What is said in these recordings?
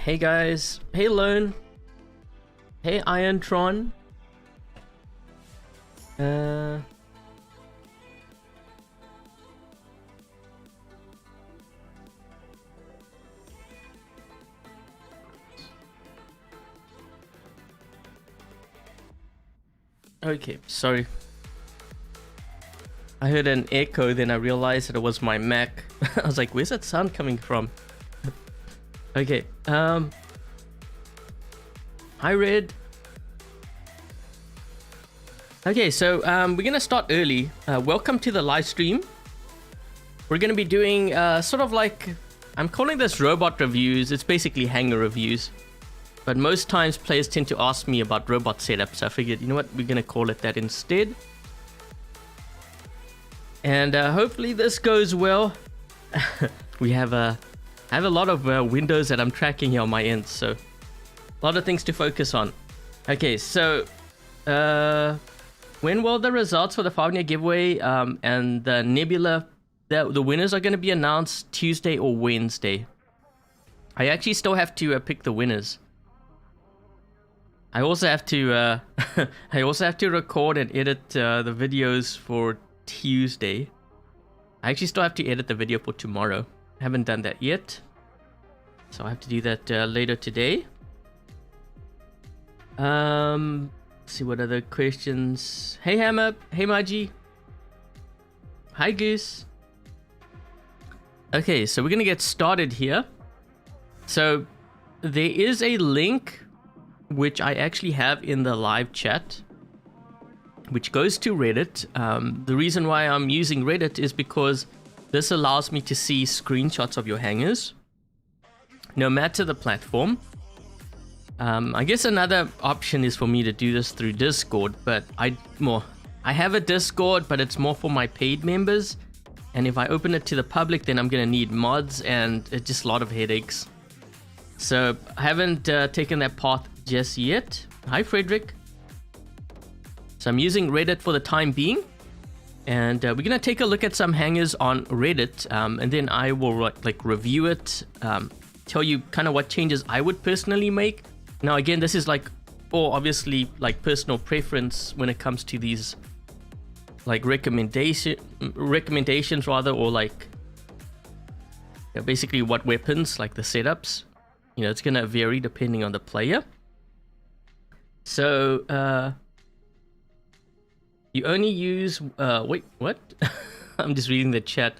Hey guys, hey Lone, hey Irontron. Okay, sorry. I heard an echo, then I realized that it was my Mac. I was like, where's that sound coming from? Okay, hi Red. Okay, so we're gonna start early. Welcome to the live stream. We're gonna be doing sort of like, I'm calling this robot reviews. It's basically hangar reviews. But most times players tend to ask me about robot setups, so I figured, you know what, we're gonna call it that instead. And hopefully this goes well. We have I have a lot of windows that I'm tracking here on my end, so a lot of things to focus on. Okay, so when will the results for the 5-year giveaway and the Nebula, the winners are going to be announced Tuesday or Wednesday. I actually still have to pick the winners. I also have to record and edit the videos for Tuesday. I actually still have to edit the video for tomorrow. I haven't done that yet, so I have to do that later today. Let's see what other questions. Hey Hammer, hey Maji, hi Goose. Okay, so we're gonna get started here. So there is a link which I actually have in the live chat, which goes to Reddit. The reason why I'm using Reddit is because this allows me to see screenshots of your hangars, no matter the platform. I guess another option is for me to do this through Discord, but I have a Discord, but it's more for my paid members. And if I open it to the public, then I'm gonna need mods, and it's just a lot of headaches. So I haven't taken that path just yet. Hi Frederick. So I'm using Reddit for the time being, and we're gonna take a look at some hangars on Reddit, and then I will like review it, tell you kind of what changes I would personally make. Now again, this is like, obviously like personal preference when it comes to these like recommendations rather, or like basically what weapons, like the setups. You know, it's gonna vary depending on the player. So you only use wait, what? I'm just reading the chat.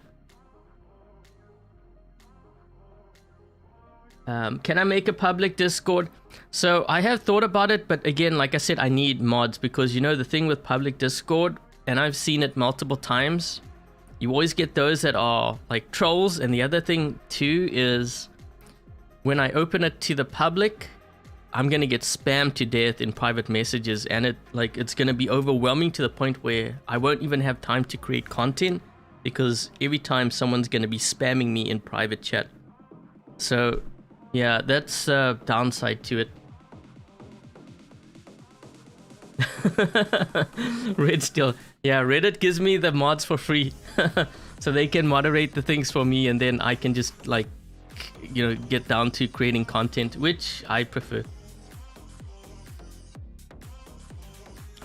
Can I make a public Discord? So I have thought about it, but again, like I said, I need mods, because you know the thing with public Discord, and I've seen it multiple times, you always get those that are like trolls. And the other thing too is when I open it to the public, I'm gonna get spammed to death in private messages, and it's gonna be overwhelming to the point where I won't even have time to create content, because every time someone's gonna be spamming me in private chat. So yeah, that's a downside to it. Red still, yeah, Reddit gives me the mods for free. So they can moderate the things for me, and then I can just like, you know, get down to creating content, which I prefer.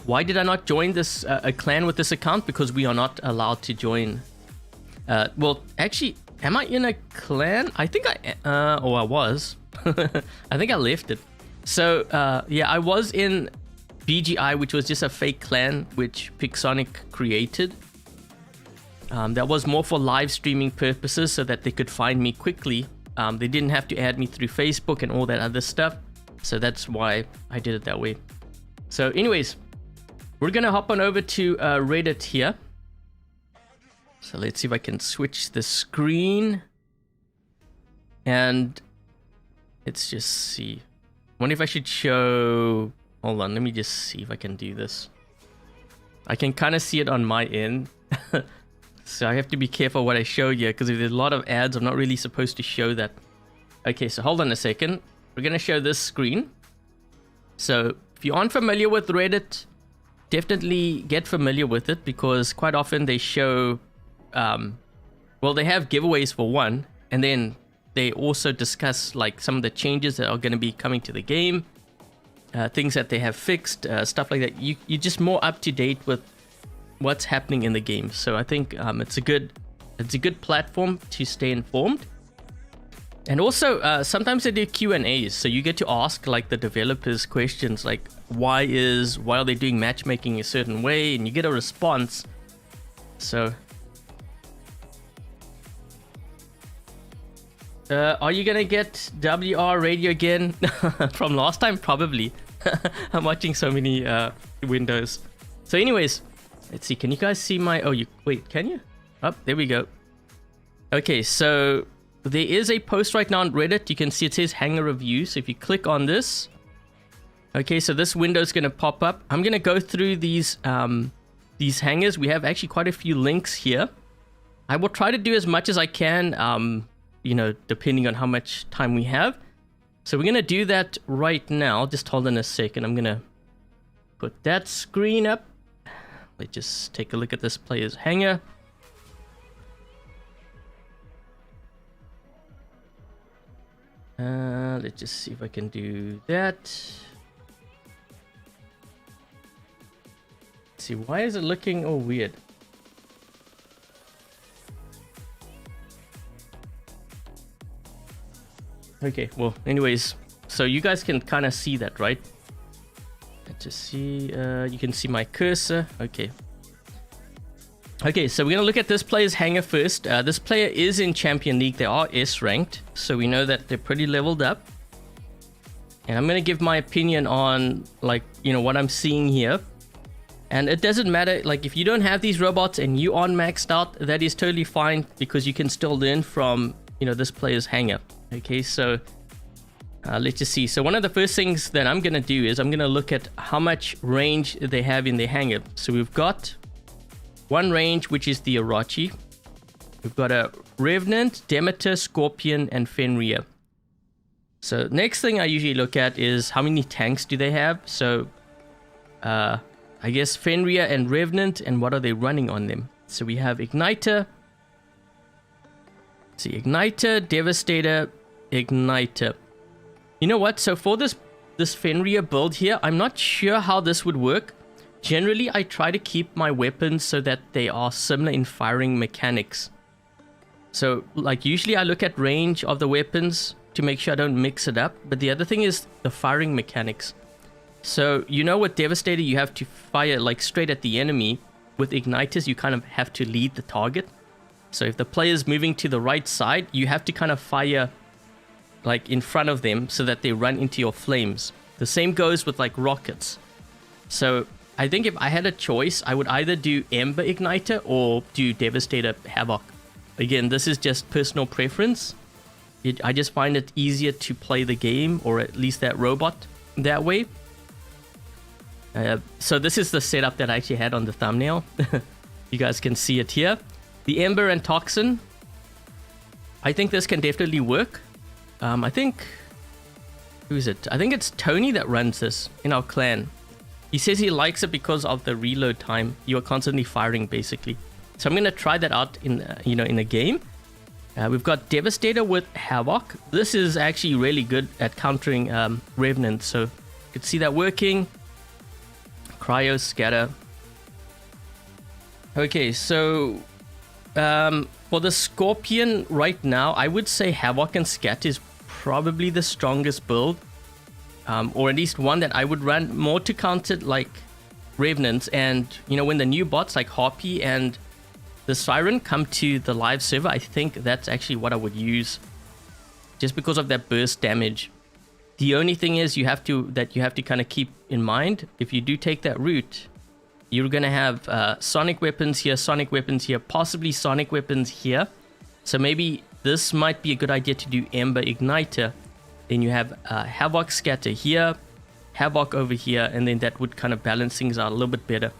Why did I not join this a clan with this account? Because we are not allowed to join. Well, actually, am I in a clan? I think I was. I think I left it. So yeah, I was in BGI, which was just a fake clan which Pixonic created. That was more for live streaming purposes, so that they could find me quickly. They didn't have to add me through Facebook and all that other stuff. So that's why I did it that way. So anyways, we're gonna hop on over to Reddit here. So let's see if I can switch the screen. And let's just see. I wonder if I should show... Hold on, let me just see if I can do this. I can kind of see it on my end. So I have to be careful what I show you, because if there's a lot of ads, I'm not really supposed to show that. Okay, so hold on a second. We're going to show this screen. So if you aren't familiar with Reddit, definitely get familiar with it, because quite often they show... well, they have giveaways for one, and then they also discuss like some of the changes that are going to be coming to the game, things that they have fixed, stuff like that. You're just more up to date with what's happening in the game. So I think it's a good platform to stay informed. And also sometimes they do Q&As, so you get to ask like the developers questions like why are they doing matchmaking a certain way, and you get a response. So are you gonna get WR radio again? From last time? Probably. I'm watching so many windows. So anyways, let's see, can you guys see my... wait, can you? Oh, there we go. Okay, so there is a post right now on Reddit. You can see it says Hangar Reviews. So if you click on this, okay, so this window is going to pop up. I'm going to go through these hangars. We have actually quite a few links here. I will try to do as much as I can, depending on how much time we have. So we're going to do that right now. Just hold on a second. I'm going to put that screen up. Let's just take a look at this player's hangar. Let's just see if I can do that. Let's see, why is it looking all weird? Okay, well, anyways, so you guys can kind of see that, right? Let's just see, you can see my cursor. Okay, so we're going to look at this player's hangar first. This player is in Champion League. They are S ranked, so we know that they're pretty leveled up. And I'm going to give my opinion on, like, what I'm seeing here. And it doesn't matter, like, if you don't have these robots and you aren't maxed out, that is totally fine, because you can still learn from, this player's hangar. Okay, so let's just see. So one of the first things that I'm going to do is I'm going to look at how much range they have in their hangar. So we've got one range, which is the Arachi. We've got a Revenant, Demeter, Scorpion, and Fenrir. So next thing I usually look at is how many tanks do they have. So I guess Fenrir and Revenant, and what are they running on them. So we have Igniter. Let's see, Igniter, Devastator, Igniter. You know what? So for this Fenrir build here, I'm not sure how this would work. Generally, I try to keep my weapons so that they are similar in firing mechanics. So, like, usually I look at range of the weapons to make sure I don't mix it up. But the other thing is the firing mechanics. So, with Devastator, you have to fire, like, straight at the enemy. With Igniters, you kind of have to lead the target. So, if the player's moving to the right side, you have to kind of fire, like, in front of them so that they run into your flames. The same goes with, like, rockets. So I think if I had a choice, I would either do Ember Igniter or do Devastator Havoc. Again, this is just personal preference. I just find it easier to play the game, or at least that robot, that way. So this is the setup that I actually had on the thumbnail. You guys can see it here. The Ember and Toxin. I think this can definitely work. I think... Who is it? I think it's Tony that runs this in our clan. He says he likes it because of the reload time. You are constantly firing, basically. So I'm going to try that out in a game. We've got Devastator with Havoc. This is actually really good at countering Revenant. So you can see that working. Cryo, Scatter. Okay, so for the Scorpion right now, I would say Havoc and Scatter is probably the strongest build. Or at least one that I would run more to counter like Revenants. And when the new bots like Harpy and the Siren come to the live server, I think that's actually what I would use, just because of that burst damage. The only thing is you have to kind of keep in mind, if you do take that route, you're gonna have sonic weapons here, possibly sonic weapons here. So maybe this might be a good idea to do Ember Igniter. Then you have Havoc Scatter here, Havoc over here, and then that would kind of balance things out a little bit better.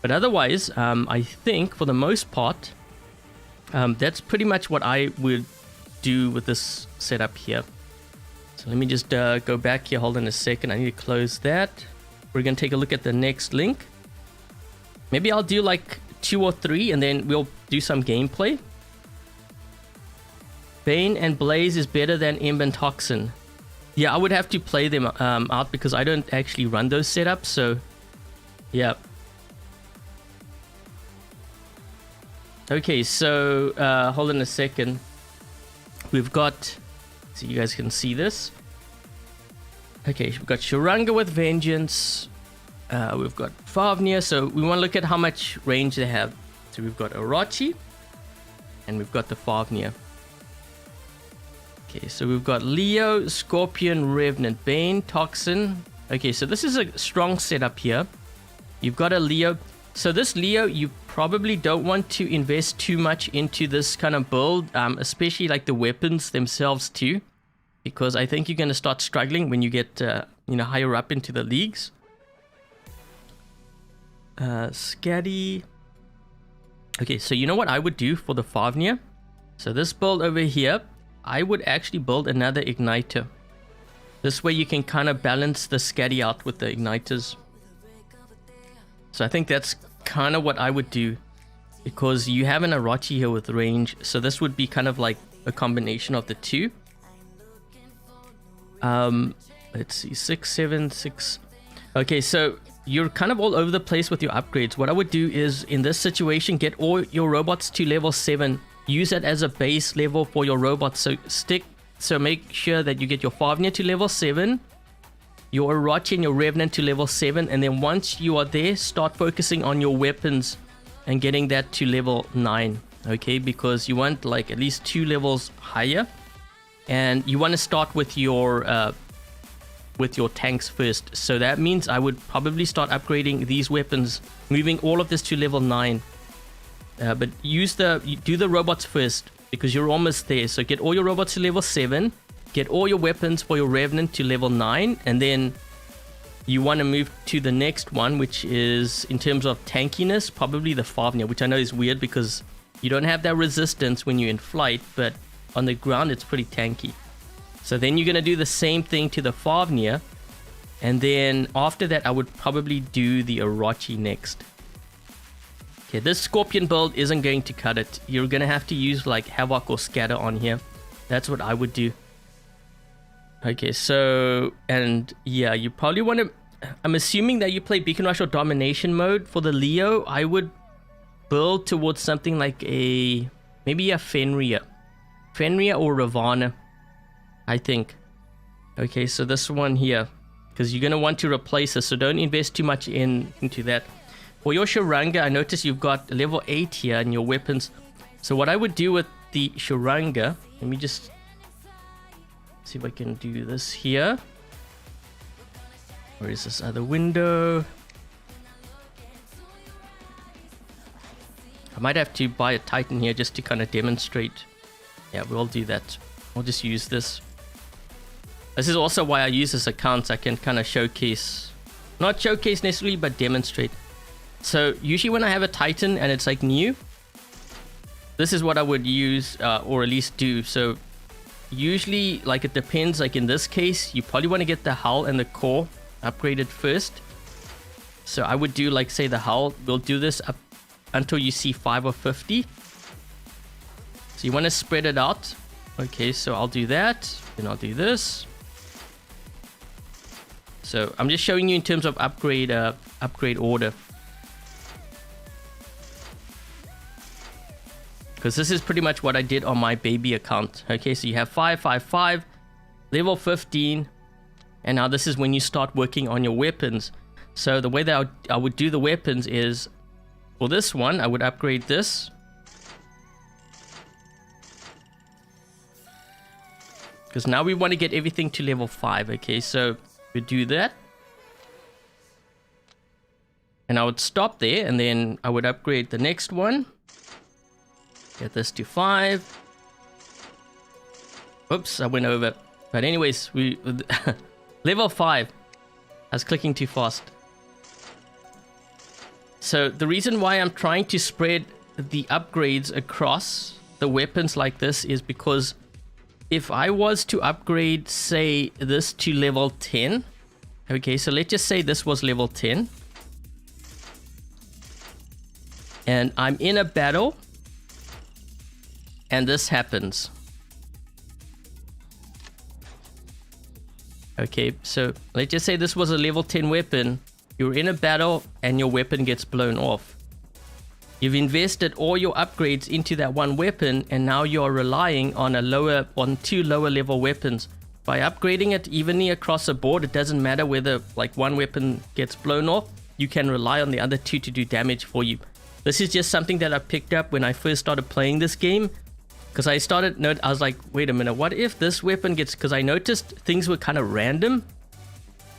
But otherwise, I think for the most part, that's pretty much what I would do with this setup here. So let me just go back here. Hold on a second. I need to close that. We're going to take a look at the next link. Maybe I'll do like 2 or 3 and then we'll do some gameplay. Bane and Blaze is better than Imp and Toxin. Yeah, I would have to play them out because I don't actually run those setups, so yeah. Okay, so hold on a second. We've got, so you guys can see this. Okay, we've got Shuranga with Vengeance. We've got Fafnir, so we want to look at how much range they have. So we've got Orochi, and we've got the Fafnir. Okay, so we've got Leo, Scorpion, Revenant, Bane, Toxin. Okay, so this is a strong setup here. You've got a Leo. So this Leo, you probably don't want to invest too much into this kind of build, especially like the weapons themselves too, because I think you're going to start struggling when you get higher up into the leagues. Scatty. Okay, so you know what I would do for the Fafnir? So this build over here, I would actually build another igniter. This way you can kind of balance the Scatty out with the igniters. So I think that's kind of what I would do, because you have an Orochi here with range, so this would be kind of like a combination of the two. Let's see, 6, 7, 6. Okay, so you're kind of all over the place with your upgrades. What I would do is, in this situation, get all your robots to level 7. Use it as a base level for your robots. So make sure that you get your Fafnir to level 7, your Orochi and your Revenant to level 7, and then once you are there, start focusing on your weapons and getting that to level 9. Okay, because you want like at least 2 levels higher, and you want to start with your tanks first. So that means I would probably start upgrading these weapons, moving all of this to level 9. But do the robots first, because you're almost there. So get all your robots to level 7, get all your weapons for your Revenant to level 9, and then you want to move to the next one, which is, in terms of tankiness, probably the Fafnir, which I know is weird because you don't have that resistance when you're in flight, but on the ground it's pretty tanky. So then you're going to do the same thing to the Fafnir, and then after that I would probably do the Orochi next. Okay, this Scorpion build isn't going to cut it. You're going to have to use like Havoc or Scatter on here. That's what I would do. Okay, so, and yeah, you probably want to, I'm assuming that you play Beacon Rush or Domination mode. For the Leo, I would build towards something like maybe a Fenrir or Ravana, I think. Okay, so this one here, because you're going to want to replace this, so don't invest too much into that. For your Shuranga, I notice you've got level 8 here in your weapons. So what I would do with the Shuranga, let me just see if I can do this here. Where is this other window? I might have to buy a Titan here just to kind of demonstrate. Yeah, we'll do that. We'll just use this. This is also why I use this account, so I can kind of showcase, not showcase necessarily, but demonstrate. So usually when I have a Titan and it's like new, this is what I would use, or at least do. So usually, like, it depends, like in this case, you probably want to get the hull and the core upgraded first. So I would do, like, say the hull, we'll do this up until you see 5 or 50. So you want to spread it out. Okay, so I'll do that, then I'll do this. So I'm just showing you in terms of upgrade order, because this is pretty much what I did on my baby account. Okay, so you have 5, 5, 5, level 15, and now this is when you start working on your weapons. So the way that I would do the weapons is, for this one, I would upgrade this. Because now we want to get everything to level 5, okay? So we do that. And I would stop there, and then I would upgrade the next one. Get this to 5. Oops, I went over. But anyways, we level 5. I was clicking too fast. So the reason why I'm trying to spread the upgrades across the weapons like this is because if I was to upgrade, say, this to level 10. Okay, so let's just say this was level 10. And I'm in a battle. And this happens. Okay, so let's just say this was a level 10 weapon. You're in a battle and your weapon gets blown off. You've invested all your upgrades into that one weapon, and now you're relying on two lower level weapons. By upgrading it evenly across the board, it doesn't matter whether like one weapon gets blown off, you can rely on the other two to do damage for you. This is just something that I picked up when I first started playing this game. Because I was like, wait a minute, what if this weapon gets, because I noticed things were kind of random.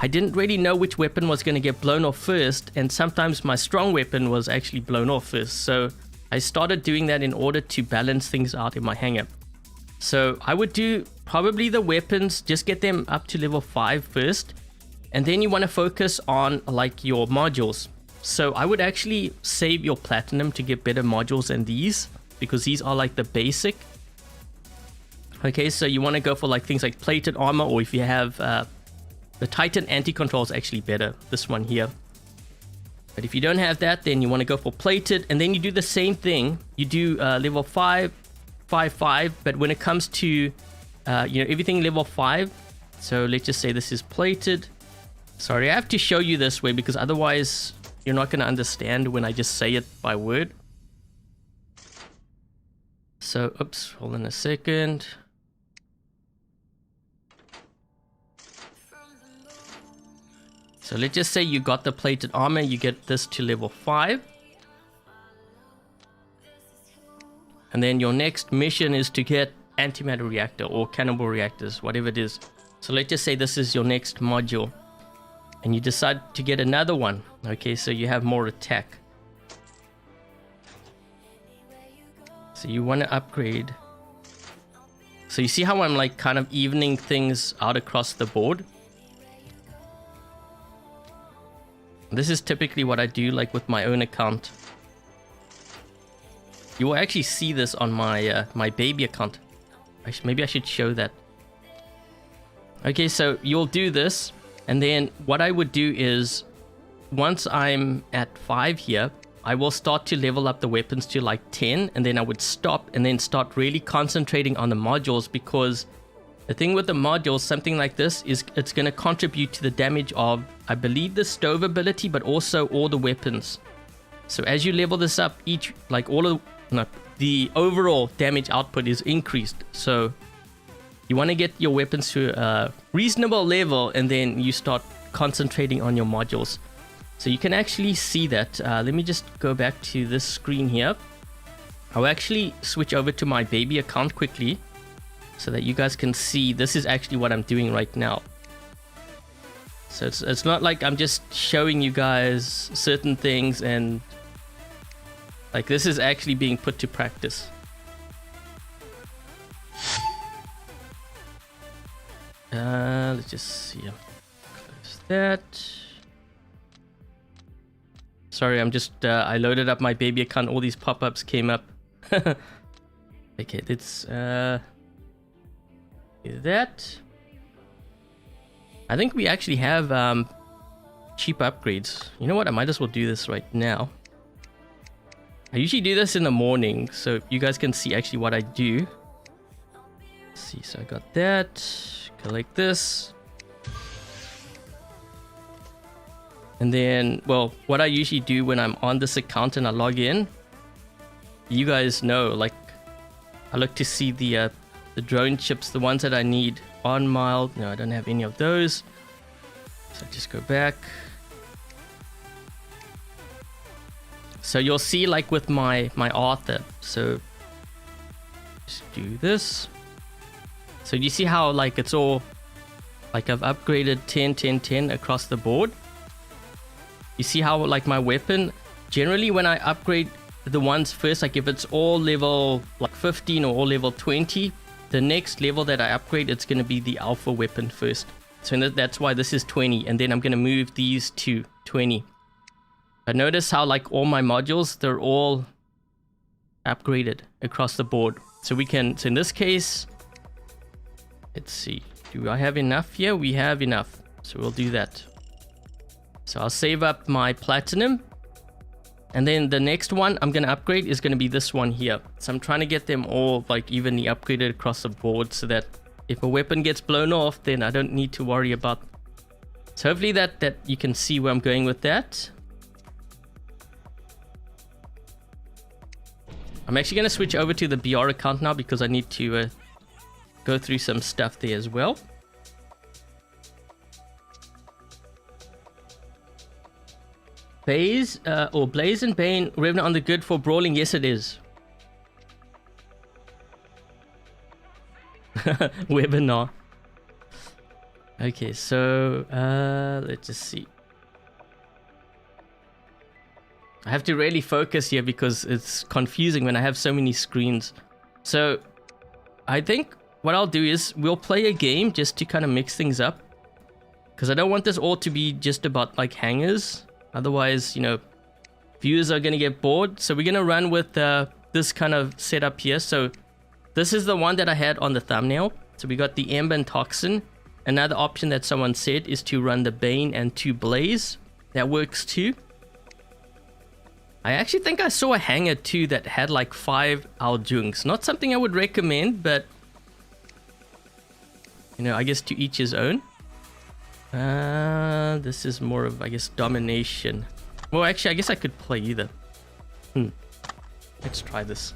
I didn't really know which weapon was going to get blown off first, and sometimes my strong weapon was actually blown off first. So I started doing that in order to balance things out in my hangar. So I would do probably the weapons, just get them up to level 5 first, and then you want to focus on like your modules. So I would actually save your platinum to get better modules than these, because these are like the basic. Okay, so you want to go for like things like plated armor, or if you have the Titan anti-control is actually better, this one here. But if you don't have that, then you want to go for plated, and then you do the same thing. You do level 5, 5, 5, but when it comes to everything level 5. So let's just say this is plated. Sorry, I have to show you this way because otherwise you're not going to understand when I just say it by word. So, oops, hold on a second. So let's just say you got the plated armor, you get this to level 5. And then your next mission is to get antimatter reactor or cannibal reactors, whatever it is. So let's just say this is your next module. And you decide to get another one. Okay, so you have more attack. So you want to upgrade. So you see how I'm like kind of evening things out across the board? This is typically what I do like with my own account. You will actually see this on my my baby account. Maybe I should show that. Okay, so you'll do this, and then what I would do is once I'm at 5 here, I will start to level up the weapons to like 10, and then I would stop and then start really concentrating on the modules, because the thing with the modules, something like this, is it's going to contribute to the damage of, I believe, the stove ability, but also all the weapons. So as you level this up, the overall damage output is increased. So you want to get your weapons to a reasonable level, and then you start concentrating on your modules. So you can actually see that. Let me just go back to this screen here. I'll actually switch over to my baby account quickly, so that you guys can see this is actually what I'm doing right now. So it's not like I'm just showing you guys certain things, and like this is actually being put to practice. Let's just see. Close that. Sorry, I'm just I loaded up my baby account. All these pop-ups came up. Okay, let's do that. I think we actually have cheap upgrades. You know what? I might as well do this right now. I usually do this in the morning, so you guys can see actually what I do. Let's see, so I got that. Go like this. And then, well, what I usually do when I'm on this account and I log in, you guys know, like, I look to see the drone chips, the ones that I need. On mild, no, I don't have any of those. So just go back. So you'll see, like with my author. So just do this. So you see how like it's all like I've upgraded 10, 10, 10 across the board. You see how like my weapon, generally when I upgrade the ones first, like if it's all level like 15 or all level 20, the next level that I upgrade, it's going to be the alpha weapon first. So that's why this is 20, and then I'm going to move these to 20. But notice how like all my modules, they're all upgraded across the board. So we can, so in this case, let's see, do I have enough here? We have enough, so we'll do that. So I'll save up my platinum, and then the next one I'm going to upgrade is going to be this one here. So I'm trying to get them all like evenly upgraded across the board so that if a weapon gets blown off, then I don't need to worry about. So hopefully that you can see where I'm going with that. I'm actually going to switch over to the BR account now because I need to go through some stuff there as well. Blaze and Bane, Revenant on the good for brawling. Yes, it is. Webinar. Okay, so let's just see. I have to really focus here because it's confusing when I have so many screens. So I think what I'll do is we'll play a game just to kind of mix things up, because I don't want this all to be just about like hangars. Otherwise, you know, viewers are going to get bored. So we're going to run with this kind of setup here. So this is the one that I had on the thumbnail. So we got the Ember and Toxin. Another option that someone said is to run the Bane and 2 Blaze. That works too. I actually think I saw a hangar too that had like 5 Aljungs. Not something I would recommend, but you know, I guess to each his own. This is more of, I guess, domination. Well, actually, I guess I could play either. Let's try this.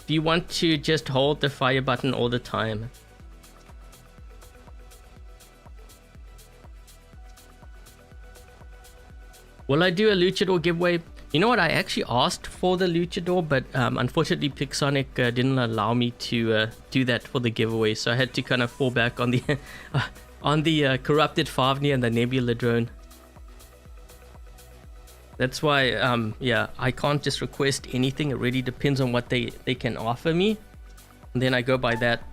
Do you want to just hold the fire button all the time? Will I do a luchador giveaway? You know what, I actually asked for the luchador, but unfortunately Pixonic didn't allow me to do that for the giveaway, so I had to kind of fall back on the corrupted Favnia and the Nebula drone. That's why yeah, I can't just request anything. It really depends on what they can offer me, and then I go by that.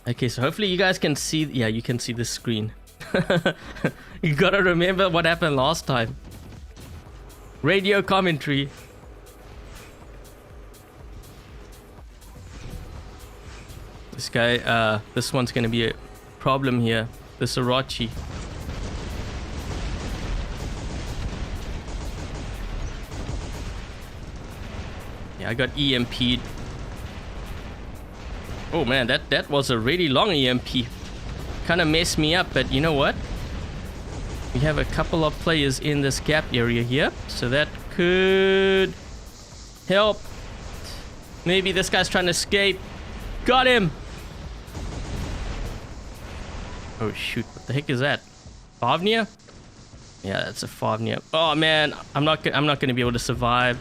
Okay, so hopefully you guys can see. Yeah, you can see the screen. You gotta remember what happened last time. Radio commentary. This guy, this one's gonna be a problem here. The Sriracha. Yeah, I got EMP'd. Oh man, that was a really long EMP. Kind of messed me up, but you know what? We have a couple of players in this gap area here, so that could help. Maybe this guy's trying to escape. Got him! Oh shoot, what the heck is that? Favnia? Yeah, that's a Favnia. Oh man, I'm not gonna be able to survive.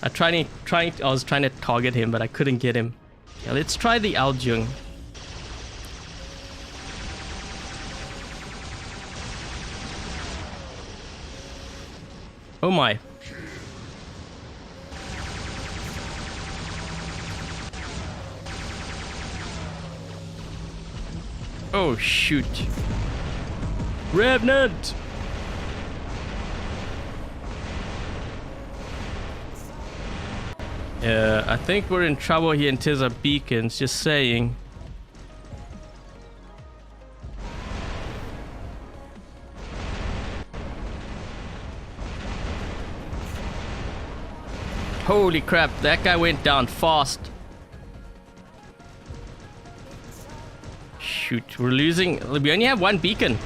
I was trying to target him, but I couldn't get him. Yeah, let's try the Aljung. Oh my. Oh shoot. Revenant! Yeah, I think we're in trouble here in terms of beacons, just saying. Holy crap, that guy went down fast. Shoot, we're losing. We only have 1 beacon.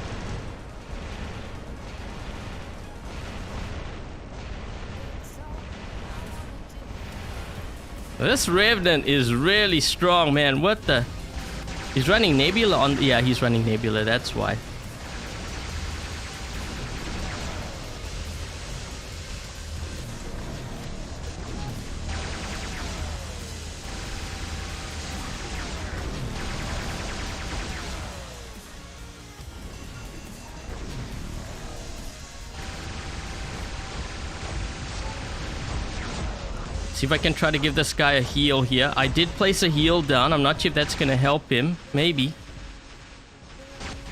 This Revenant is really strong, man. What the? He's running Nebula on. Yeah, he's running Nebula, that's why. See if I can try to give this guy a heal here. I did place a heal down. I'm not sure if that's going to help him. Maybe.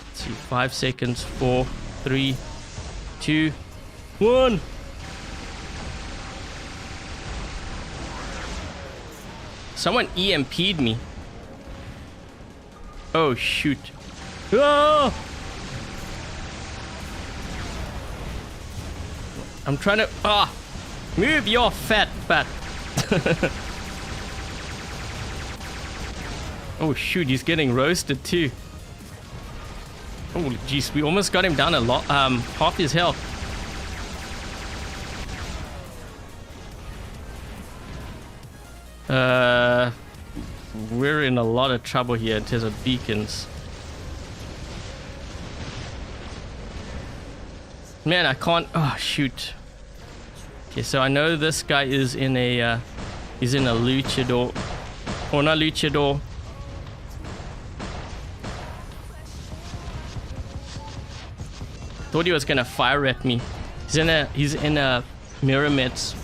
Let's see. 5 seconds. 4, 3, 2, 1. Someone EMP'd me. Oh, shoot. Oh! I'm trying to... Ah! Move your fat spat. Oh shoot, he's getting roasted too. Holy jeez, we almost got him down a lot, half his health. We're in a lot of trouble here in terms of beacons. Man, I can't. Oh shoot. Okay, so I know this guy is in a luchador, or not luchador. Thought he was gonna fire at me. He's in a mirror mitts.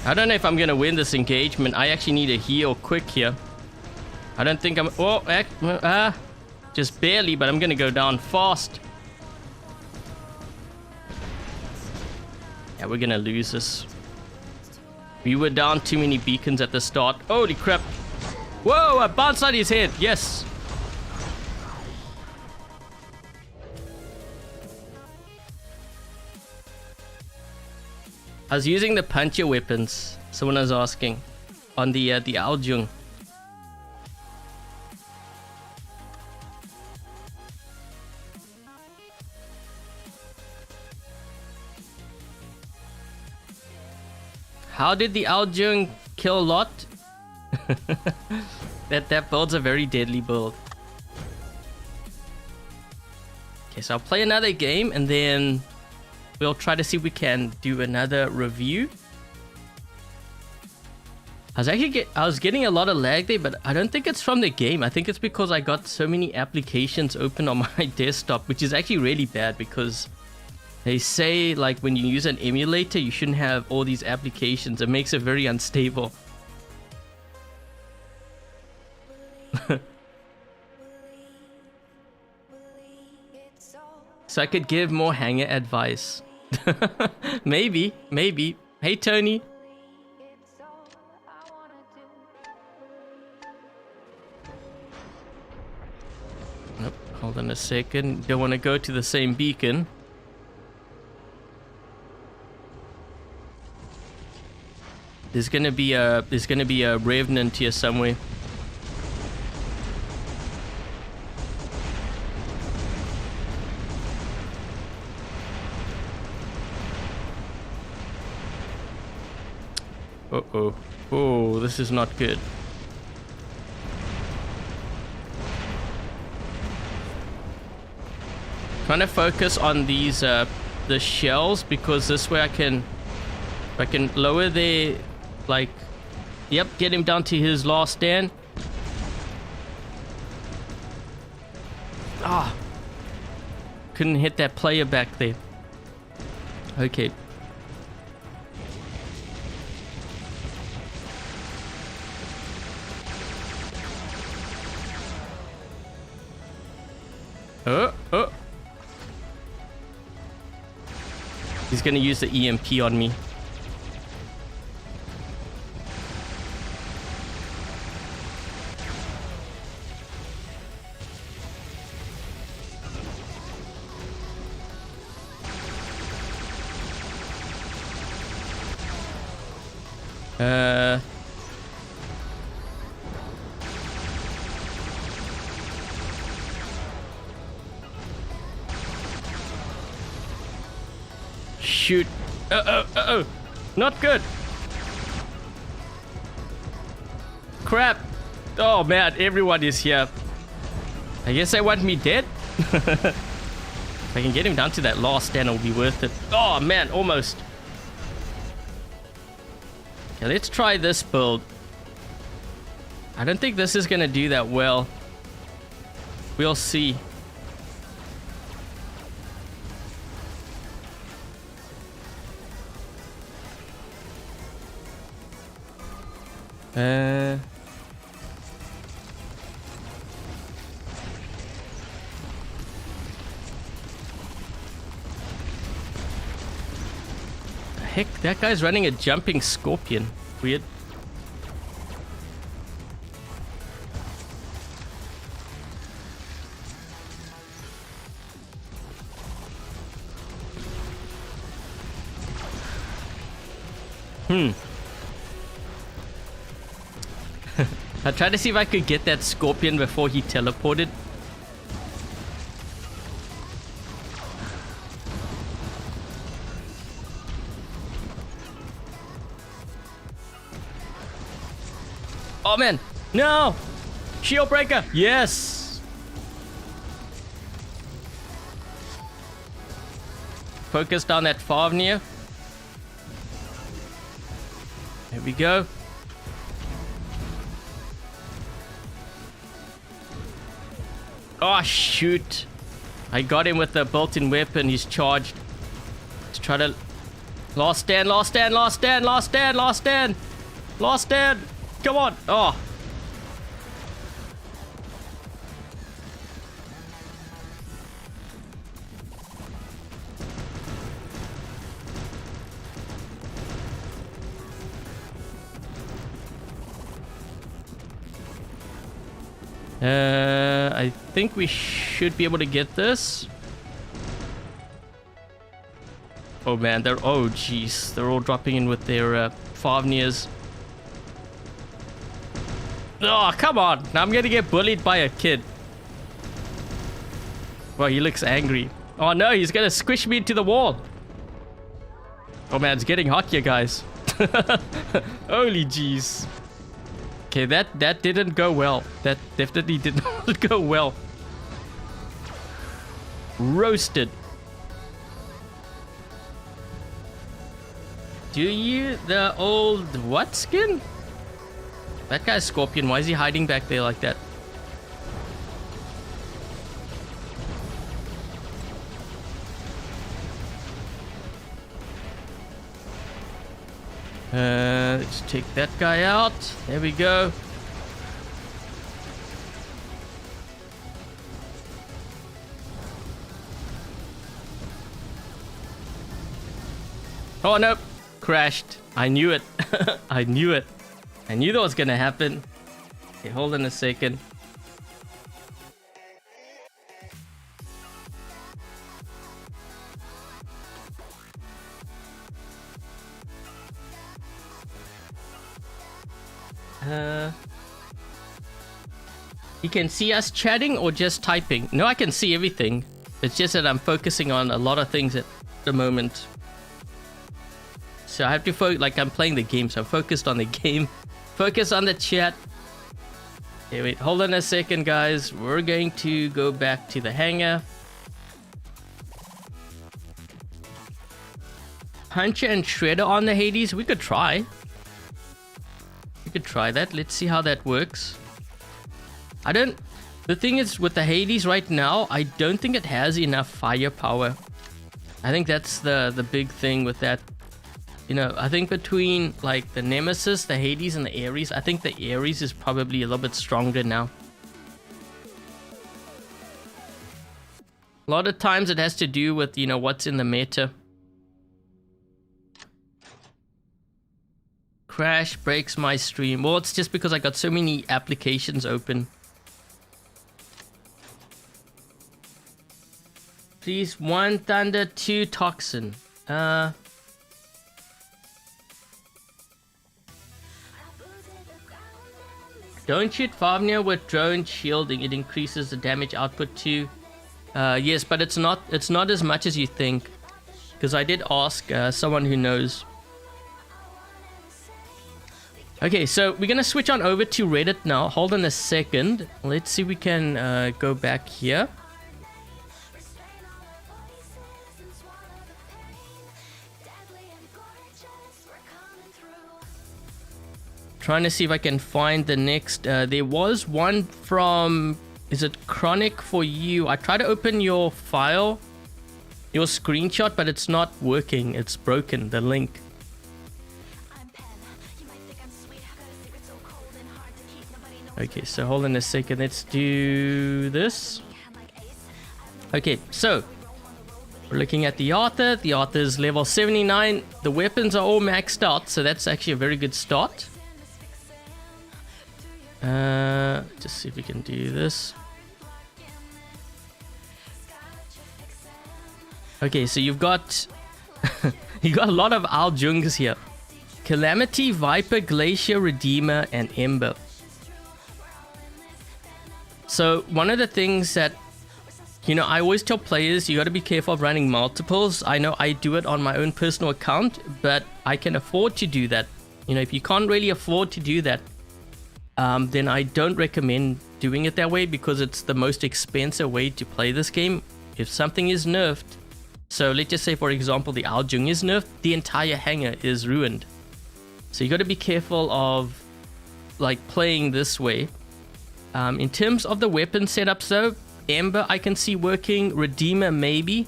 I don't know if I'm gonna win this engagement. I actually need a heal quick here. I don't think I'm... Oh, just barely, but I'm gonna go down fast. Yeah, we're gonna lose this. We were down too many beacons at the start. Holy crap. Whoa, I bounced on his head. Yes. I was using the puncher weapons. Someone was asking on the Aljung. How did the Aljung kill Lot? that build's a very deadly build. Okay, so I'll play another game and then we'll try to see if we can do another review. I was getting a lot of lag there, but I don't think it's from the game. I think it's because I got so many applications open on my desktop, which is actually really bad because they say like when you use an emulator, you shouldn't have all these applications. It makes it very unstable. So I could give more hangar advice. maybe. Hey, Tony. Nope, hold on a second. Don't want to go to the same beacon. There's gonna be a Revenant here somewhere. Uh-oh. Oh, this is not good. Trying to focus on these the shells because this way I can lower their like, yep, get him down to his last stand. Ah, couldn't hit that player back there. Okay. Oh. He's gonna use the EMP on me. Shoot. Uh-oh. Not good. Crap. Oh man, everyone is here. I guess they want me dead. If I can get him down to that last stand, it'll be worth it. Oh man, almost. Okay, let's try this build. I don't think this is gonna do that well. We'll see. heck? That guy's running a jumping scorpion. Weird. I tried to see if I could get that scorpion before he teleported. Oh man, no! Shield breaker, yes! Focus down that Favnir. There we go. Oh shoot! I got him with the built-in weapon. He's charged. Let's try to... Last stand, last stand, last stand, last stand, last stand! Last stand! Come on! Oh! I think we should be able to get this. Oh man, they're... Oh jeez, they're all dropping in with their Favnirs. Oh, come on! Now I'm gonna get bullied by a kid. Well, he looks angry. Oh no, he's gonna squish me into the wall. Oh man, it's getting hot here, guys. Holy jeez. Okay, that didn't go well. That definitely did not go well. Roasted. Do you the old what skin? That guy's Scorpion. Why is he hiding back there like that? Let's take that guy out. There we go. Oh no, crashed. I knew it. I knew it. I knew that was gonna happen. Okay, hold on a second. You can see us chatting or just typing? No, I can see everything. It's just that I'm focusing on a lot of things at the moment. So I have to focus, like I'm playing the game, so I'm focused on the game. Focus on the chat. Okay, wait, hold on a second, guys. We're going to go back to the hangar. Puncher and Shredder on the Hades? We could try. We could try that. Let's see how that works. The thing is, with the Hades right now, I don't think it has enough firepower. I think that's the big thing with that. You know, I think between like the Nemesis, the Hades, and the Ares, I think the Ares is probably a little bit stronger now. A lot of times it has to do with, you know, what's in the meta. Crash breaks my stream. Well, it's just because I got so many applications open. Please, 1 Thunder, 2 Toxin. Don't shoot Favnir with drone shielding. It increases the damage output too. Yes, but it's not as much as you think. Because I did ask someone who knows. Okay, so we're gonna switch on over to Reddit now. Hold on a second. Let's see if we can go back here. Trying to see if I can find the next. There was one from, is it Chronic for you? I tried to open your file, your screenshot, but it's not working. It's broken, the link. Okay, so hold on a second. Let's do this. Okay, so We're looking at the Arthur. The Arthur is level 79. The weapons are all maxed out, so that's actually a very good start. Just see if we can do this. Okay, so you've got you got a lot of Aljungs here. Calamity, Viper, Glacier, Redeemer, and Ember. So one of the things that, you know, I always tell players, you got to be careful of running multiples. I know I do it on my own personal account, but I can afford to do that. You know, if you can't really afford to do that, then I don't recommend doing it that way, because it's the most expensive way to play this game. If something is nerfed, so let's just say, for example, the Aljung is nerfed, the entire hangar is ruined. So you got to be careful of like playing this way. In terms of the weapon setups though, Ember I can see working, Redeemer maybe,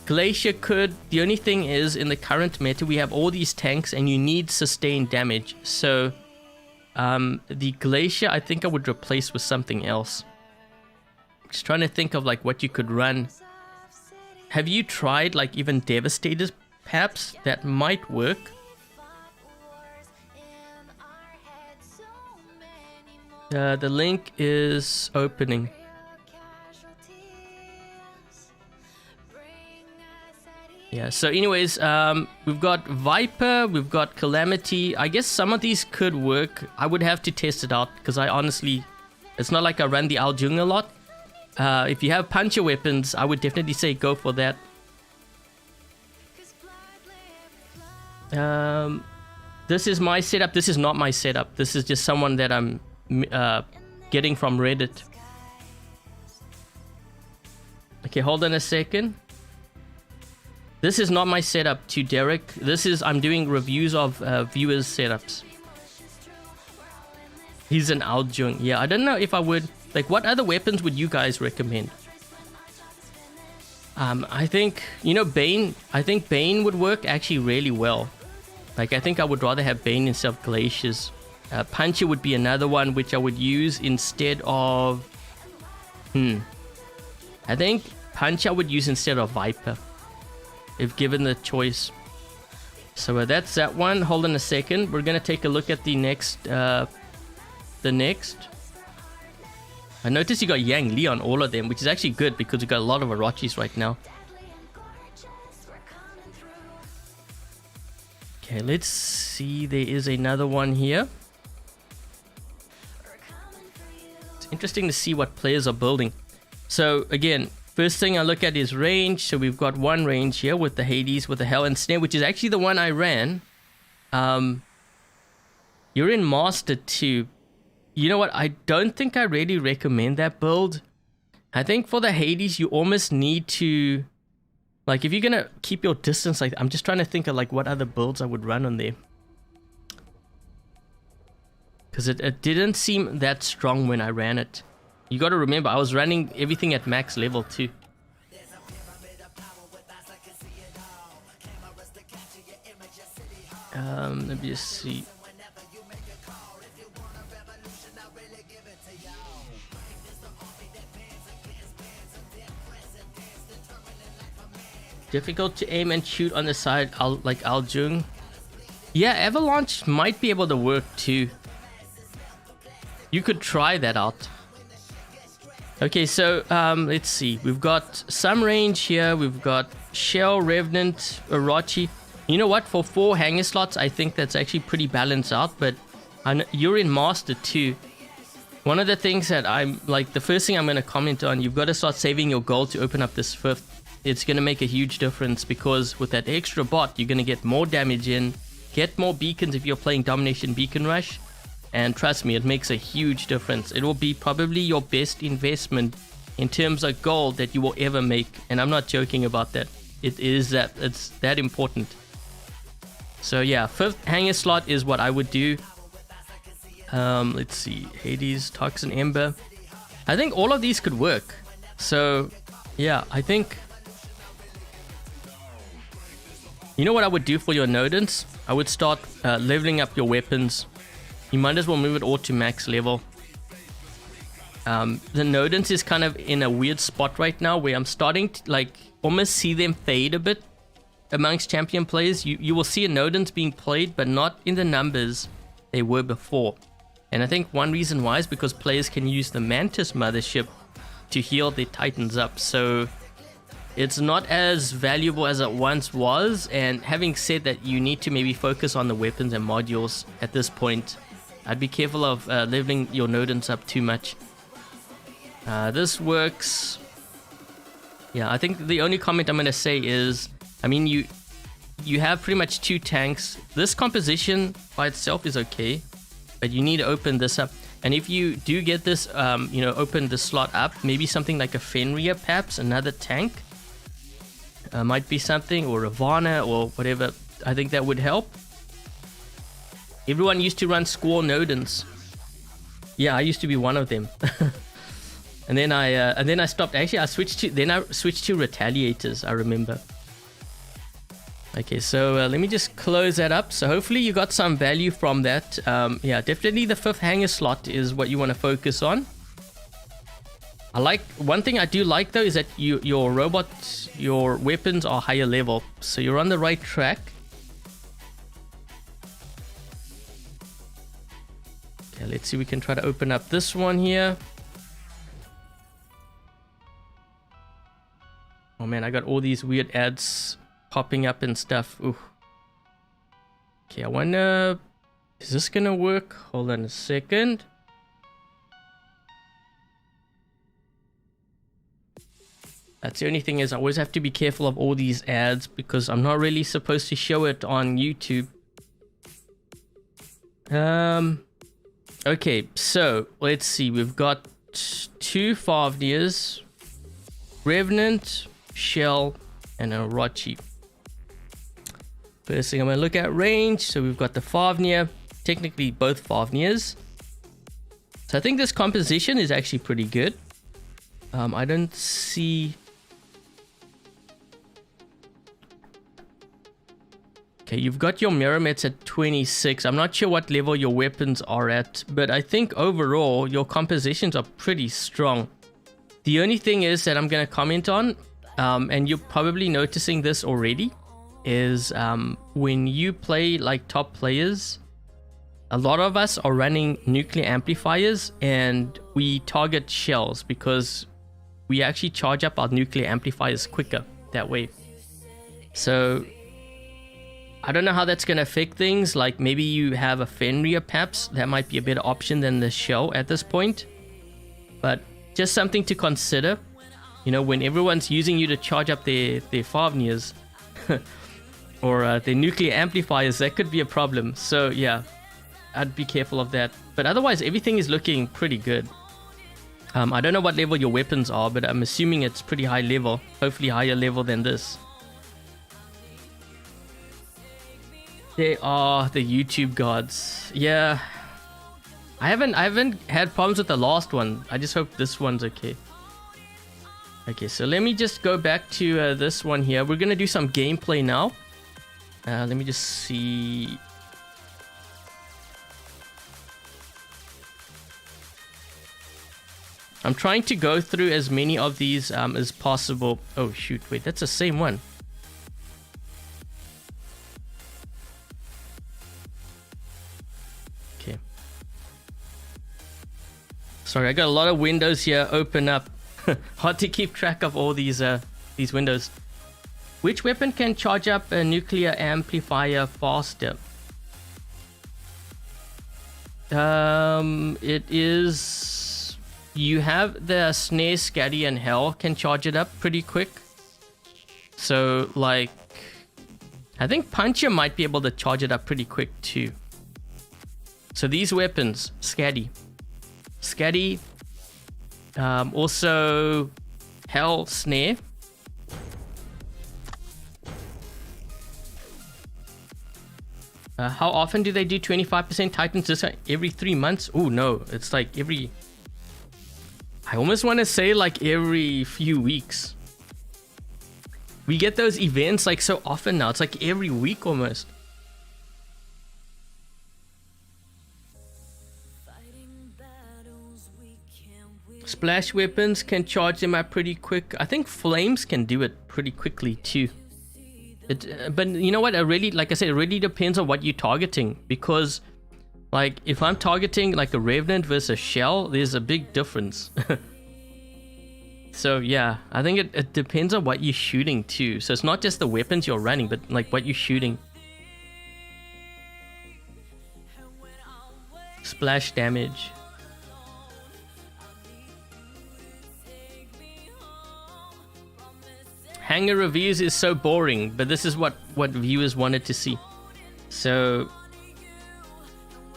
Glacier could. The only thing is, in the current meta we have all these tanks and you need sustained damage. So the Glacier I think I would replace with something else. Just trying to think of like what you could run. Have you tried like even Devastators perhaps? That might work. The link is opening. Yeah, so anyways, we've got Viper, we've got Calamity. I guess some of these could work. I would have to test it out, because I honestly, it's not like I run the Aljung a lot. If you have puncher weapons, I would definitely say go for that. This is my setup. This is not my setup. This is just someone that I'm getting from Reddit. Okay, hold on a second. This is not my setup to Derek. This is, I'm doing reviews of viewers' setups. He's an Aljung. Yeah, I don't know if I would... Like, what other weapons would you guys recommend? I think, you know, Bane. I think Bane would work actually really well. Like, I think I would rather have Bane instead of Glaciers. Puncher would be another one which I would use instead of... I think Puncher I would use instead of Viper, if given the choice. So that's that one. Hold on a second. We're going to take a look at the next... I noticed you got Yang Li on all of them, which is actually good because you got a lot of Orochis right now. Okay, let's see. There is another one here. It's interesting to see what players are building. So again, first thing I look at is range. So we've got one range here with the Hades, with the Hell and Snare, which is actually the one I ran. You're in Master 2. You know what? I don't think I really recommend that build. I think for the Hades, you almost need to... Like, if you're going to keep your distance, like, I'm just trying to think of, like, what other builds I would run on there. Because it didn't seem that strong when I ran it. You got to remember, I was running everything at max level too. Let me just see. Difficult to aim and shoot on the side, like Aljung. Yeah, Avalanche might be able to work too. You could try that out. Okay, so let's see. We've got some range here. We've got Shell, Revenant, Orochi. You know what? For 4 hanger slots, I think that's actually pretty balanced out. But you're in Master 2. One of the things that I'm like, the first thing I'm going to comment on, you've got to start saving your gold to open up this 5th. It's going to make a huge difference, because with that extra bot, you're going to get more damage in, get more beacons if you're playing Domination Beacon Rush, and trust me, it makes a huge difference. It will be probably your best investment in terms of gold that you will ever make, and I'm not joking about that. It's that important. So yeah, 5th hanger slot is what I would do. Let's see, Hades, Toxin, Ember. I think all of these could work. So yeah, I think... You know what I would do for your Nodens? I would start leveling up your weapons. You might as well move it all to max level. The Nodens is kind of in a weird spot right now where I'm starting to, like, almost see them fade a bit amongst champion players. You will see Anodins being played, but not in the numbers they were before. And I think one reason why is because players can use the Mantis Mothership to heal their Titans up. So it's not as valuable as it once was. And having said that, you need to maybe focus on the weapons and modules at this point. I'd be careful of leveling your Nodens up too much. This works. Yeah, I think the only comment I'm going to say is, I mean, you have pretty much 2 tanks. This composition by itself is okay, but you need to open this up. And if you do get this, open the slot up, maybe something like a Fenrir, perhaps another tank might be something, or Ravana or whatever. I think that would help. Everyone used to run Squall Nodens. Yeah, I used to be one of them. and then I stopped. Actually, I switched to Retaliators. I remember. Okay, so let me just close that up. So hopefully you got some value from that. Yeah, definitely the 5th hangar slot is what you want to focus on. One thing I do like though is that your robots, your weapons are higher level, so you're on the right track. Okay, let's see, we can try to open up this one here. Oh man, I got all these weird ads popping up and stuff. Ooh. Okay, I wonder, is this gonna work? Hold on a second. That's the only thing, is I always have to be careful of all these ads because I'm not really supposed to show it on YouTube. Okay, so let's see. We've got 2 Fafnirs, Revenant, Shell, and a Orochi. First thing I'm going to look at range. So we've got the Fafnir, technically both Fafnirs. So I think this composition is actually pretty good. I don't see... Okay, you've got your Mirrormets at 26. I'm not sure what level your weapons are at, but I think overall your compositions are pretty strong. The only thing is that I'm going to comment on, and you're probably noticing this already, is when you play like top players, a lot of us are running nuclear amplifiers and we target shells because we actually charge up our nuclear amplifiers quicker that way. So I don't know how that's going to affect things. Like maybe you have a Fenrir perhaps, that might be a better option than the shell at this point. But just something to consider, you know, when everyone's using you to charge up their Fafnirs or their nuclear amplifiers, that could be a problem. So yeah, I'd be careful of that. But otherwise, everything is looking pretty good. I don't know what level your weapons are, but I'm assuming it's pretty high level. Hopefully higher level than this. They are the YouTube gods. Yeah. I haven't had problems with the last one. I just hope this one's okay. Okay, so let me just go back to this one here. We're going to do some gameplay now. Let me just see. I'm trying to go through as many of these as possible. Oh shoot, wait, that's the same one. Okay. Sorry, I got a lot of windows here open up. Hard to keep track of all these windows. Which weapon can charge up a nuclear amplifier faster? It is... You have the Snare, Scatty, and Hell can charge it up pretty quick. So, like... I think Puncher might be able to charge it up pretty quick too. So these weapons, Scatty. Also Hell, Snare. How often do they do 25% Titans? Just every 3 months? Oh no, it's like every... I almost want to say like every few weeks. We get those events like so often now. It's like every week almost. Splash weapons can charge them up pretty quick. I think flames can do it pretty quickly too. But you know what? Like I said, it really depends on what you're targeting, because like if I'm targeting like a Revenant versus a Shell, there's a big difference. So yeah, I think it depends on what you're shooting too. So it's not just the weapons you're running, but like what you're shooting. Splash damage. Hangar Reviews is so boring, but this is what viewers wanted to see. So,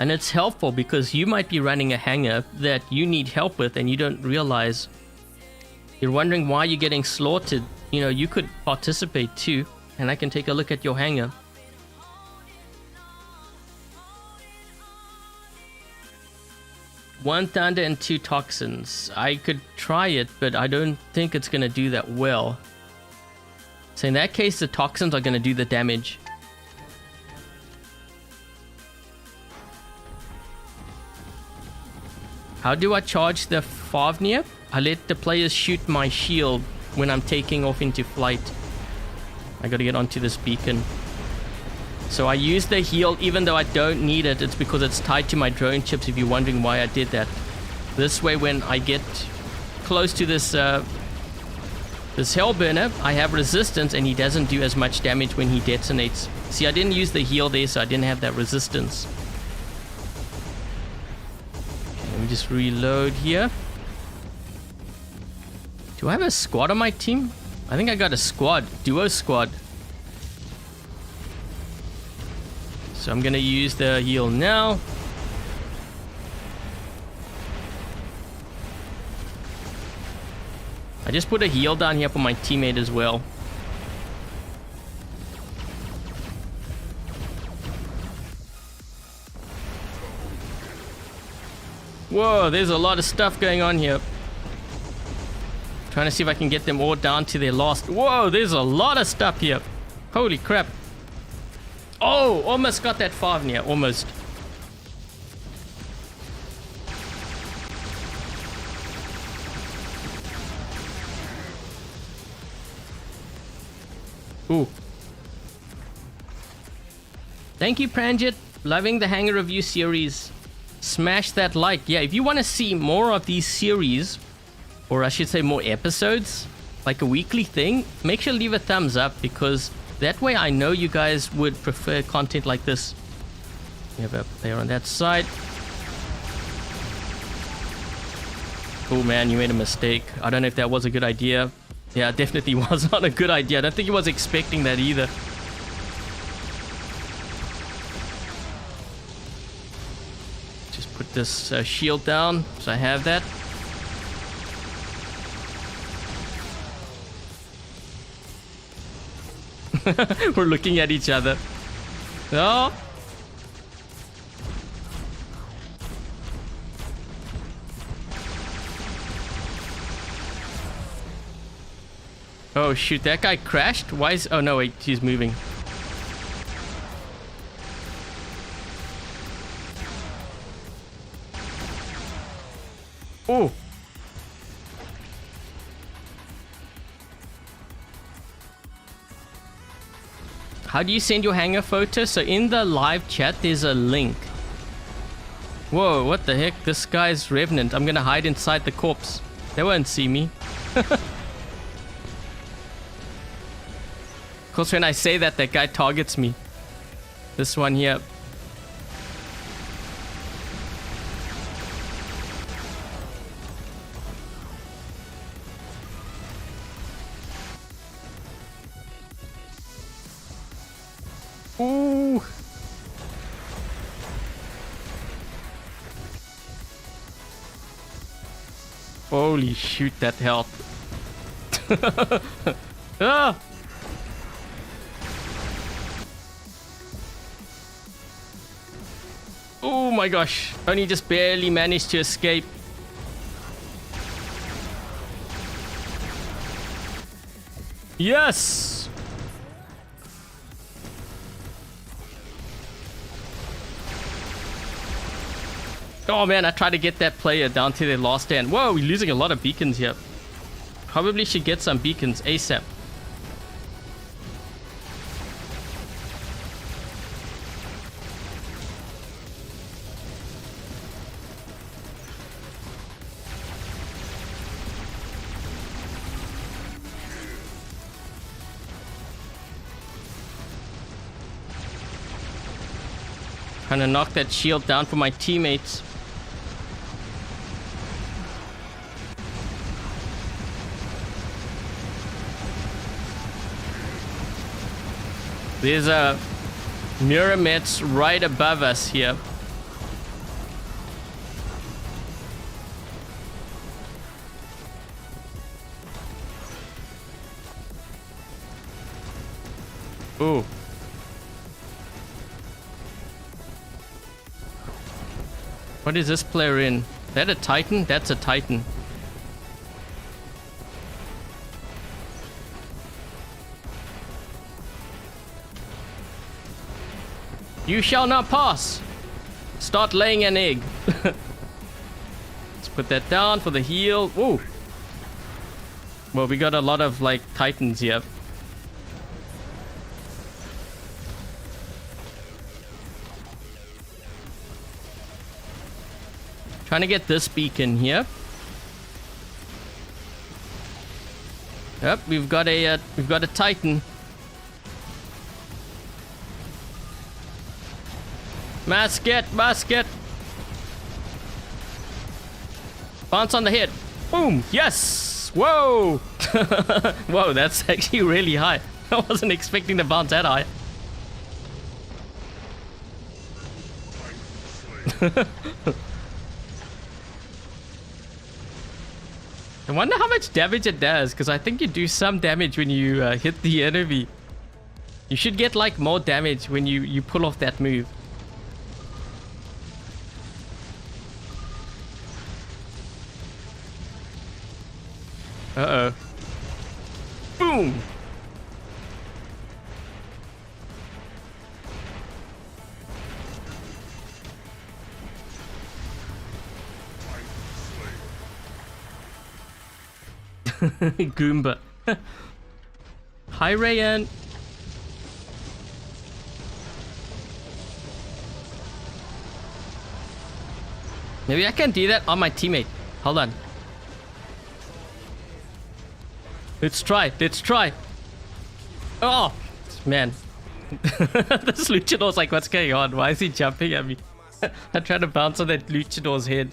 and it's helpful because you might be running a hangar that you need help with and you don't realize. You're wondering why you're getting slaughtered. You know, you could participate too, and I can take a look at your hangar. One thunder and 2 toxins. I could try it, but I don't think it's going to do that well. So in that case, the toxins are going to do the damage. How do I charge the Fafnir? I let the players shoot my shield when I'm taking off into flight. I got to get onto this beacon. So I use the heal even though I don't need it. It's because it's tied to my drone chips, if you're wondering why I did that. This way, when I get close to this this Hellburner, I have resistance and he doesn't do as much damage when he detonates. See, I didn't use the heal there, so I didn't have that resistance. Let me just reload here. Do I have a squad on my team? I think I got a squad, duo squad. So I'm gonna use the heal now. I just put a heal down here for my teammate as well. Whoa, there's a lot of stuff going on here. Trying to see if I can get them all down to their last. Whoa, there's a lot of stuff here. Holy crap. Oh, almost got that Fafnir, almost. Ooh. Thank you, Pranjit. Loving the Hangar Review series. Smash that like. Yeah, if you want to see more of these series, or I should say more episodes, like a weekly thing, make sure to leave a thumbs up, because that way I know you guys would prefer content like this. We have a player on that side. Oh man, you made a mistake. I don't know if that was a good idea. Yeah, it definitely was not a good idea. I don't think he was expecting that either. Just put this shield down, so I have that. We're looking at each other. Oh. Oh shoot, that guy crashed? Why is... Oh no, wait, he's moving. Oh. How do you send your hangar photo? So in the live chat, there's a link. Whoa, what the heck? This guy's Revenant. I'm gonna hide inside the corpse. They won't see me. Of course, when I say that, that guy targets me. This one here. Ooh. Holy shoot, that health. Ah. Oh my gosh, only just barely managed to escape. Yes! Oh man, I tried to get that player down to their last stand. Whoa, we're losing a lot of beacons here. Probably should get some beacons ASAP. Trying to knock that shield down for my teammates. There's a Myrmidons right above us here. Ooh. What is this player in? Is that a Titan? That's a Titan. You shall not pass. Start laying an egg. Let's put that down for the heal. Ooh. Well, we got a lot of like Titans here. Trying to get this beacon here. Yep, we've got a Titan. Musket. Bounce on the head. Boom. Yes. Whoa. Whoa, that's actually really high. I wasn't expecting to bounce that high. I wonder how much damage it does, because I think you do some damage when you hit the enemy. You should get like more damage when you pull off that move. Uh-oh. Boom! Goomba. Hi, Rayan. Maybe I can do that on my teammate. Hold on. Let's try. Oh, man. This luchador's like, what's going on? Why is he jumping at me? I'm trying to bounce on that luchador's head.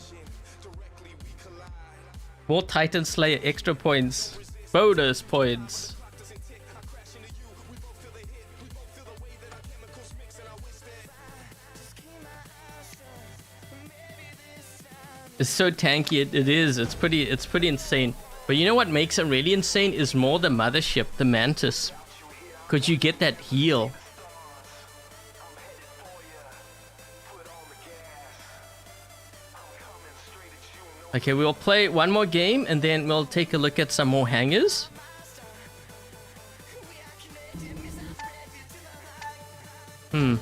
More Titan Slayer extra points. Bonus points. It's so tanky. It is. It's pretty insane. But you know what makes it really insane is more the mothership, the Mantis. Because you get that heal. Okay, we'll play one more game and then we'll take a look at some more hangars. You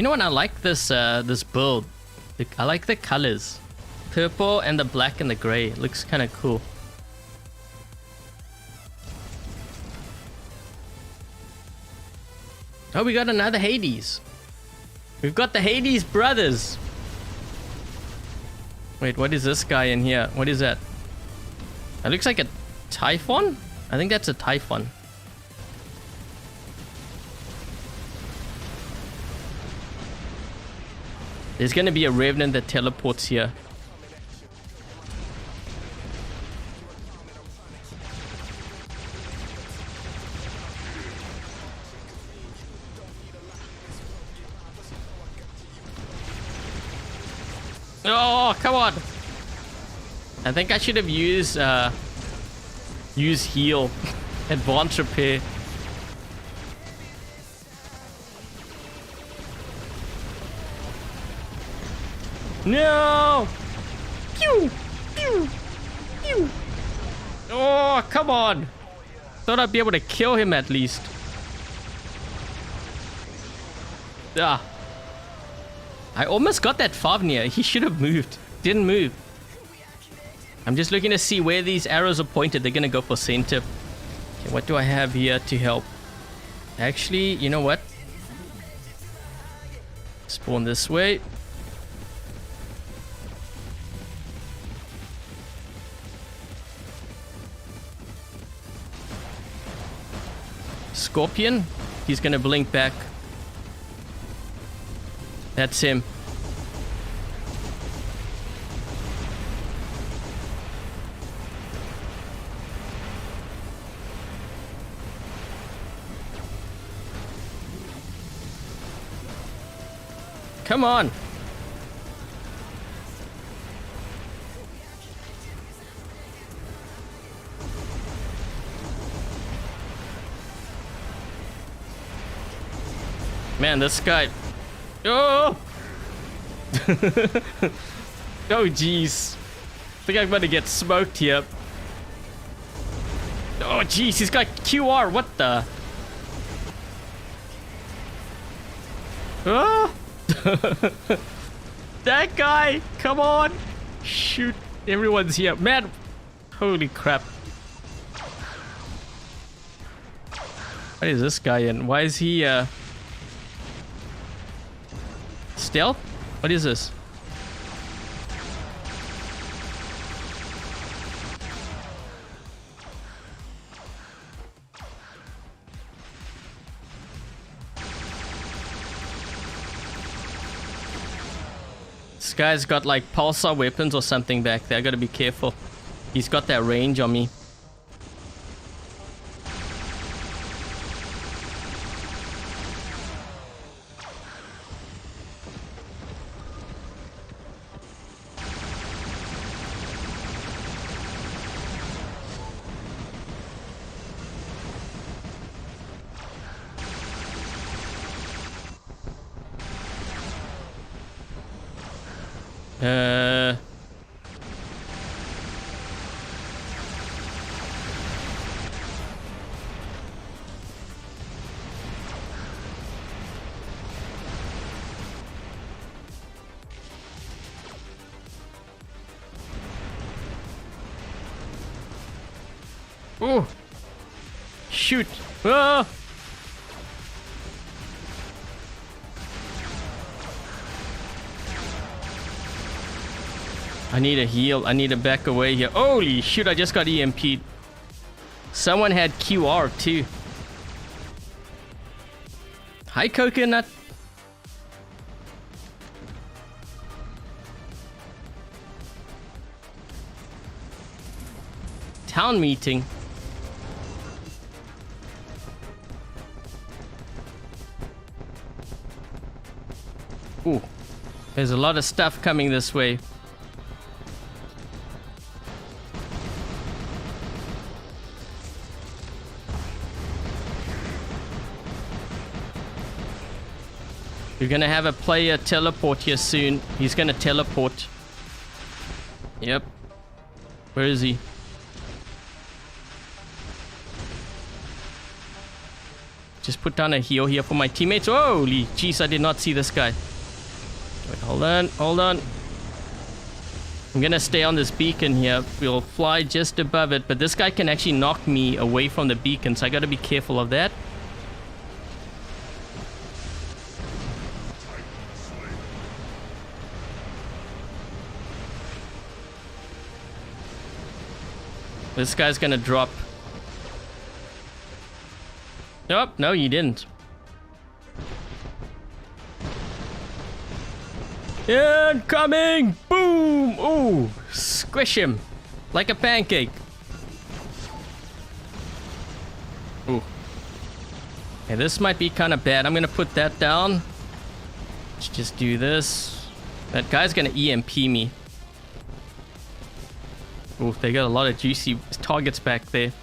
know what? I like this this build. I like the colors, purple and the black and the gray. It looks kind of cool. Oh, we got another Hades. We've got the Hades brothers. Wait, what is this guy in here? What is that? That looks like a Typhon? I think that's a Typhon. There's gonna be a Revenant that teleports here. Oh, come on! I think I should have used heal, advanced repair. No! Pew! Pew! Pew! Oh, come on! Thought I'd be able to kill him at least. Ah. I almost got that Favnir. He should have moved. Didn't move. I'm just looking to see where these arrows are pointed. They're gonna go for center. Okay, what do I have here to help? Actually, you know what? Spawn this way. Scorpion. He's gonna blink back. That's him. Come on. Man, this guy. Oh! Oh, jeez. I think I'm gonna get smoked here. Oh, jeez, he's got QR. What the? Oh! That guy! Come on! Shoot. Everyone's here. Man! Holy crap. What is this guy in? Why is he, stealth? What is this? This guy's got like pulsar weapons or something back there. I gotta be careful. He's got that range on me. Oh! Shoot! Ah! I need a heal. I need to back away here. Holy shit, I just got EMP'd. Someone had QR too. Hi, Coconut. Town meeting. Ooh, there's a lot of stuff coming this way. You're gonna have a player teleport here soon. He's gonna teleport. Yep. Where is he? Just put down a heal here for my teammates. Holy jeez, I did not see this guy. Wait, hold on, hold on. I'm gonna stay on this beacon here. We'll fly just above it, but this guy can actually knock me away from the beacon, so I gotta be careful of that. This guy's gonna drop. Nope, no, you didn't. Incoming! Boom! Ooh, squish him like a pancake. Ooh. Okay, this might be kind of bad. I'm gonna put that down. Let's just do this. That guy's gonna EMP me. Ooh, they got a lot of juicy targets back there.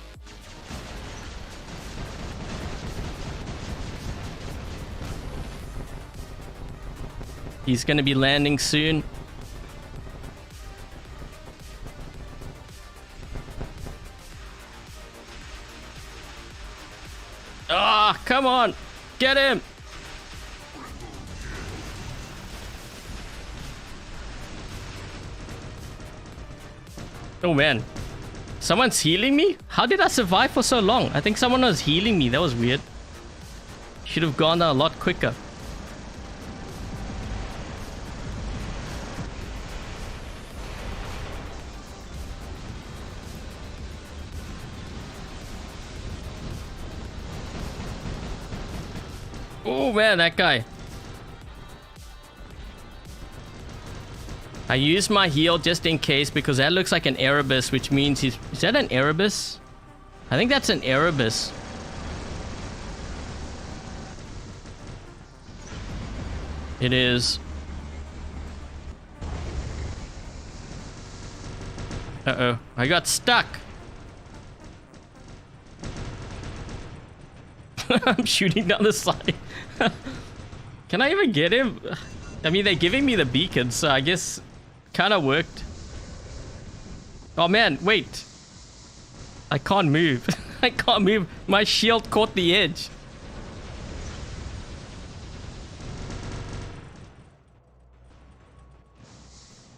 He's gonna be landing soon. Ah, oh, come on! Get him! Oh man. Someone's healing me? How did I survive for so long? I think someone was healing me. That was weird. Should have gone down a lot quicker. Oh man, that guy. I use my heal just in case because that looks like an Erebus, which means he's... Is that an Erebus? I think that's an Erebus. It is. Uh-oh. I got stuck. I'm shooting down the side. Can I even get him? I mean, they're giving me the beacon, so I guess kind of worked. Oh man, wait. I can't move. I can't move. My shield caught the edge.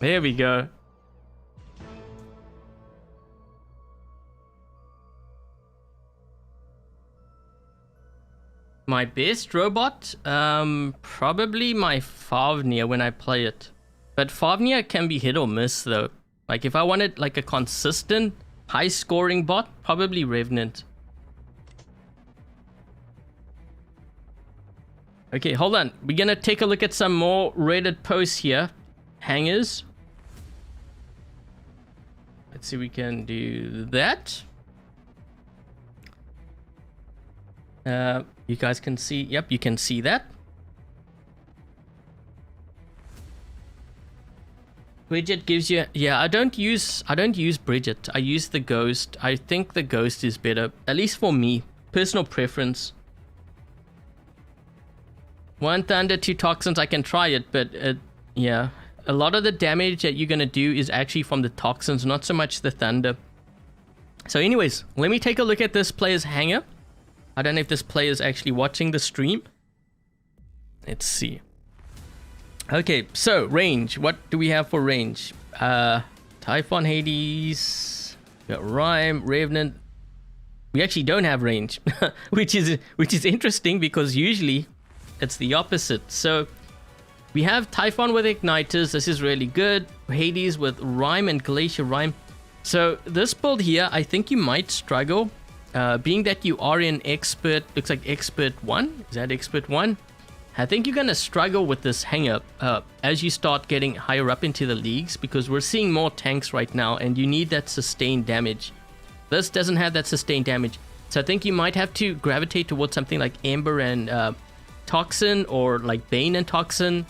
There we go. My best robot? Probably my Fafnir when I play it. But Fafnir can be hit or miss though. Like if I wanted like a consistent high scoring bot, probably Revenant. Okay, hold on. We're gonna take a look at some more Reddit posts here. Hangars. Let's see, we can do that. You guys can see, yep, you can see that. Bridget gives you, yeah, I don't use Bridget. I use the Ghost. I think the Ghost is better, at least for me. Personal preference. 1 Thunder, 2 Toxins, I can try it, but yeah. A lot of the damage that you're gonna do is actually from the Toxins, not so much the Thunder. So anyways, let me take a look at this player's hangar. I don't know if this player is actually watching the stream. Let's see. Okay, so range. What do we have for range? Typhon, Hades, we got Rhyme, Revenant. We actually don't have range, which is interesting because usually it's the opposite. So we have Typhon with Igniters. This is really good. Hades with Rhyme and Glacier Rhyme. So this build here, I think you might struggle. Being that you are in Expert, looks like Expert 1. Is that Expert 1? I think you're going to struggle with this hangar as you start getting higher up into the leagues because we're seeing more tanks right now and you need that sustained damage. This doesn't have that sustained damage. So I think you might have to gravitate towards something like Ember and Toxin or like Bane and Toxin.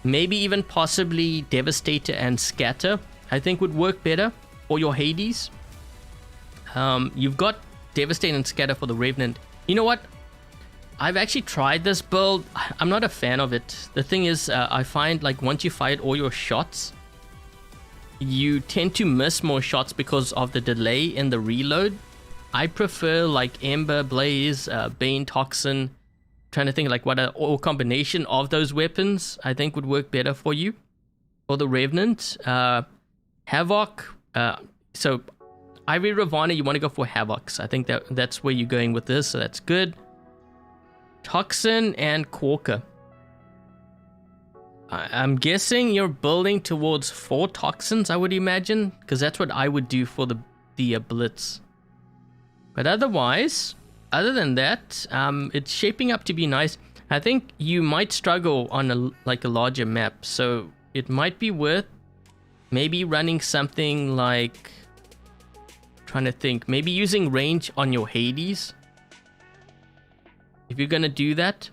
Maybe even possibly Devastator and Scatter, I think would work better for your Hades. You've got Devastator and Scatter for the Revenant. You know what? I've actually tried this build. I'm not a fan of it. The thing is, I find like once you fired all your shots, you tend to miss more shots because of the delay in the reload. I prefer like Ember, Blaze, Bane, Toxin. Trying to think like what a combination of those weapons I think would work better for you. For the Revenant, Havoc. So Ivy Ravana, you want to go for Havocs. I think that's where you're going with this, so that's good. Toxin and Corker. I'm guessing you're building towards 4 Toxins, I would imagine, because that's what I would do for the Blitz. But otherwise, other than that, it's shaping up to be nice. I think you might struggle on a larger map, so it might be worth maybe running something like, trying to think, maybe using range on your Hades. If you're gonna do that,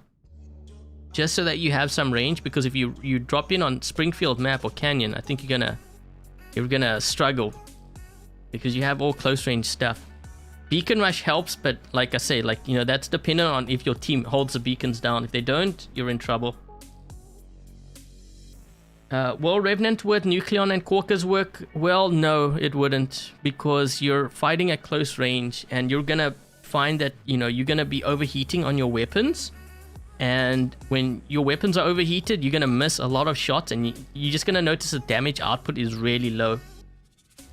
just so that you have some range, because if you drop in on Springfield map or Canyon, I think you're gonna struggle because you have all close range stuff. Beacon Rush helps, but like I say, like, you know, that's dependent on if your team holds the beacons down. If they don't, you're in trouble. Will Revenant with Nucleon and Corkers work? Well, no, it wouldn't, because you're fighting at close range and you're gonna find that, you know, you're gonna be overheating on your weapons, and when your weapons are overheated, you're gonna miss a lot of shots, and you're just gonna notice the damage output is really low.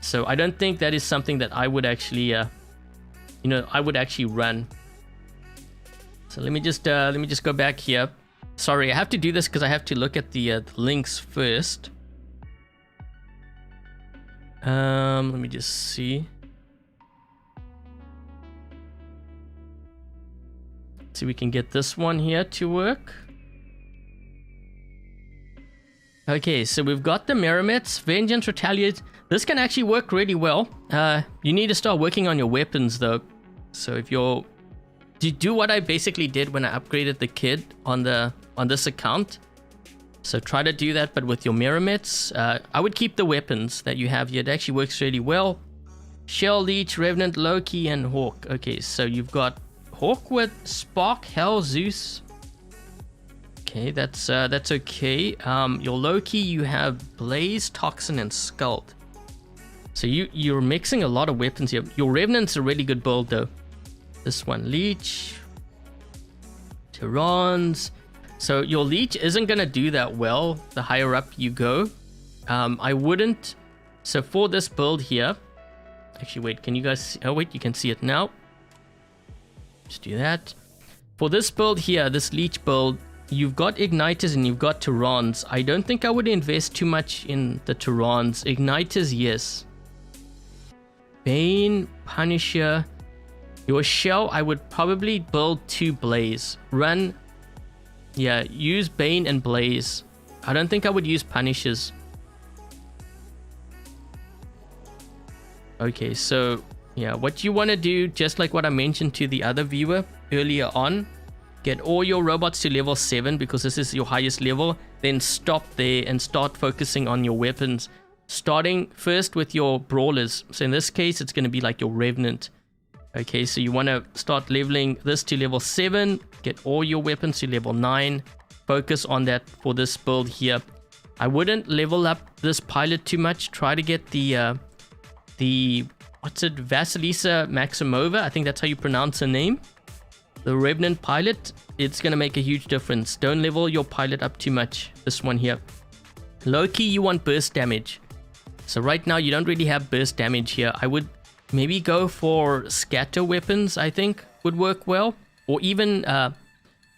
So I don't think that is something that I would actually run. So let me just go back here. Sorry, I have to do this because I have to look at the links first. Let me just see. Let's see, we can get this one here to work. Okay, so we've got the Merrimets, Vengeance, Retaliate. This can actually work really well. You need to start working on your weapons though. So if you're... do what I basically did when I upgraded the kid on this account. So try to do that, but with your Merrimets. I would keep the weapons that you have here. It actually works really well. Shell, Leech, Revenant, Loki, and Hawk. Okay, so you've got Hawk with Spark, Hell, Zeus. Okay, that's okay. Your Loki, you have Blaze, Toxin, and Scald. So you're mixing a lot of weapons here. Your Revenant's a really good build though. This one, Leech, Tyrants. So your Leech isn't gonna do that well the higher up you go. I wouldn't. So for this build here, actually wait, can you guys see? Oh wait, you can see it now. Just do that. For this build here, this Leech build, you've got Igniters and you've got Tyrants. I don't think I would invest too much in the Tyrants. Igniters, yes. Bane, Punisher. Your Shell, I would probably build 2 Blaze. Use Bane and Blaze. I don't think I would use Punishers. Okay, so yeah, what you want to do, just like what I mentioned to the other viewer earlier on, get all your robots to level 7 because this is your highest level, then stop there and start focusing on your weapons. Starting first with your brawlers. So in this case, it's going to be like your Revenant. Okay, so you want to start leveling this to level 7, get all your weapons to level 9, focus on that for this build here. I wouldn't level up this pilot too much. Try to get the what's it, Vasilisa Maximova, I think that's how you pronounce her name. The Revenant pilot, it's going to make a huge difference. Don't level your pilot up too much, this one here. Loki, you want burst damage. So right now you don't really have burst damage here. I would maybe go for scatter weapons, I think would work well. Or even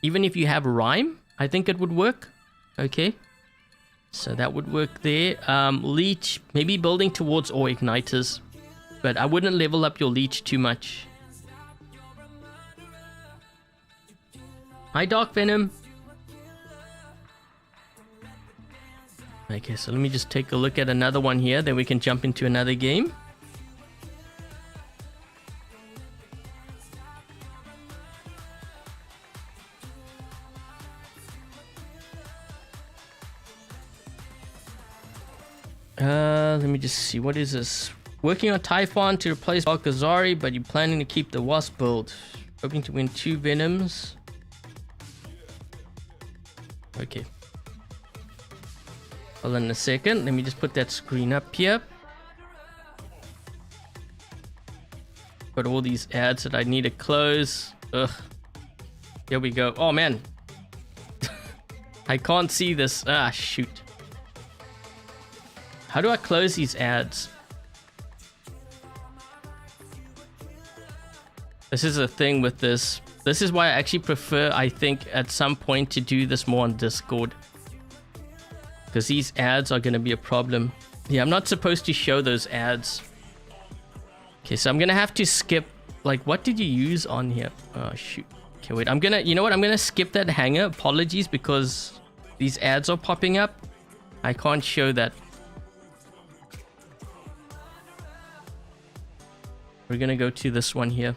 if you have Rhyme, I think it would work. Okay. So that would work there. Leech, maybe building towards or Igniters. But I wouldn't level up your Leech too much. Hi, Dark Venom. Okay, so let me just take a look at another one here. Then we can jump into another game. Let me just see. What is this? Working on Typhon to replace Balkazari, but you're planning to keep the Wasp build. Hoping to win 2 Venoms. Okay. Hold on a second. Let me just put that screen up here. Got all these ads that I need to close. Ugh. Here we go. Oh man. I can't see this. Ah, shoot. How do I close these ads? This is a thing with this. This is why I actually prefer, I think, at some point to do this more on Discord. Because these ads are going to be a problem. Yeah, I'm not supposed to show those ads. Okay, so I'm going to have to skip. Like, what did you use on here? Oh, shoot. Okay, wait. I'm going to, you know what? I'm going to skip that hanger. Apologies, because these ads are popping up. I can't show that. We're going to go to this one here.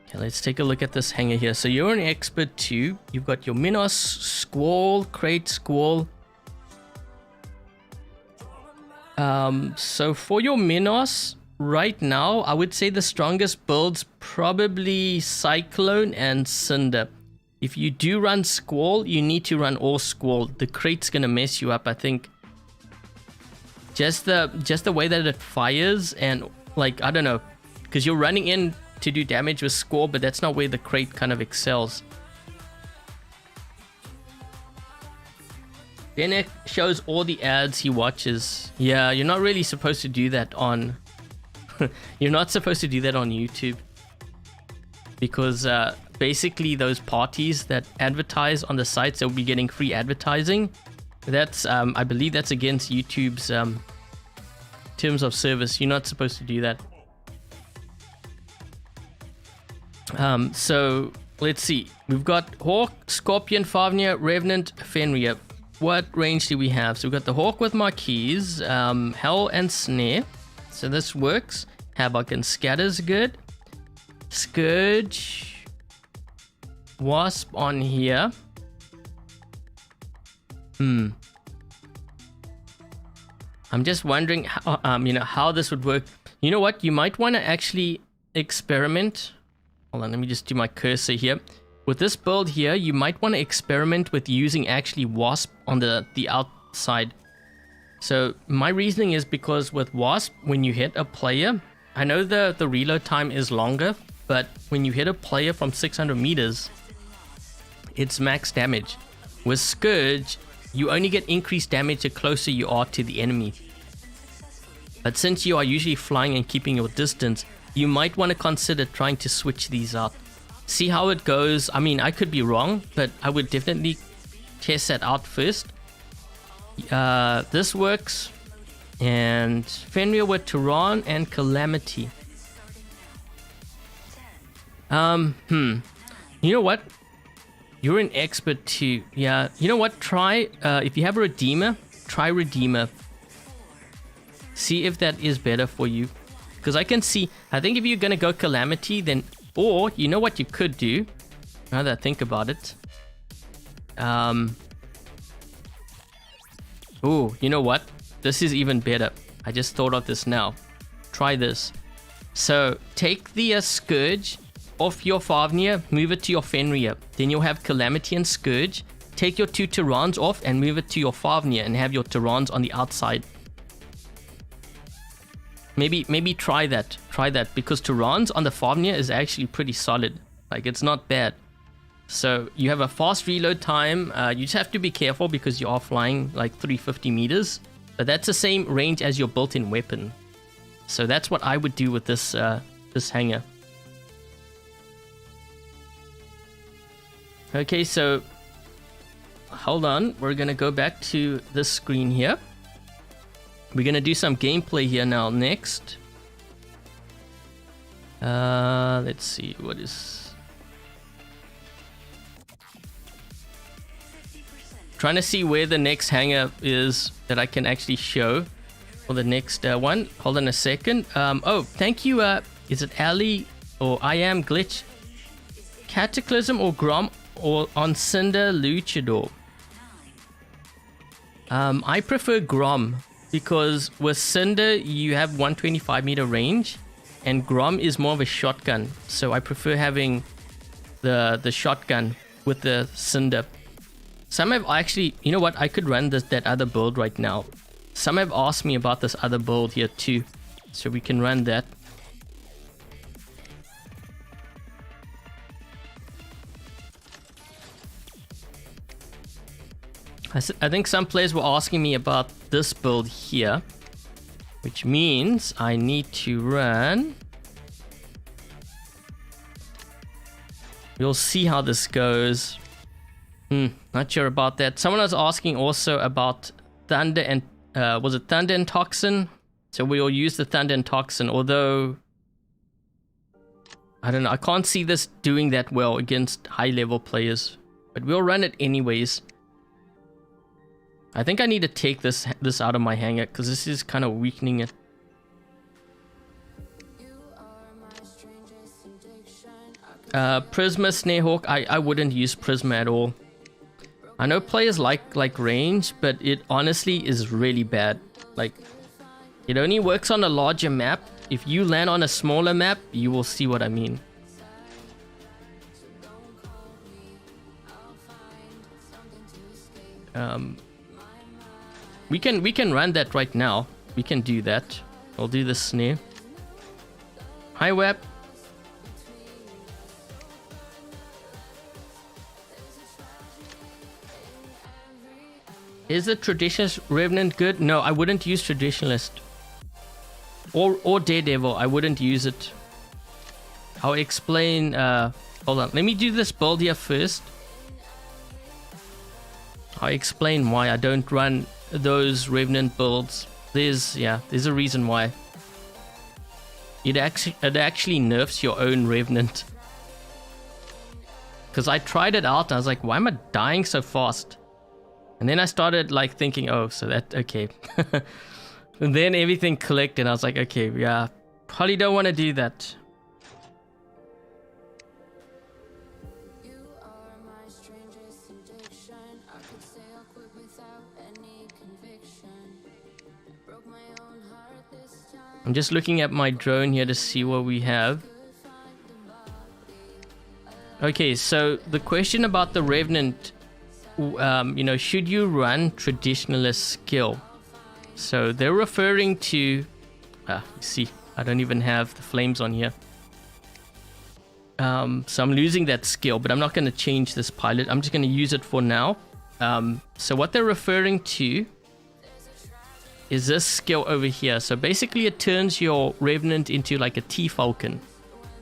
Okay, let's take a look at this hanger here. So you're an expert 2. You've got your Minos, Squall, Crate, Squall. So for your Minos, right now, I would say the strongest builds probably Cyclone and Cinder. If you do run Squall, you need to run all Squall. The Crate's gonna mess you up, I think. Just the way that it fires and like, I don't know, because you're running in to do damage with Squall, but that's not where the Crate kind of excels. Then it shows all the ads he watches. Yeah, you're not really supposed to do that on you're not supposed to do that on YouTube, because basically those parties that advertise on the sites that will be getting free advertising, that's I believe that's against YouTube's terms of service. You're not supposed to do that. So let's see. We've got Hawk, Scorpion, Fafnir, Revenant, Fenrir. What range do we have? So we've got the Hawk with Marquise, Hell and Snare. So this works. Havoc and Scatter's good. Scourge, Wasp on here. I'm just wondering how, how this would work. You know what? You might want to actually experiment. Hold on, let me just do my cursor here. With this build here, you might want to experiment with using actually Wasp on the outside. So my reasoning is because with Wasp, when you hit a player, I know the reload time is longer, but when you hit a player from 600 meters, it's max damage. With Scourge, you only get increased damage the closer you are to the enemy. But since you are usually flying and keeping your distance, you might want to consider trying to switch these out. See how it goes. I mean, I could be wrong, but I would definitely test that out first. This works. And Fenrir with Turan and Calamity. You know what? You're an expert too. Yeah. You know what? Try, if you have a Redeemer, try Redeemer. See if that is better for you. Because I can see, I think if you're going to go Calamity, then, or you know what you could do, now that I think about it. Oh, you know what? This is even better. I just thought of this now. Try this. So take the Scourge off your Fafnir, move it to your Fenrir. Then you'll have Calamity and Scourge. Take your 2 Tyrans off and move it to your Fafnir and have your Tyrans on the outside. Maybe try that. Try that because Tyrans on the Fafnir is actually pretty solid. Like, it's not bad. So you have a fast reload time. You just have to be careful because you are flying like 350 meters. But that's the same range as your built-in weapon. So that's what I would do with this this hangar. Okay, so hold on. We're gonna go back to this screen here. We're gonna do some gameplay here now next. Let's see what is. Trying to see where the next hangar is that I can actually show for the next one. Hold on a second. Oh, thank you. Is it Ali or I am Glitch? Cataclysm or Grom or on Cinder Luchador? I prefer Grom because with Cinder you have 125 meter range and Grom is more of a shotgun. So I prefer having the shotgun with the Cinder. Some have actually, you know what, I could run that other build right now. Some have asked me about this other build here too. So we can run that. I think some players were asking me about this build here. Which means I need to run. We'll see how this goes. Not sure about that. Someone was asking also about Thunder and was it Thunder and Toxin? So we'll use the Thunder and Toxin, although I don't know, I can't see this doing that well against high level players. But we'll run it anyways. I think I need to take this out of my hangar because this is kind of weakening it. Prisma, Snarehawk, I wouldn't use Prisma at all. I know players like range, but it honestly is really bad. Like, it only works on a larger map. If you land on a smaller map, you will see what I mean. We can run that right now. We can do that. I'll do the snare. Hi, Web. Is the Traditionalist Revenant good? No, I wouldn't use Traditionalist. Or Daredevil, I wouldn't use it. I'll explain, hold on, let me do this build here first. I'll explain why I don't run those Revenant builds. There's a reason why. It actually nerfs your own Revenant. because I tried it out and I was like, why am I dying so fast? And then I started like thinking, oh, so that, okay. And then everything clicked and I was like, okay, yeah, probably don't want to do that. I'm just looking at my drone here to see what we have. Okay, so the question about the Revenant, you know, should you run traditionalist skill? So they're referring to, see, I don't even have the flames on here. So I'm losing that skill, but I'm not going to change this pilot. I'm just going to use it for now. So what they're referring to is this skill over here. So basically it turns your Revenant into like a T-Falcon.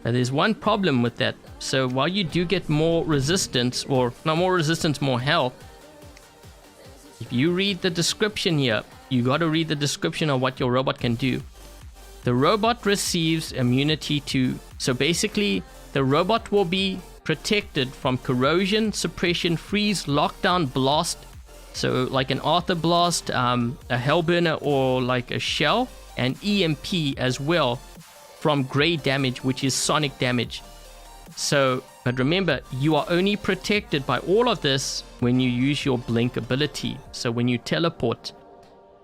Now there's one problem with that. So while you do get more resistance, or not more resistance, more health, if you read the description here, you got to read the description of what your robot can do. The robot receives immunity to, so basically the robot will be protected from corrosion, suppression, freeze, lockdown, blast, so like an Arthur blast, a hellburner, or like a shell, and EMP as well from gray damage, which is sonic damage. So, but remember, you are only protected by all of this when you use your blink ability. So when you teleport,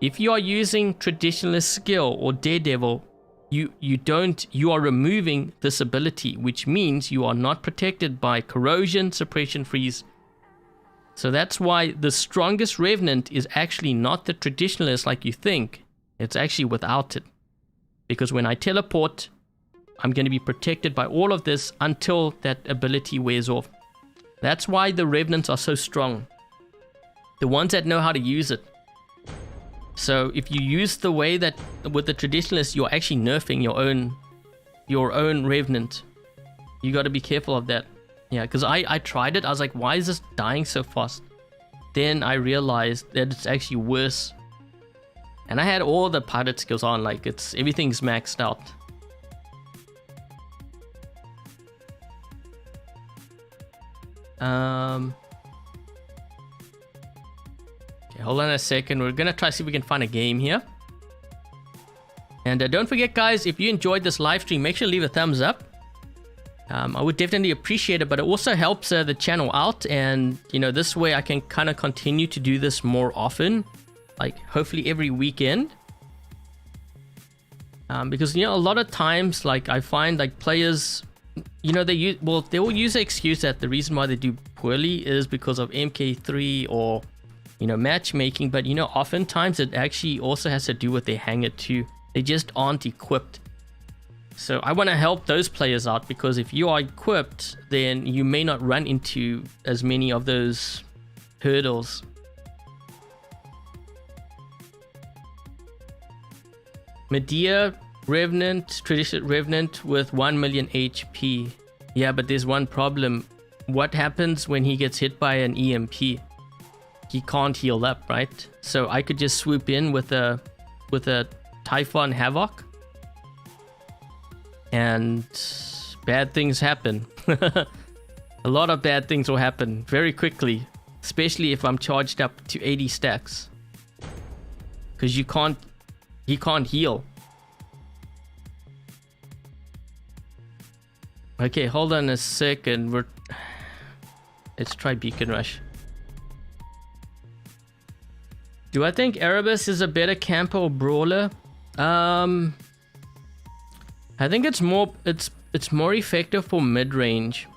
if you are using traditionalist skill or daredevil, you are removing this ability, which means you are not protected by corrosion, suppression, freeze. So that's why the strongest Revenant is actually not the traditionalist like you think. It's actually without it. Because when I teleport, I'm going to be protected by all of this until that ability wears off. That's why the Revenants are so strong. The ones that know how to use it. So if you use the way that with the traditionalist, you're actually nerfing your own Revenant. You got to be careful of that. Yeah, because I tried it. I was like, why is this dying so fast? Then I realized that it's actually worse. And I had all the pilot skills on, like everything's maxed out. Okay, hold on a second. We're gonna try to see if we can find a game here. And don't forget, guys, if you enjoyed this live stream, make sure to leave a thumbs up. I would definitely appreciate it, but it also helps the channel out, and you know, this way I can kind of continue to do this more often, like hopefully every weekend. Because you know, a lot of times, like I find like players, you know, they will use the excuse that the reason why they do poorly is because of MK3 or, you know, matchmaking, but you know, oftentimes it actually also has to do with their hangar too. They just aren't equipped. So I want to help those players out, because if you are equipped, then you may not run into as many of those hurdles. Medea Revenant, traditional Revenant with 1 million HP. Yeah, but there's one problem. What happens when he gets hit by an EMP? He can't heal up, right? So I could just swoop in with a Typhon Havoc, and bad things happen. A lot of bad things will happen very quickly, especially if I'm charged up to 80 stacks, because he can't heal. Okay, hold on a second. Let's try Beacon Rush. Do I think Erebus is a better camper or brawler? I think it's more effective for mid-range.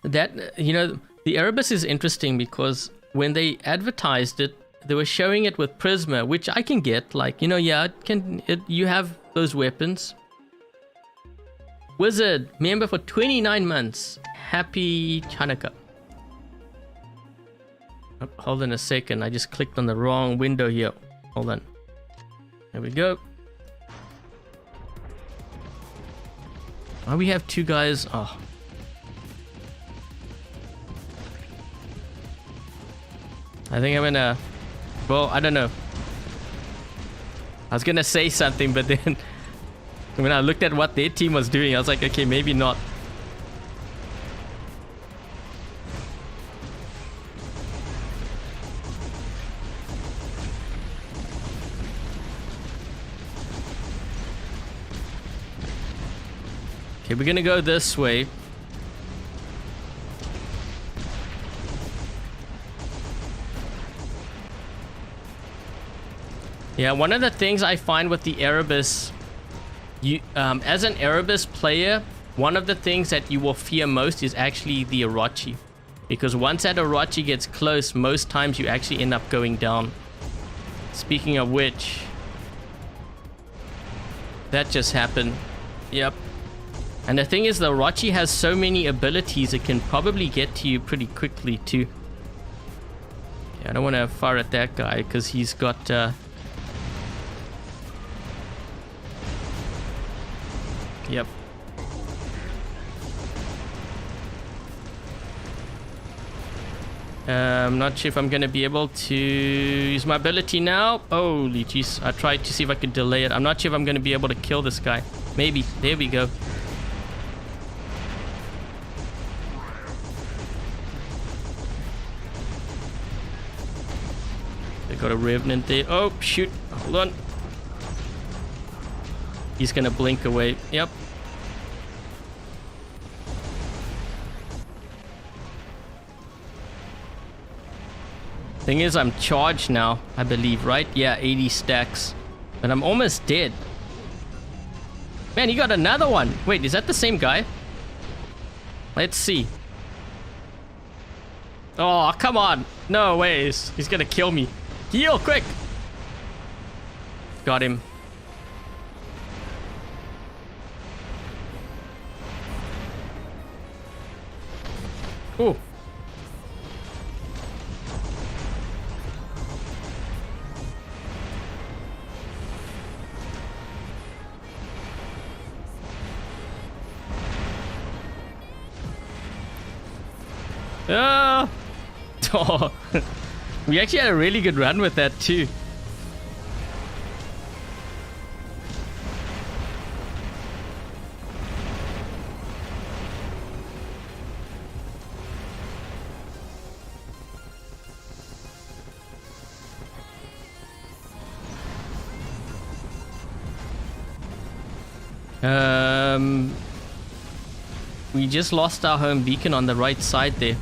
That, you know, the Erebus is interesting because when they advertised it, they were showing it with Prisma, which I can get, like, you know, yeah, you have those weapons. Wizard, member for 29 months. Happy Chanukah. Oh, hold on a second, I just clicked on the wrong window here. Hold on. There we go. Oh, we have two guys. Oh. I think I'm gonna... Well, I don't know. I was gonna say something, but then... when I looked at what their team was doing, I was like, okay, maybe not. Okay, we're gonna go this way. Yeah, one of the things I find with the Erebus, as an Erebus player, one of the things that you will fear most is actually the Orochi. Because once that Orochi gets close, most times you actually end up going down. Speaking of which, that just happened. Yep. And the thing is, the Orochi has so many abilities, it can probably get to you pretty quickly too. Yeah, I don't want to fire at that guy because he's got... Yep. I'm not sure if I'm going to be able to use my ability now. Holy jeez. I tried to see if I could delay it. I'm not sure if I'm going to be able to kill this guy. Maybe. There we go. They got a Revenant there. Oh, shoot. Hold on. He's going to blink away. Yep. Thing is, I'm charged now, I believe, right? Yeah, 80 stacks. But I'm almost dead. Man, he got another one. Wait, is that the same guy? Let's see. Oh, come on. No ways. He's gonna kill me. Heal, quick. Got him. Ooh. Oh, we actually had a really good run with that too. We just lost our home beacon on the right side there.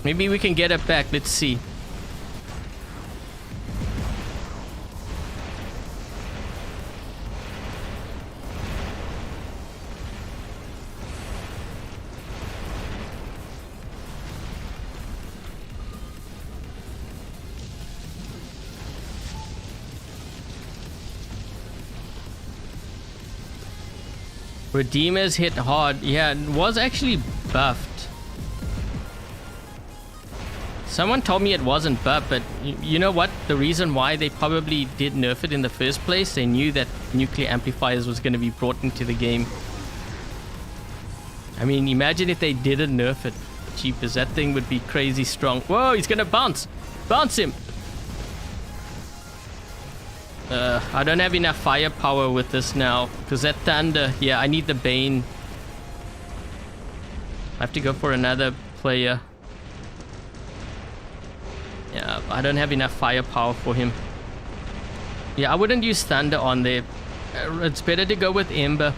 Maybe we can get it back. Let's see. Redeemers hit hard. Yeah, it was actually buffed. Someone told me it wasn't buffed, but you know what? The reason why they probably did nerf it in the first place, they knew that nuclear amplifiers was going to be brought into the game. I mean, imagine if they didn't nerf it. Jeepers, that thing would be crazy strong. Whoa, he's going to bounce. Bounce him. I don't have enough firepower with this now, because that thunder, yeah, I need the Bane. I have to go for another player. Yeah, I don't have enough firepower for him. Yeah, I wouldn't use thunder on there. It's better to go with Ember.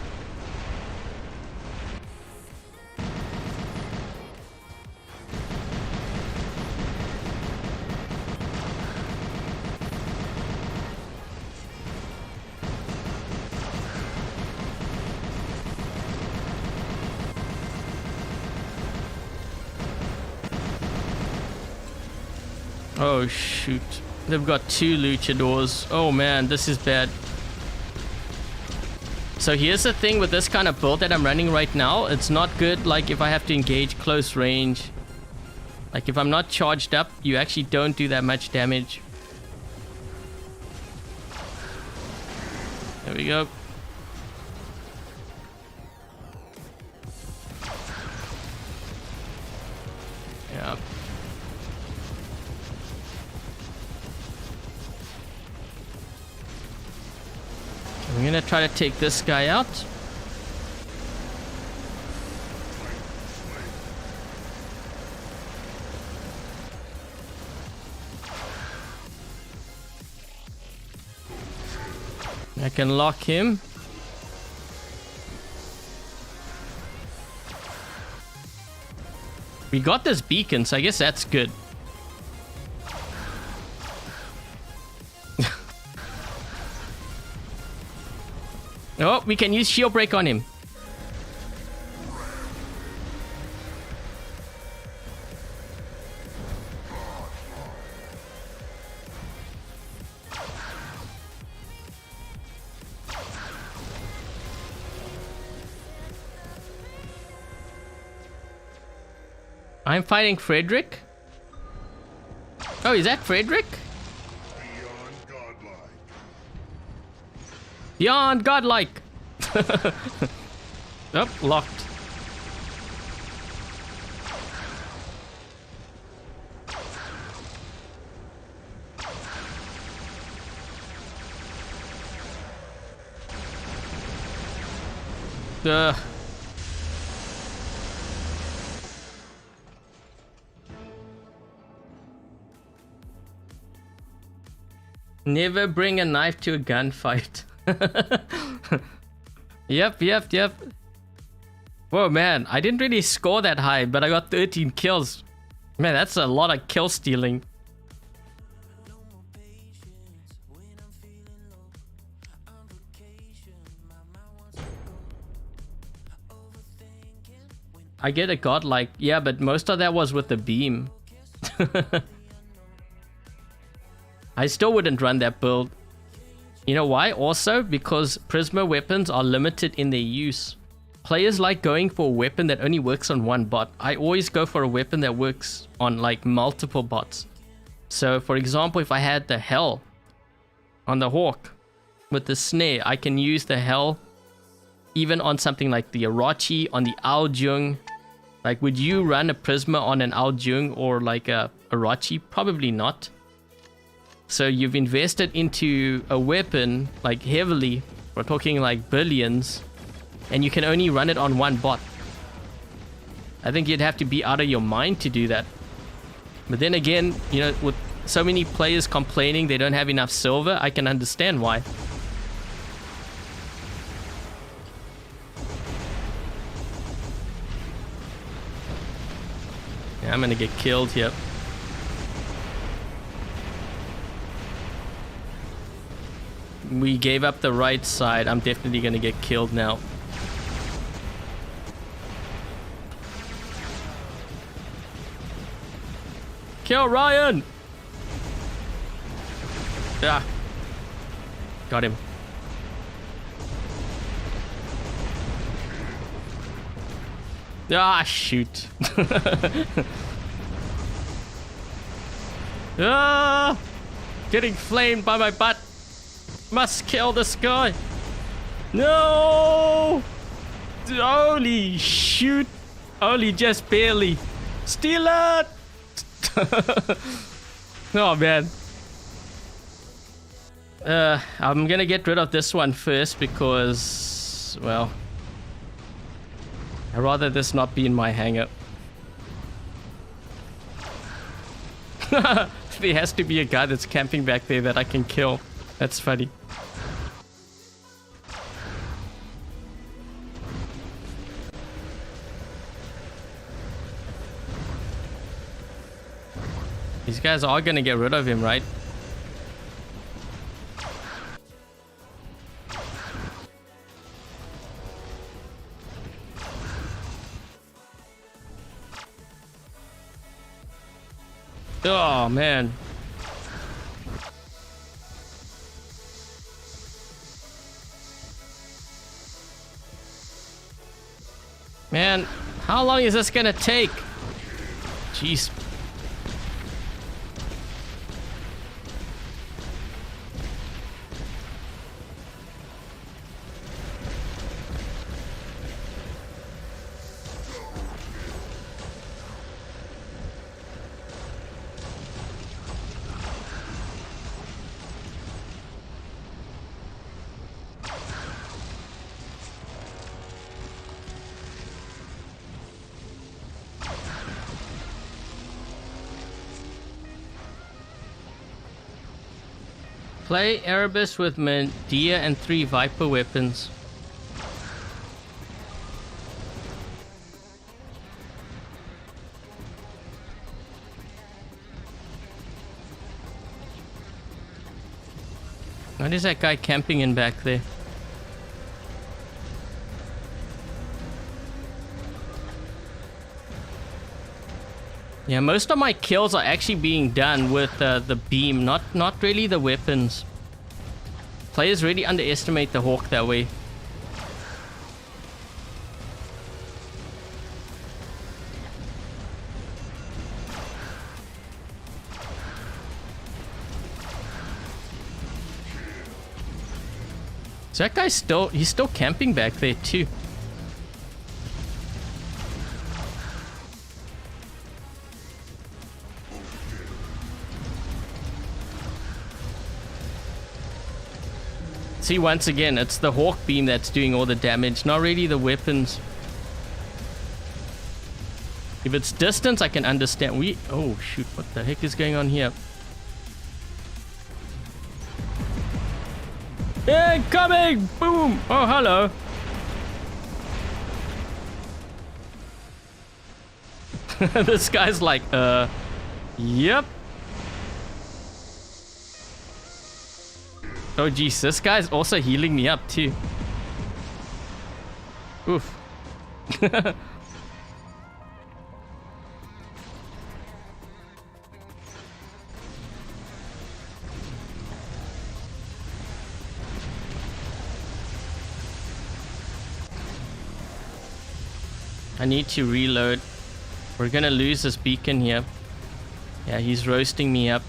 Oh shoot, they've got 2 luchadors. Oh man, this is bad. So here's the thing with this kind of build that I'm running right now. It's not good like if I have to engage close range. Like if I'm not charged up, you actually don't do that much damage. There we go. Yeah. I'm gonna try to take this guy out. I can lock him. We got this beacon, so I guess that's good. Oh, we can use shield break on him. I'm fighting Frederick. Oh, is that Frederick? Beyond godlike. Oh, locked. Never bring a knife to a gunfight. Yep. Whoa, man. I didn't really score that high, but I got 13 kills. Man, that's a lot of kill stealing. I get a godlike. Yeah, but most of that was with the beam. I still wouldn't run that build. You know why? Also, because Prisma weapons are limited in their use. Players like going for a weapon that only works on one bot. I always go for a weapon that works on like multiple bots. So for example, if I had the Hell on the Hawk with the snare, I can use the Hell even on something like the Orochi, on the Aljung. Like, would you run a Prisma on an Aljung or like a Orochi? Probably not. So you've invested into a weapon like heavily. We're talking like billions, and you can only run it on one bot. I think you'd have to be out of your mind to do that. But then again, you know, with so many players complaining they don't have enough silver, I can understand why. Yeah, I'm gonna get killed here. We gave up the right side. I'm definitely gonna get killed now. Kill Ryan! Yeah. Got him. Ah, shoot. Ah! Getting flamed by my butt. Must kill this guy. No! Holy shoot. Only just barely. Steal it! Oh man. I'm gonna get rid of this one first because, well, I'd rather this not be in my hangar. There has to be a guy that's camping back there that I can kill. That's funny. These guys are gonna get rid of him, right? Oh, man. Man, how long is this gonna take? Jeez. Play Erebus with Medea and 3 Viper weapons. What is that guy camping in back there? Yeah, most of my kills are actually being done with the beam, not really the weapons. Players really underestimate the Hawk that way. So that guy's he's still camping back there too. See, once again, it's the Hawk beam that's doing all the damage, not really the weapons. If it's distance, I can understand. Oh shoot, what the heck is going on here? Incoming! Boom! Oh, hello. This guy's like, yep. Oh, geez, this guy's also healing me up, too. Oof. I need to reload. We're gonna lose this beacon here. Yeah, he's roasting me up.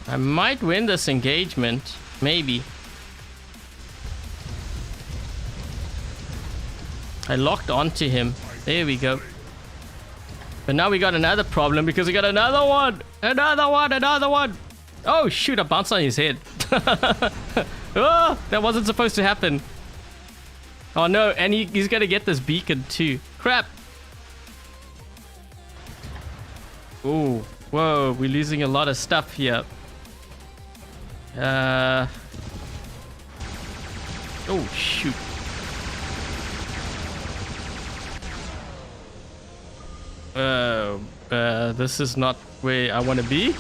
I might win this engagement. Maybe. I locked onto him. There we go. But now we got another problem because we got another one. Another one. Oh, shoot. I bounced on his head. Oh, that wasn't supposed to happen. Oh, no. And he's going to get this beacon too. Crap. Oh, whoa. We're losing a lot of stuff here. Oh, shoot. This is not where I want to be.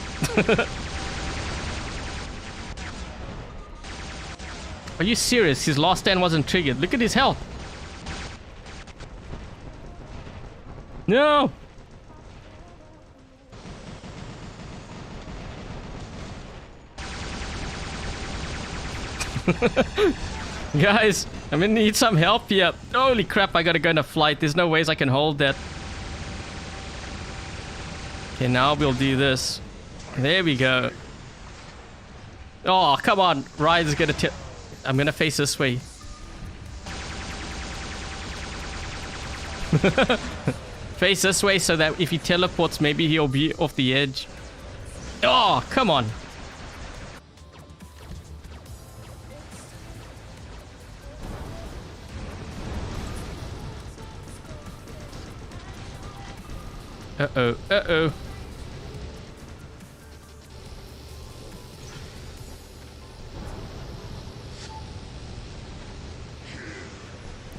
Are you serious? His last stand wasn't triggered. Look at his health. No. Guys, I'm gonna need some help here. Holy crap, I gotta go in a flight. There's no ways I can hold that. Okay, now we'll do this. There we go. Oh, come on. Ryan's gonna I'm gonna face this way. Face this way so that if he teleports, maybe he'll be off the edge. Oh, come on. Uh-oh.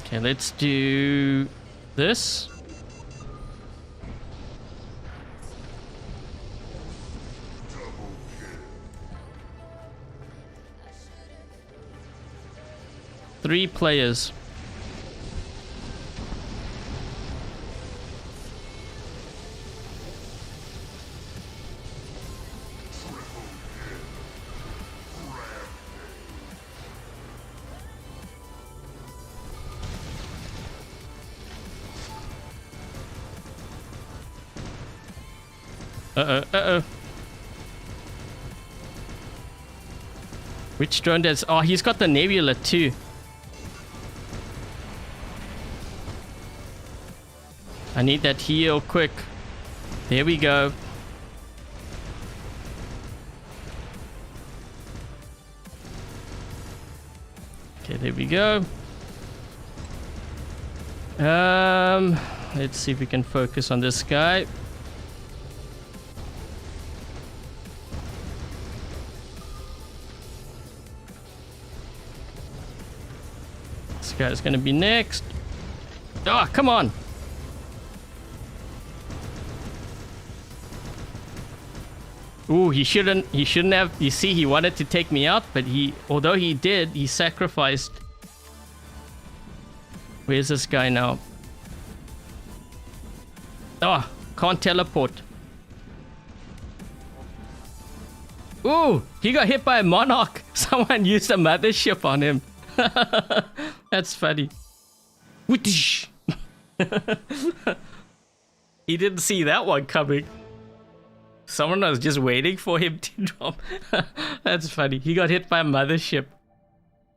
Okay, let's do this. Three players. Uh-oh. Which drone does... Oh, he's got the Nebula too. I need that heal quick. There we go. Okay, there we go. Let's see if we can focus on this guy. This guy's gonna be next. Oh, come on. Ooh, he shouldn't have. You see, he wanted to take me out, but although he did, he sacrificed. Where's this guy now? Oh, can't teleport. Ooh, he got hit by a monarch. Someone used a mothership on him. That's funny. Whoosh. He didn't see that one coming. Someone was just waiting for him to drop. That's funny. He got hit by a mothership.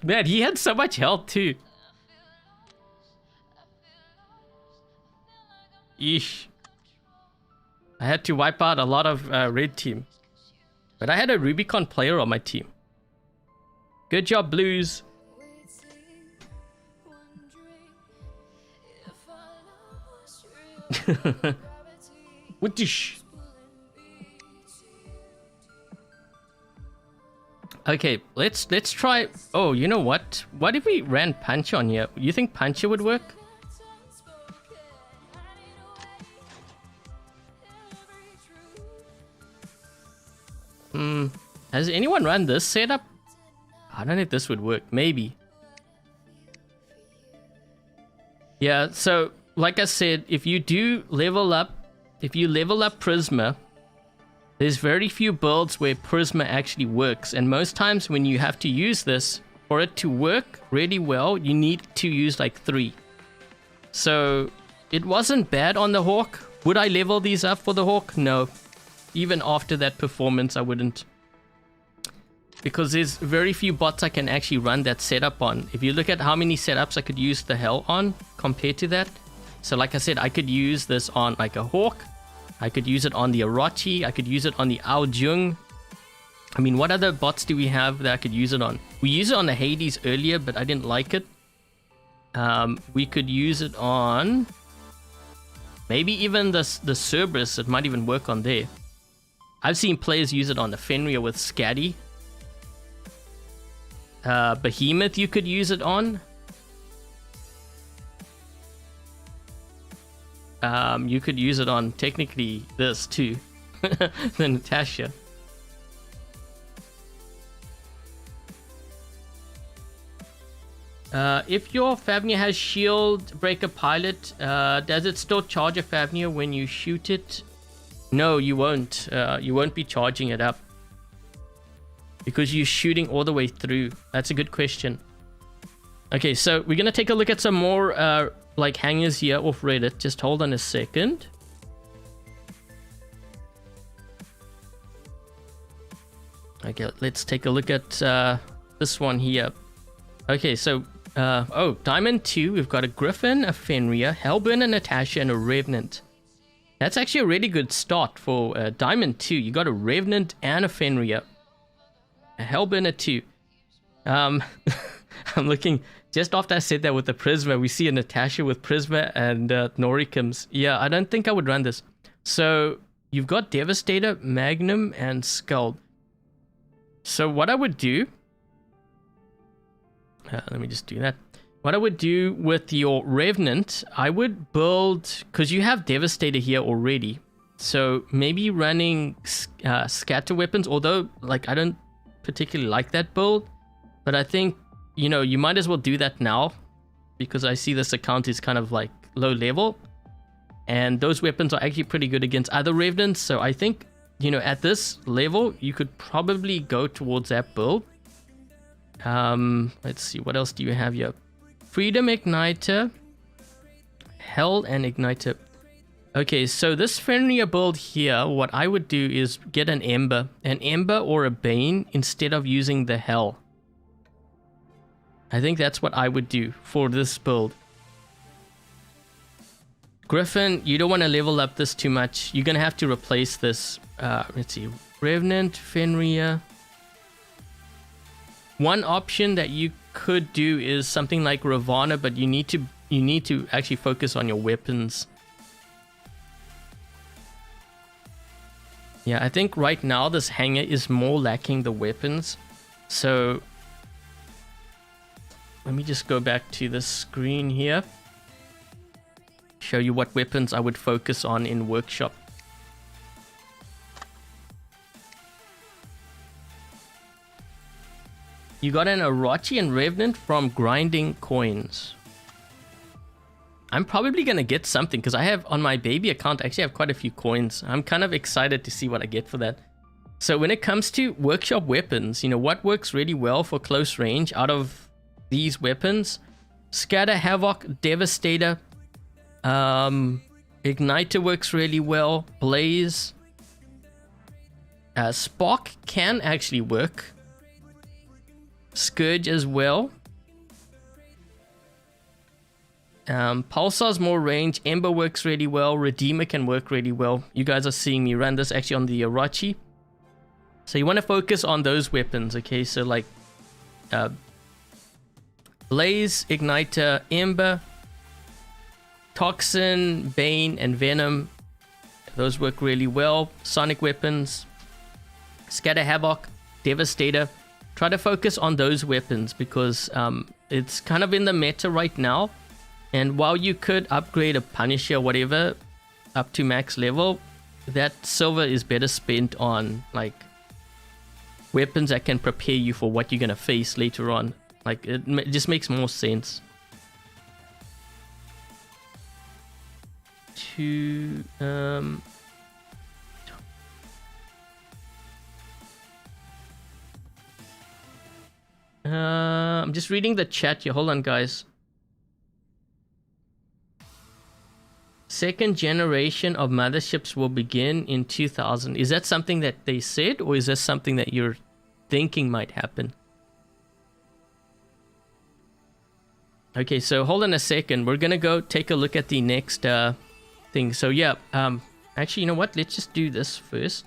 Man, he had so much health too. Eesh. I had to wipe out a lot of red team. But I had a Rubicon player on my team. Good job, Blues. Whoosh. Okay, let's try. Oh, you know what? What if we ran Punch on here? You think Puncher would work? Has anyone run this setup? I don't know if this would work. Maybe. Yeah, so like I said, if you level up Prisma, there's very few builds where Prisma actually works, and most times when you have to use this, for it to work really well, you need to use like 3. So it wasn't bad on the Hawk. Would I level these up for the Hawk? No. Even after that performance, I wouldn't. Because there's very few bots I can actually run that setup on. If you look at how many setups I could use the Hell on compared to that. So like I said, I could use this on like a Hawk. I could use it on the Orochi. I could use it on the Ao Jung. I mean, what other bots do we have that I could use it on? We used it on the Hades earlier, but I didn't like it. We could use it on... maybe even the Cerberus. It might even work on there. I've seen players use it on the Fenrir with Scatty. Behemoth you could use it on. You could use it on technically this too. The Natasha. If your Fafnir has shield breaker pilot, does it still charge a Fafnir when you shoot it? No, you won't. You won't be charging it up. Because you're shooting all the way through. That's a good question. Okay, so we're going to take a look at some more like hangers here off Reddit. Just hold on a second. Okay, let's take a look at this one here. Okay, so Diamond 2, we've got a Griffin, a Fenrir, Hellburn, a Natasha, and a Revenant. That's actually a really good start for Diamond 2. You got a Revenant and a Fenrir. A Hellburner 2. I'm looking, just after I said that with the Prisma, we see a Natasha with Prisma and Norikums. Yeah, I don't think I would run this. So you've got Devastator, Magnum, and Skull. So what I would do... let me just do that. What I would do with your Revenant, I would build... because you have Devastator here already. So maybe running scatter weapons, although like I don't particularly like that build, but I think, you know, you might as well do that now because I see this account is kind of like low level and those weapons are actually pretty good against other Revenants. So I think, you know, at this level you could probably go towards that build. Let's see, what else do you have here? Freedom Igniter, Hell and Igniter. Okay, so this Fenrir build here, what I would do is get an Ember or a Bane instead of using the Hell. I think that's what I would do for this build. Griffin, you don't want to level up this too much. You're going to have to replace this. Let's see. Revenant, Fenrir. One option that you could do is something like Ravana, but you need to actually focus on your weapons. Yeah, I think right now this hangar is more lacking the weapons. So let me just go back to the screen here. Show you what weapons I would focus on in workshop. You got an Orochi and Revenant from grinding coins. I'm probably going to get something because I have on my baby account, I actually have quite a few coins. I'm kind of excited to see what I get for that. So when it comes to workshop weapons, you know, what works really well for close range out of these weapons? Scatter, Havoc, Devastator, Igniter works really well. Blaze. Spark can actually work. Scourge as well. Pulsar's more range. Ember works really well. Redeemer can work really well. You guys are seeing me run this actually on the Orochi. So you want to focus on those weapons, okay? So like Blaze, Igniter, Ember, Toxin, Bane, and Venom. Those work really well. Sonic weapons. Scatter, Havoc, Devastator. Try to focus on those weapons because it's kind of in the meta right now. And while you could upgrade a Punisher or whatever up to max level, that silver is better spent on like weapons that can prepare you for what you're going to face later on. Like it just makes more sense. I'm just reading the chat here. Hold on, guys. Second generation of motherships will begin in 2000. Is that something that they said, or is that something that you're thinking might happen? Okay, so hold on a second. We're gonna go take a look at the next thing. So yeah, actually, you know what? Let's just do this first.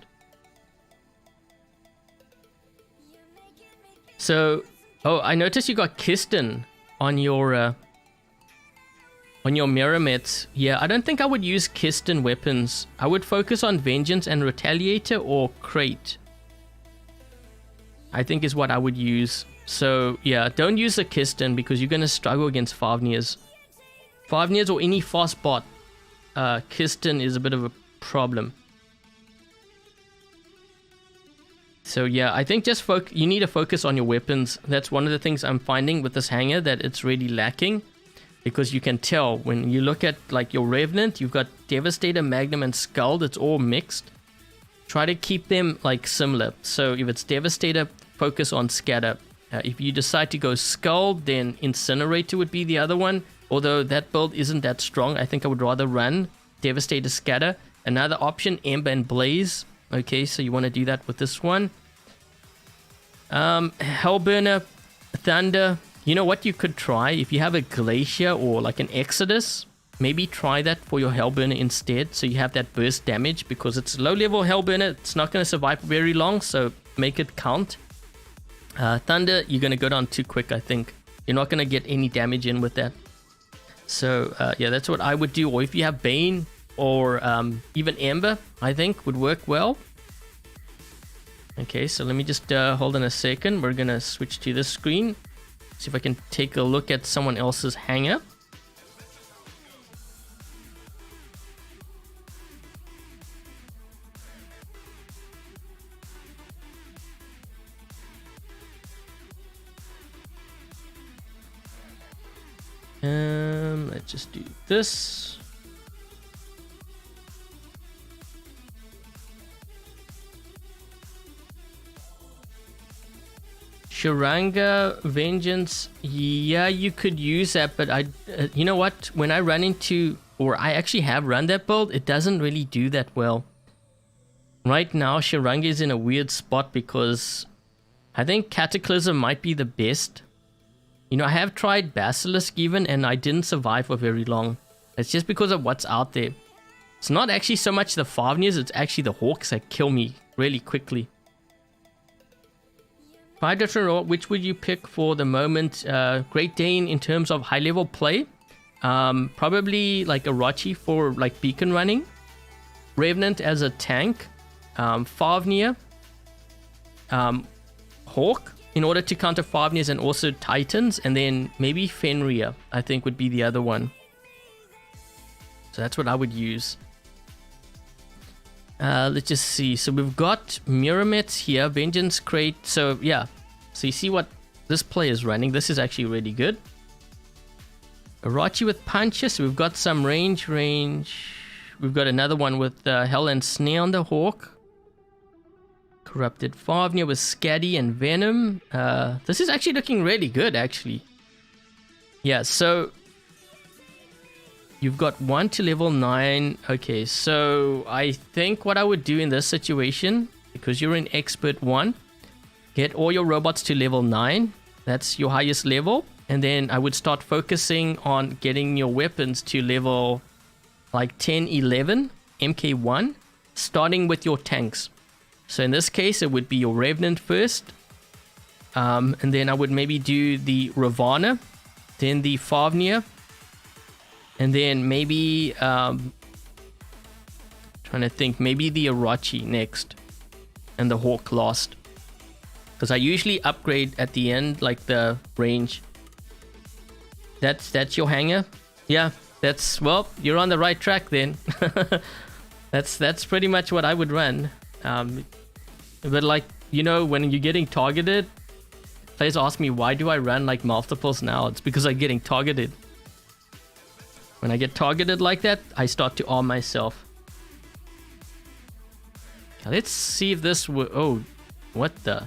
So, oh, I noticed you got Kiston on your Mirrormets. Yeah, I don't think I would use Kiston weapons. I would focus on Vengeance and Retaliator or Crate. I think is what I would use. So yeah, don't use the Kiston because you're going to struggle against Fafnirs. Fafnirs or any fast bot. Kiston is a bit of a problem. So yeah, I think just you need to focus on your weapons. That's one of the things I'm finding with this hangar, that it's really lacking. Because you can tell when you look at like your Revenant, you've got Devastator, Magnum, and Scald. It's all mixed. Try to keep them like similar. So if it's Devastator, focus on Scatter. If you decide to go Scald, then Incinerator would be the other one. Although that build isn't that strong, I think I would rather run Devastator, Scatter. Another option, Ember and Blaze. Okay, so you want to do that with this one. Hellburner, Thunder. You know what you could try? If you have a Glacier or like an Exodus, maybe try that for your Hellburner instead. So you have that burst damage, because it's low level Hellburner. It's not going to survive very long, so make it count. Thunder, you're going to go down too quick, I think. You're not going to get any damage in with that. So yeah, that's what I would do. Or if you have Bane or even Ember, I think would work well. Okay, so let me just hold on a second. We're going to switch to this screen. See if I can take a look at someone else's hangar. Let's just do this. Sharanga, Vengeance, yeah, you could use that, but you know what? When I run into, or I actually have run that build, it doesn't really do that well. Right now, Sharanga is in a weird spot because I think Cataclysm might be the best. You know, I have tried Basilisk even, and I didn't survive for very long. It's just because of what's out there. It's not actually so much the Fafnirs, it's actually the Hawks that kill me really quickly. 5 different roles, which would you pick for the moment? Great Dane in terms of high level play. Probably like Orochi for like beacon running. Revenant as a tank. Fafnir. Hawk in order to counter Fafnirs and also Titans. And then maybe Fenrir, I think would be the other one. So that's what I would use. Let's just see. So we've got Miramets here. Vengeance Crate. So yeah. So you see what this play is running. This is actually really good. Orochi with punches. So we've got some range. We've got another one with Hell and Snare on the Hawk. Corrupted Fafnir with Scatty and Venom. This is actually looking really good, actually. Yeah, so you've got 1 to level 9. Okay, so I think what I would do in this situation, because you're in Expert 1, get all your robots to level 9. That's your highest level. And then I would start focusing on getting your weapons to level like 10, 11, MK1, starting with your tanks. So in this case, it would be your Revenant first. And then I would maybe do the Ravana, then the Fafnir, and then maybe, trying to think, maybe the Orochi next, and the Hawk last. Because I usually upgrade at the end, like the range. That's your hanger? Yeah, well, you're on the right track then. That's pretty much what I would run. But like, you know, when you're getting targeted, players ask me, why do I run like multiples now? It's because I'm getting targeted. When I get targeted like that, I start to arm myself. Now, let's see if this will... Oh, what the...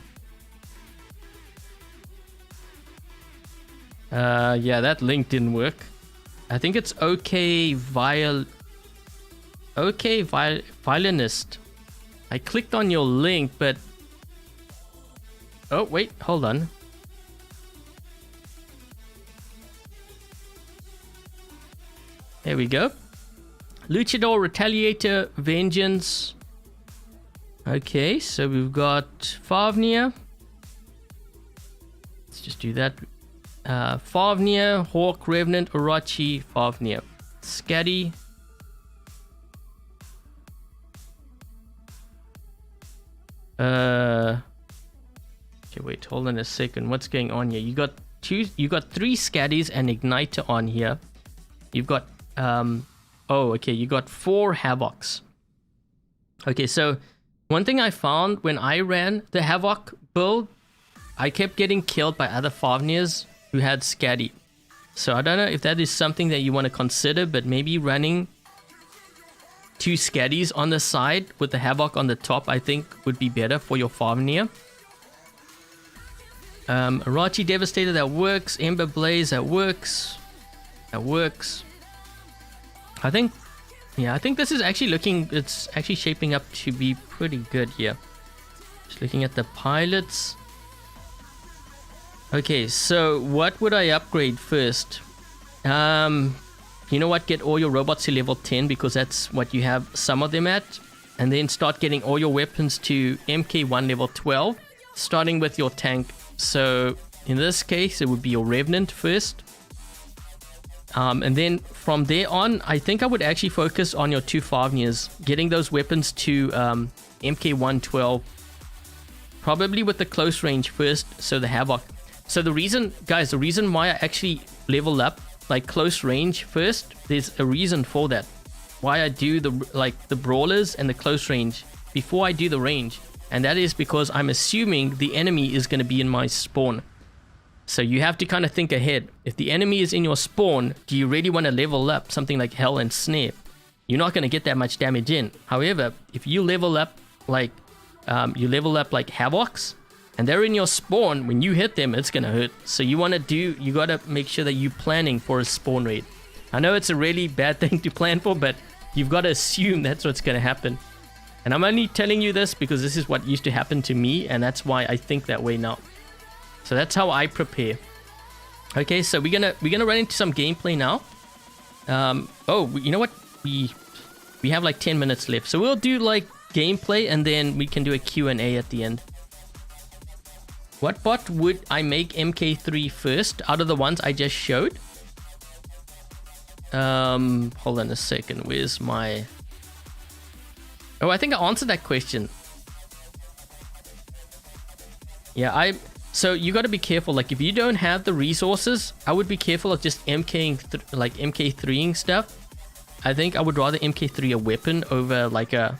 yeah, that link didn't work. I think it's violinist. I clicked on your link, but... Oh, wait, hold on. There we go. Luchador, Retaliator, Vengeance. Okay, so we've got Fafnir. Let's just do that. Fafnir, Hawk, Revenant, Orochi, Fafnir. Scatty. Okay, wait, hold on a second. What's going on here? You got 3 Scatties and Igniter on here. You've got you got 4 Havocs. Okay, so one thing I found when I ran the Havoc build, I kept getting killed by other Fafnirs who had Scatty. So I don't know if that is something that you want to consider, but maybe running 2 Scatties on the side with the Havoc on the top, I think would be better for your Fafnir. Orochi Devastator, that works. Ember Blaze, that works. I think this is actually it's actually shaping up to be pretty good here. Just looking at the pilots. Okay, so what would I upgrade first? You know what? Get all your robots to level 10 because that's what you have some of them at. And then start getting all your weapons to MK1 level 12, starting with your tank. So in this case, it would be your Revenant first. And then from there on, I think I would actually focus on your 2 Fafnirs, getting those weapons to MK1 12. Probably with the close range first, so the Havoc. So the reason why I actually level up like close range first, there's a reason for that. Why I do the brawlers and the close range before I do the range. And that is because I'm assuming the enemy is going to be in my spawn. So you have to kind of think ahead. If the enemy is in your spawn, do you really want to level up something like Hell and Snare? You're not going to get that much damage in. However, if you level up like Havocs, and they're in your spawn, when you hit them, it's going to hurt. So you got to make sure that you're planning for a spawn rate. I know it's a really bad thing to plan for, but you've got to assume that's what's going to happen. And I'm only telling you this because this is what used to happen to me, and that's why I think that way now. So that's how I prepare. Okay, so we're gonna run into some gameplay now. Oh, you know what? We have like 10 minutes left, so we'll do like gameplay and then we can do a Q&A at the end. What bot would I make MK3 first out of the ones I just showed? Hold on a second. Where's my... Oh, I think I answered that question. Yeah, so you got to be careful. Like, if you don't have the resources, I would be careful of just MK3ing stuff. I think I would rather MK3 a weapon over like a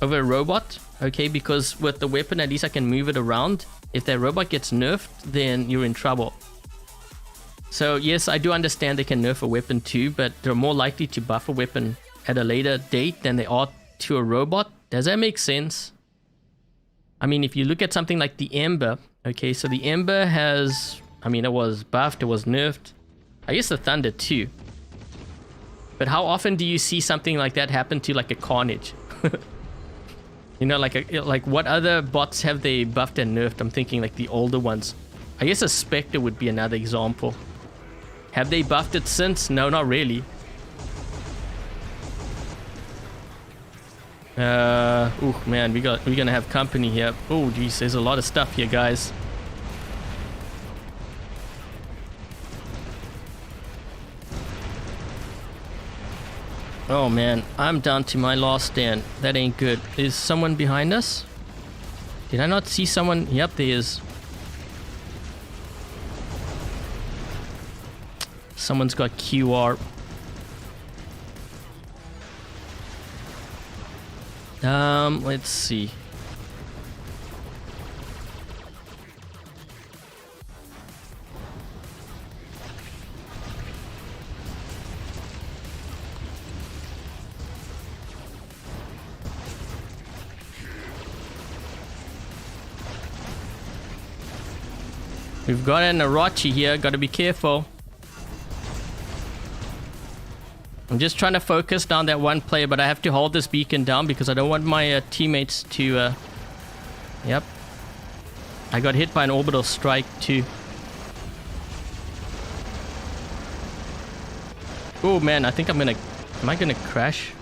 robot. Okay, because with the weapon, at least I can move it around. If that robot gets nerfed, then you're in trouble. So yes, I do understand they can nerf a weapon too, but they're more likely to buff a weapon at a later date than they are to a robot. Does that make sense? I mean, if you look at something like the Ember, okay, so the Ember has, I mean, it was buffed, it was nerfed. I guess the Thunder too. But how often do you see something like that happen to like a Carnage? You know, like what other bots have they buffed and nerfed? I'm thinking like the older ones. I guess a Spectre would be another example. Have they buffed it since? No, not really. Oh man, we're gonna have company here. Oh geez, there's a lot of stuff here, guys. Oh man, I'm down to my last stand. That ain't good. Is someone behind us? Did I not see someone? Yep, there is. Someone's got QR. Let's see. We've got an Orochi here, gotta be careful. I'm just trying to focus down that one player, but I have to hold this beacon down because I don't want my teammates to... Yep. I got hit by an orbital strike too. Oh man, I think I'm gonna... Am I gonna crash?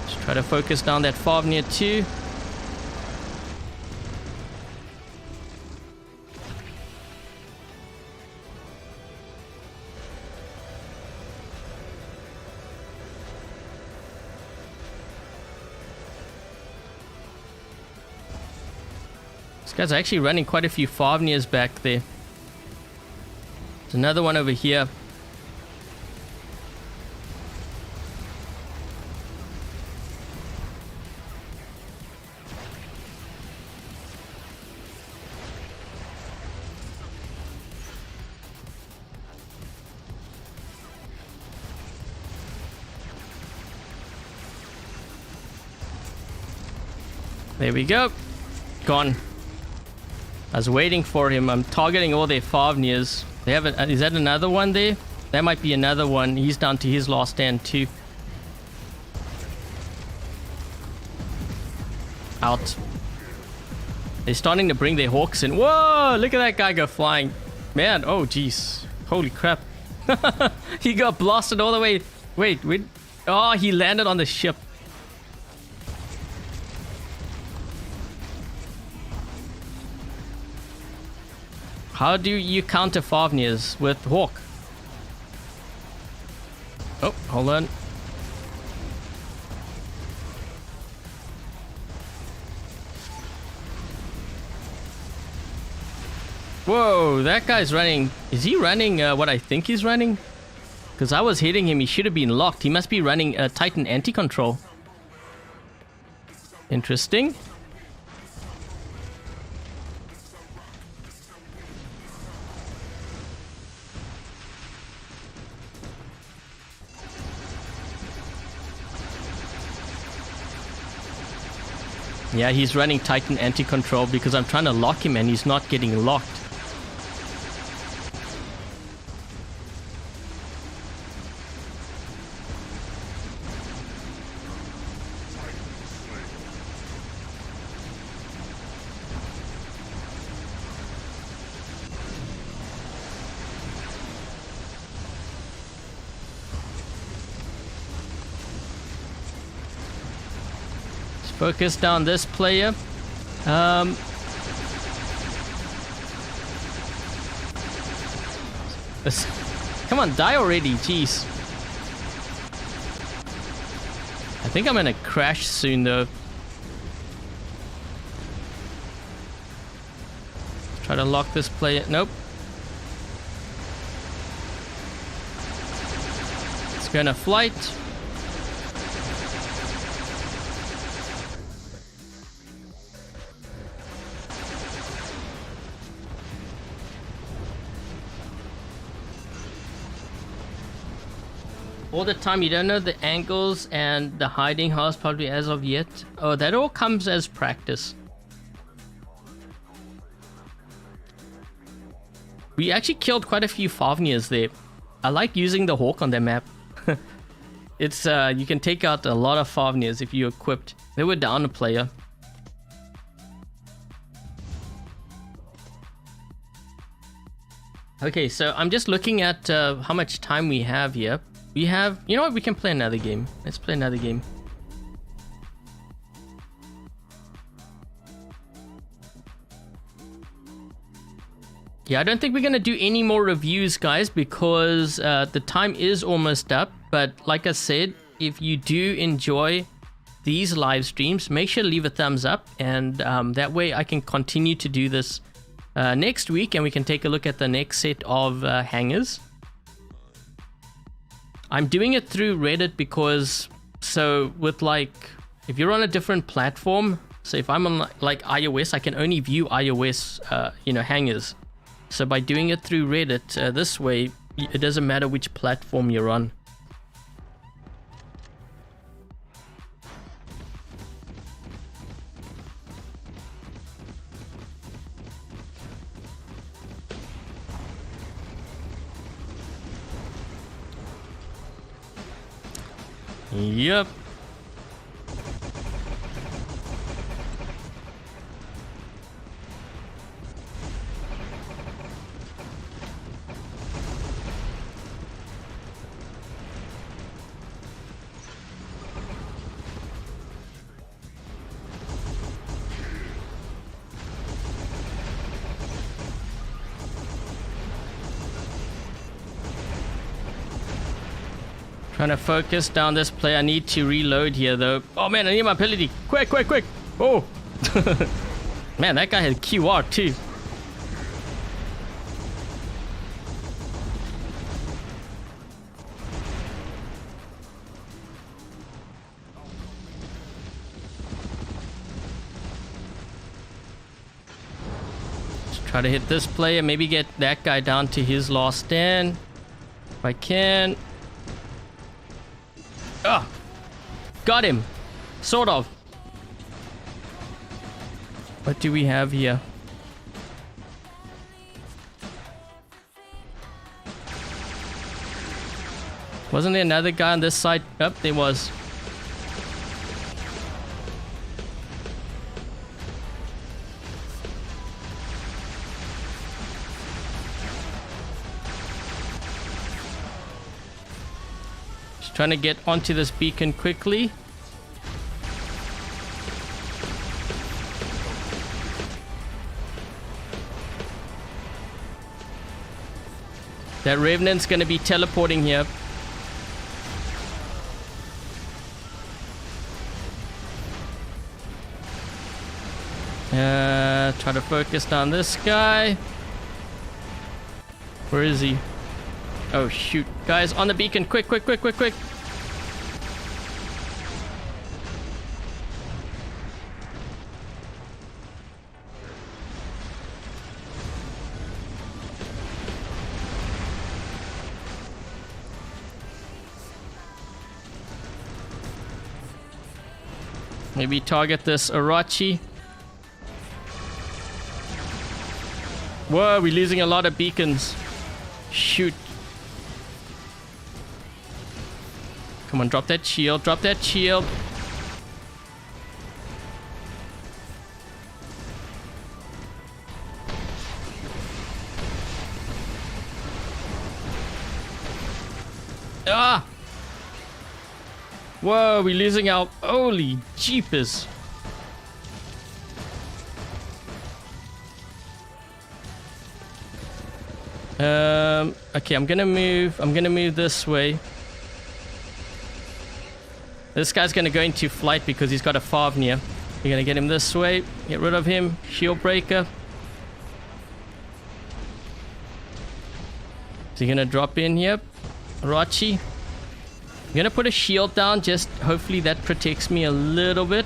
Just try to focus down that Fafnir too. This guy's actually running quite a few Fafnirs back there. There's another one over here. There we go. Gone. I was waiting for him. I'm targeting all their Fafnirs. They have a, is that another one there? That might be another one. He's down to his last stand too. Out. They're starting to bring their Hawks in. Whoa! Look at that guy go flying. Man, oh jeez. Holy crap. He got blasted all the way. Wait. Oh, he landed on the ship. How do you counter Fafnirs with Hawk? Oh, hold on. Whoa, that guy's running. Is he running what I think he's running? Because I was hitting him, he should have been locked. He must be running Titan anti-control. Interesting. Yeah, he's running Titan anti-control because I'm trying to lock him and he's not getting locked. Focus down this player. Come on, die already, jeez. I think I'm gonna crash soon though. Try to lock this player. Nope. It's gonna flight. All the time, you don't know the angles and the hiding house probably as of yet. Oh, that all comes as practice. We actually killed quite a few Favniers there. I like using the Hawk on their map. It's you can take out a lot of Favniers if you're equipped. They were down a player. Okay, so I'm just looking at how much time we have here. We have, you know what, we can play another game. Let's play another game. Yeah, I don't think we're going to do any more reviews, guys, because the time is almost up. But like I said, if you do enjoy these live streams, make sure to leave a thumbs up. And that way I can continue to do this next week, and we can take a look at the next set of hangars. I'm doing it through Reddit because, so with like, if you're on a different platform, so if I'm on like iOS, I can only view iOS, hangars. So by doing it through Reddit, this way, it doesn't matter which platform you're on. Yep. Trying to focus down this play. I need to reload here though. Oh man, I need my ability. Quick, quick, quick. Oh. Man, that guy had QR too. Just try to hit this player. Maybe get that guy down to his last stand. If I can. Oh, got him. Sort of. What do we have here? Wasn't there another guy on this side? Yep, there was. Trying to get onto this beacon quickly. That Revenant's going to be teleporting here. Try to focus down this guy. Where is he? Oh shoot. Guys, on the beacon. Quick, quick, quick, quick, quick. Maybe target this Arachi. Whoa, we're losing a lot of beacons. Shoot. Come on, drop that shield. Drop that shield. Ah! Whoa, we're losing our... Holy jeepers. Okay, I'm gonna move this way. This guy's gonna go into flight because he's got a Favnia. You're gonna get him this way. Get rid of him. Shield breaker. Is he gonna drop in here? Rachi. I'm gonna put a shield down, just hopefully that protects me a little bit.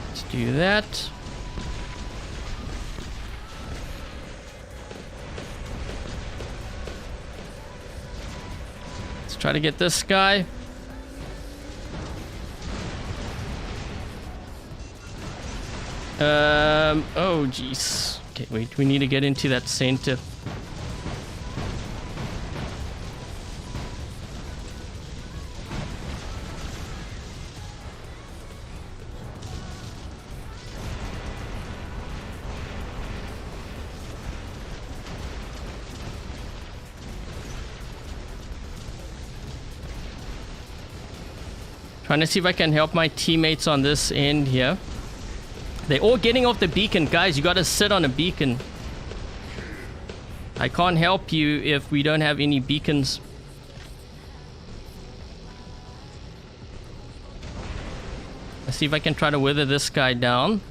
Let's do that. Let's try to get this guy. Oh jeez. Okay, wait, we need to get into that center. Trying to see if I can help my teammates on this end here. They're all getting off the beacon. Guys, you gotta sit on a beacon. I can't help you if we don't have any beacons. Let's see if I can try to wither this guy down.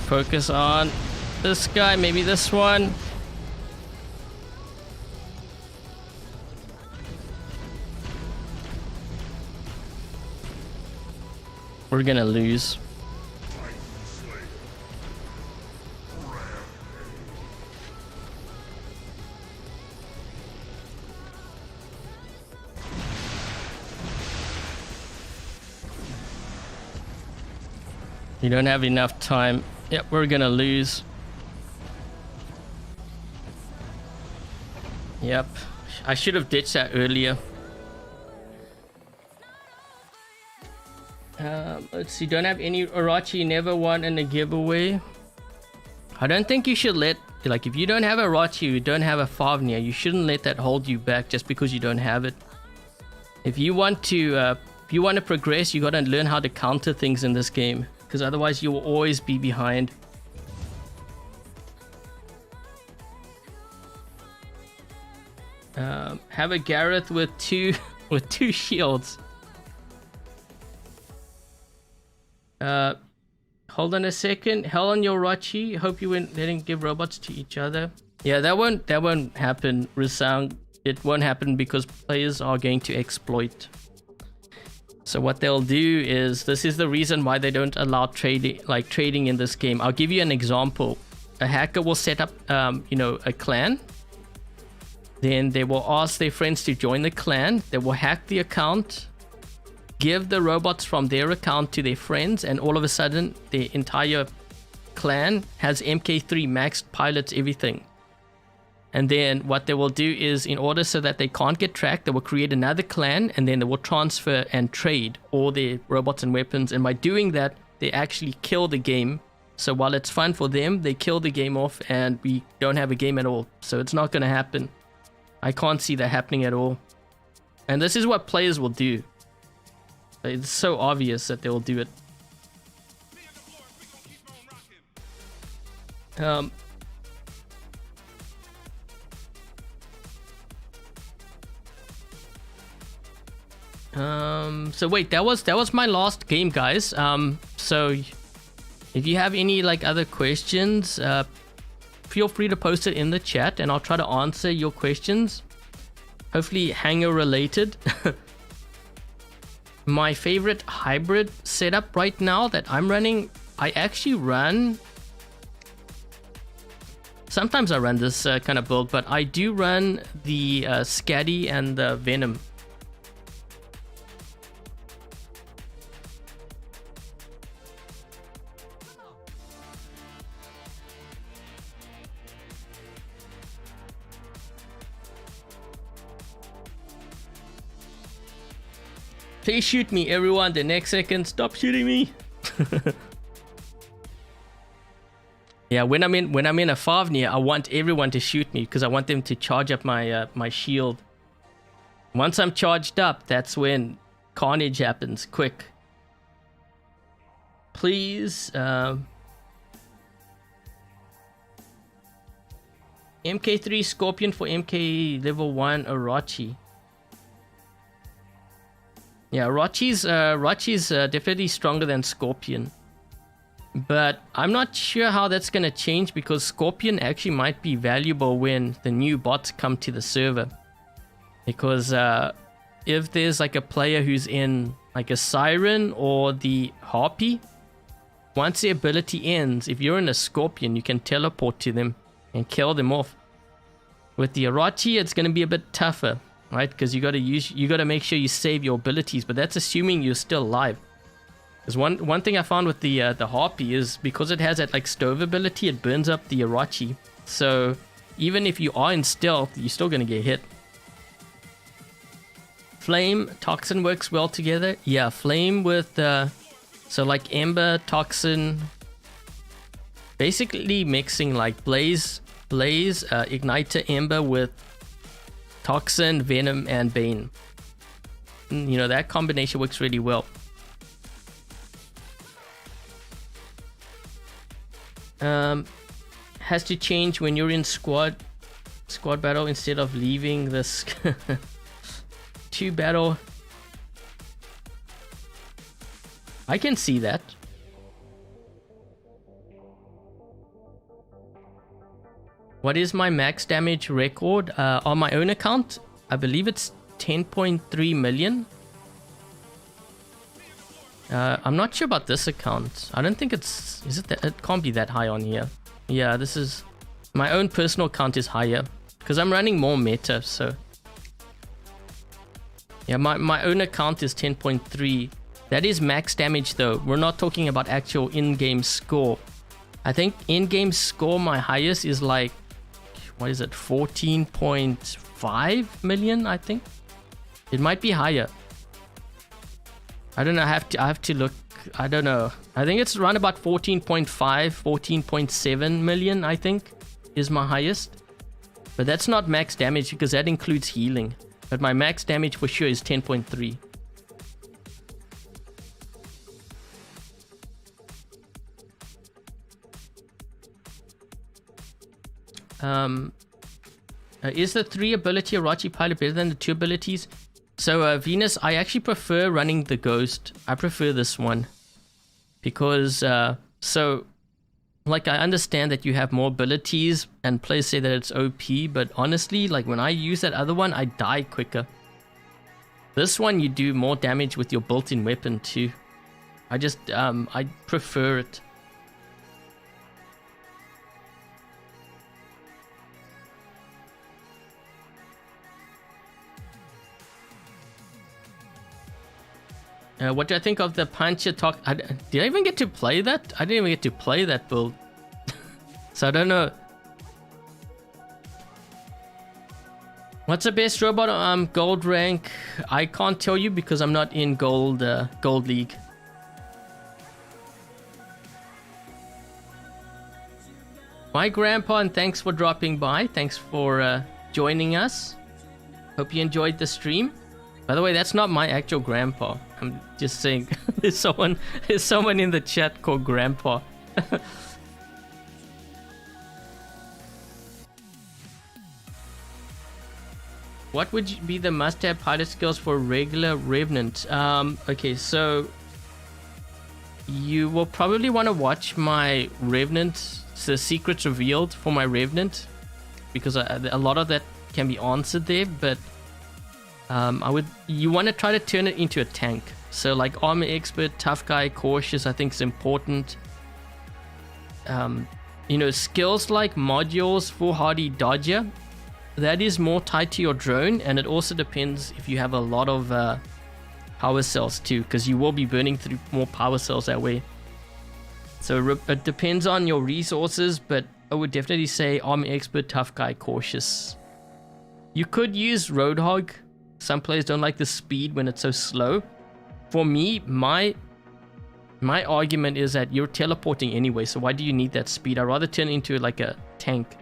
Focus on this guy, maybe this one. We're gonna lose. You don't have enough time. Yep, we're gonna lose. Yep, I should have ditched that earlier. Let's see, don't have any Orochi, never won in a giveaway. I don't think you should let, like, if you don't have a Orochi, you don't have a Favnia, you shouldn't let that hold you back just because you don't have it. If you want to progress, you gotta learn how to counter things in this game, because otherwise you will always be behind. Have a Gareth with two shields. Hold on a second. Hell on your Rachi. Hope you didn't give robots to each other. Yeah, that won't happen, Resound. It won't happen because players are going to exploit. So what they'll do is, this is the reason why they don't allow trading in this game. I'll give you an example. A hacker will set up a clan. Then they will ask their friends to join the clan. They will hack the account, give the robots from their account to their friends, and all of a sudden the entire clan has MK3 maxed, pilots, everything. And then what they will do is, in order so that they can't get tracked, they will create another clan, and then they will transfer and trade all their robots and weapons. And by doing that, they actually kill the game. So while it's fun for them, they kill the game off, and we don't have a game at all. So it's not going to happen. I can't see that happening at all. And this is what players will do. It's so obvious that they will do it. So wait, that was my last game, guys. So if you have any other questions, feel free to post it in the chat and I'll try to answer your questions. Hopefully Hangar related. My favorite hybrid setup right now that I'm running, I actually run... Sometimes I run this kind of build, but I do run the Scatty and the Venom. Please shoot me, everyone. The next second, stop shooting me. Yeah, when I'm in a Favnir, I want everyone to shoot me because I want them to charge up my my shield. Once I'm charged up, that's when carnage happens. Quick. Please. MK3 Scorpion for MK level 1 Orochi. Yeah, Orochi's definitely stronger than Scorpion. But I'm not sure how that's going to change because Scorpion actually might be valuable when the new bots come to the server. Because if there's like a player who's in like a Siren or the Harpy, once the ability ends, if you're in a Scorpion, you can teleport to them and kill them off. With the Orochi, it's going to be a bit tougher, right? Because you got to make sure you save your abilities, but that's assuming you're still alive. Because one thing I found with the Harpy is because it has that like stove ability, it burns up the Orochi. So even if you are in stealth, you're still going to get hit. Flame, Toxin works well together. Yeah, Flame with so like Ember, Toxin, basically mixing like Blaze, Igniter, Ember with Toxin, Venom, and Bane. You know, that combination works really well. Has to change when you're in squad battle instead of leaving this 2 battle. I can see that. What is my max damage record? On my own account, I believe it's 10.3 million. I'm not sure about this account. I don't think it's... Is it that? It can't be that high on here. Yeah, this is... My own personal account is higher. Because I'm running more meta, so... Yeah, my own account is 10.3. That is max damage though. We're not talking about actual in-game score. I think in-game score, my highest is like... What is it? 14.5 million, I think. It might be higher. I don't know. I have to look. I don't know. I think it's around about 14.5, 14.7 million, I think, is my highest. But that's not max damage because that includes healing. But my max damage for sure is 10.3. Is the 3 ability Orochi pilot better than the 2 abilities? So Venus, I actually prefer running the Ghost. I prefer this one because so like I understand that you have more abilities and players say that it's OP, but honestly, like when I use that other one, I die quicker. This one you do more damage with your built-in weapon too. I just I prefer it. What do I think of the Puncher Talk? Did I even get to play that? I didn't even get to play that build. So I don't know. What's the best robot gold rank? I can't tell you because I'm not in gold league. My grandpa, and thanks for dropping by. Thanks for joining us. Hope you enjoyed the stream. By the way, that's not my actual grandpa. I'm just saying there's someone in the chat called Grandpa. What would be the must-have pilot skills for regular Revenant? Okay, so you will probably want to watch my Revenant, the secrets revealed for my Revenant, because a lot of that can be answered there, but you want to try to turn it into a tank. So like armor expert, tough guy, cautious, I think is important. You know, skills like modules, foolhardy, dodger, that is more tied to your drone, and it also depends if you have a lot of power cells too, because you will be burning through more power cells that way. So it depends on your resources, but I would definitely say armor expert, tough guy, cautious. You could use Roadhog. Some players don't like the speed when it's so slow. for me, my argument is that you're teleporting anyway, so why do you need that speed? I'd rather turn into like a tank.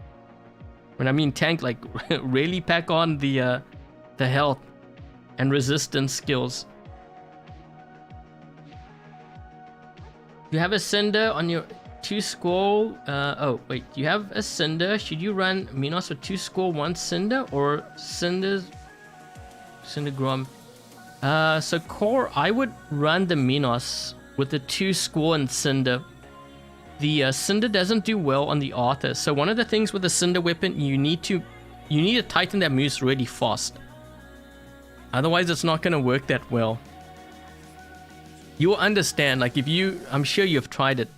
When I mean tank, like really pack on the health and resistance skills. You have a Cinder on your 2 score. Oh wait, you have a Cinder. Should you run Minos with 2 score 1 Cinder or Cinder Grom? So core, I would run the Minos with the 2 score and Cinder. The Cinder doesn't do well on the Arthur. So one of the things with the Cinder weapon, you need to titan that moves really fast. Otherwise, it's not going to work that well. You'll understand, like if you, I'm sure you've tried it.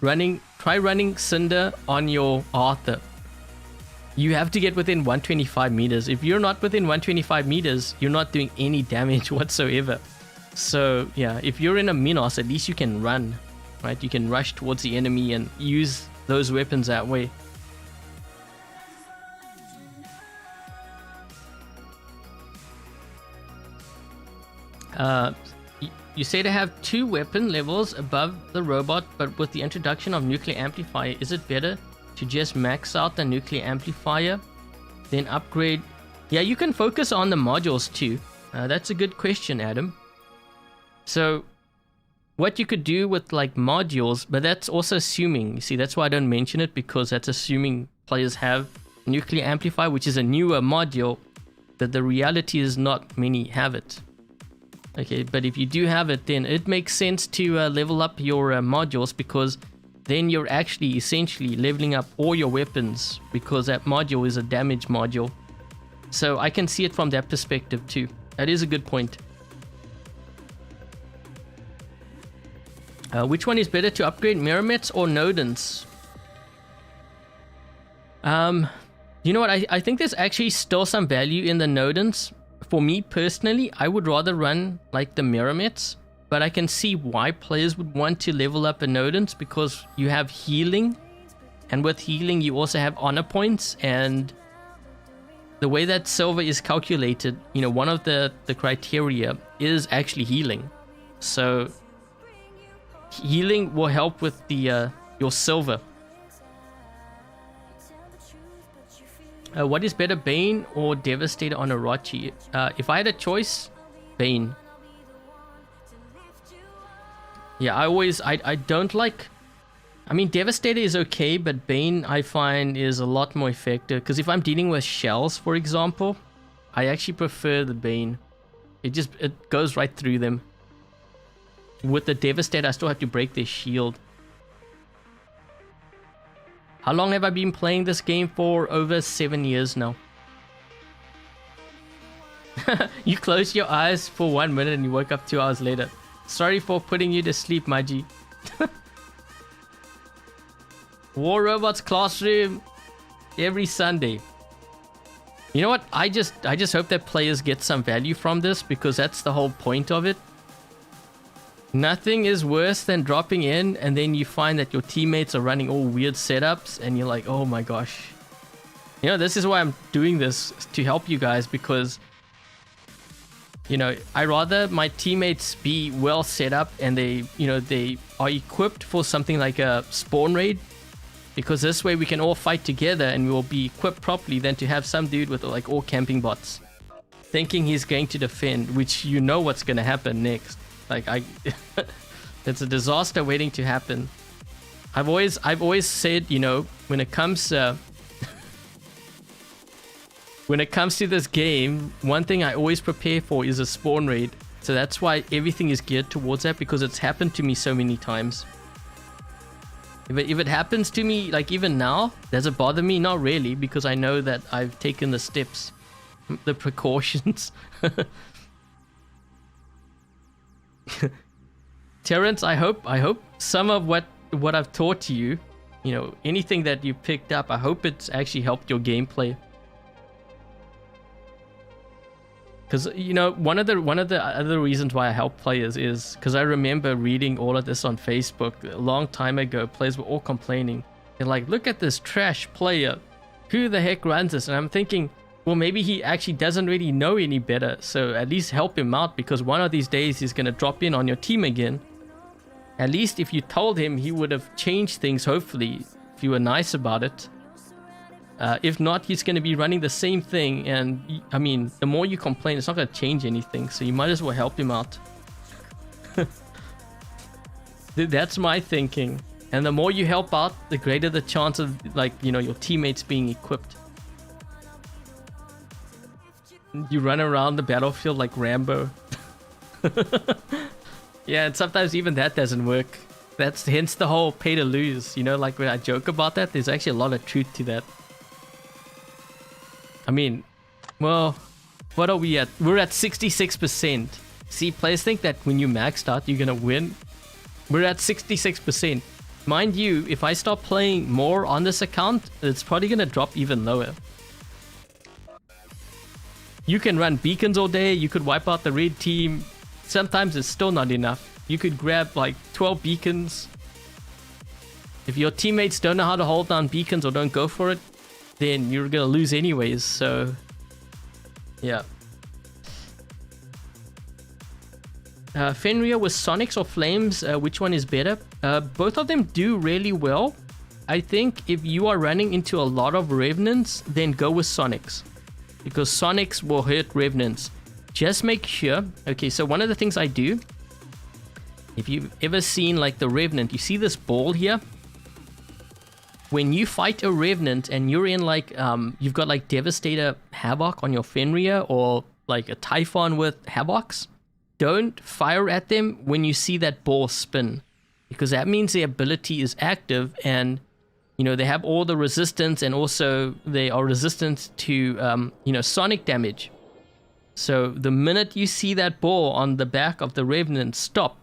Try running Cinder on your Arthur. You have to get within 125 meters. If you're not within 125 meters, you're not doing any damage whatsoever. So yeah, if you're in a Minos, at least you can run, right? You can rush towards the enemy and use those weapons that way. You say to have 2 weapon levels above the robot, but with the introduction of nuclear amplifier, is it better to just max out the nuclear amplifier, then upgrade? Yeah, you can focus on the modules too. That's a good question, Adam. So what you could do with like modules, but that's also assuming, you see, that's why I don't mention it, because that's assuming players have nuclear amplifier, which is a newer module, that the reality is not many have it. Okay, but if you do have it, then it makes sense to level up your modules, because then you're actually essentially leveling up all your weapons, because that module is a damage module. So I can see it from that perspective too. That is a good point. Which one is better to upgrade, Mirromets or Nodens? You know what, I think there's actually still some value in the Nodens. For me personally, I would rather run like the Mirromets, but I can see why players would want to level up a Nodens, because you have healing, and with healing you also have honor points, and the way that silver is calculated, you know, one of the criteria is actually healing. So healing will help with the your silver. What is better, Bane or Devastator on Orochi? If I had a choice, Bane. Yeah, I don't like... I mean, Devastator is okay, but Bane I find is a lot more effective. Because if I'm dealing with shells, for example, I actually prefer the Bane. It goes right through them. With the Devastator, I still have to break their shield. How long have I been playing this game for? Over 7 years now. You closed your eyes for 1 minute and you woke up 2 hours later. Sorry for putting you to sleep, Maji. War Robots Classroom every Sunday. You know what? I just hope that players get some value from this, because that's the whole point of it. Nothing is worse than dropping in and then you find that your teammates are running all weird setups and you're like, oh my gosh. You know, this is why I'm doing this, to help you guys, because, you know, I rather my teammates be well set up and they are equipped for something like a spawn raid, because this way we can all fight together and we will be equipped properly, than to have some dude with like all camping bots thinking he's going to defend, which you know what's going to happen next. Like it's a disaster waiting to happen. I've always said, you know, when it comes to this game, one thing I always prepare for is a spawn raid. So that's why everything is geared towards that, because it's happened to me so many times. If it happens to me, like even now, does it bother me? Not really, because I know that I've taken the steps, the precautions. Terrence, I hope some of what I've taught you, you know, anything that you picked up, I hope it's actually helped your gameplay. Because, you know, one of the other reasons why I help players is because I remember reading all of this on Facebook a long time ago. Players were all complaining. They're like, look at this trash player. Who the heck runs this? And I'm thinking, Well, maybe he actually doesn't really know any better, so at least help him out, because one of these days he's gonna drop in on your team again. At least if you told him, he would have changed things, hopefully, if you were nice about it. If not, he's gonna be running the same thing, and I mean, the more you complain, it's not gonna change anything, so you might as well help him out. That's my thinking. And the more you help out, the greater the chance of, like, you know, your teammates being equipped. You run around the battlefield like Rambo. Yeah, and sometimes even that doesn't work. That's hence the whole pay to lose. You know, like when I joke about that, there's actually a lot of truth to that. I mean, well, what are we at? We're at 66%. See, players think that when you maxed out, you're gonna win. We're at 66%. Mind you, if I start playing more on this account, it's probably gonna drop even lower. You can run beacons all day, you could wipe out the red team. Sometimes it's still not enough. You could grab like 12 beacons. If your teammates don't know how to hold down beacons or don't go for it, then you're gonna lose anyways, so yeah. Fenrir with Sonics or Flames, which one is better? Both of them do really well. I think if you are running into a lot of Revenants, then go with Sonics, because Sonics will hurt Revenants. Just make sure. Okay, so one of the things I do, if you've ever seen like the Revenant, you see this ball here? When you fight a Revenant and you're in like, you've got like Devastator Havoc on your Fenrir, or like a Typhon with Havocs, don't fire at them when you see that ball spin, because that means their ability is active, and you know, they have all the resistance, and also they are resistant to you know, sonic damage. So the minute you see that ball on the back of the Revenant stop,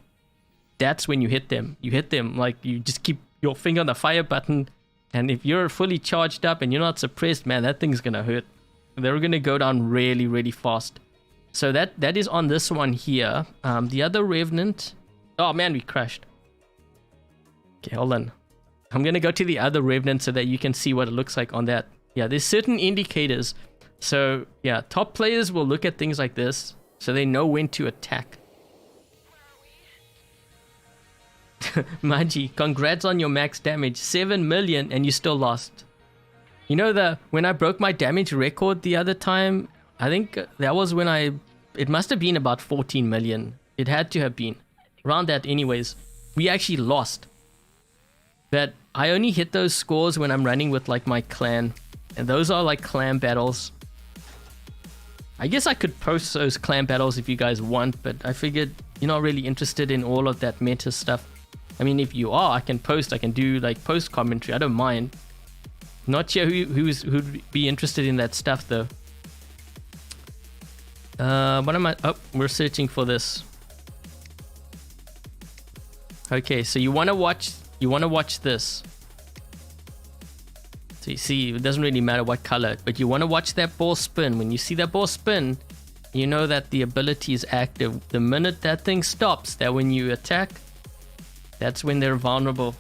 that's when you hit them. You hit them like you just keep your finger on the fire button, and if you're fully charged up and you're not suppressed, man, that thing's gonna hurt. They're gonna go down really, really fast. So that is on this one here. The other Revenant... Oh man, we crashed. Okay, hold on. I'm gonna go to the other Revenant so that you can see what it looks like on that. Yeah, there's certain indicators. So yeah, top players will look at things like this, so they know when to attack. Maji, congrats on your max damage. 7 million and you still lost. You know, when I broke my damage record the other time, I think that was when it must have been about 14 million. It had to have been. Around that anyways. We actually lost. But I only hit those scores when I'm running with like my clan. And those are like clan battles. I guess I could post those clan battles if you guys want, but I figured you're not really interested in all of that meta stuff. I mean, if you are, I can do like post commentary. I don't mind. Not sure who'd be interested in that stuff though. What am I? Oh, we're searching for this. Okay, so you want to watch this. So you see, it doesn't really matter what color, but you want to watch that ball spin. When you see that ball spin, you know that the ability is active. The minute that thing stops, that when you attack, that's when they're vulnerable.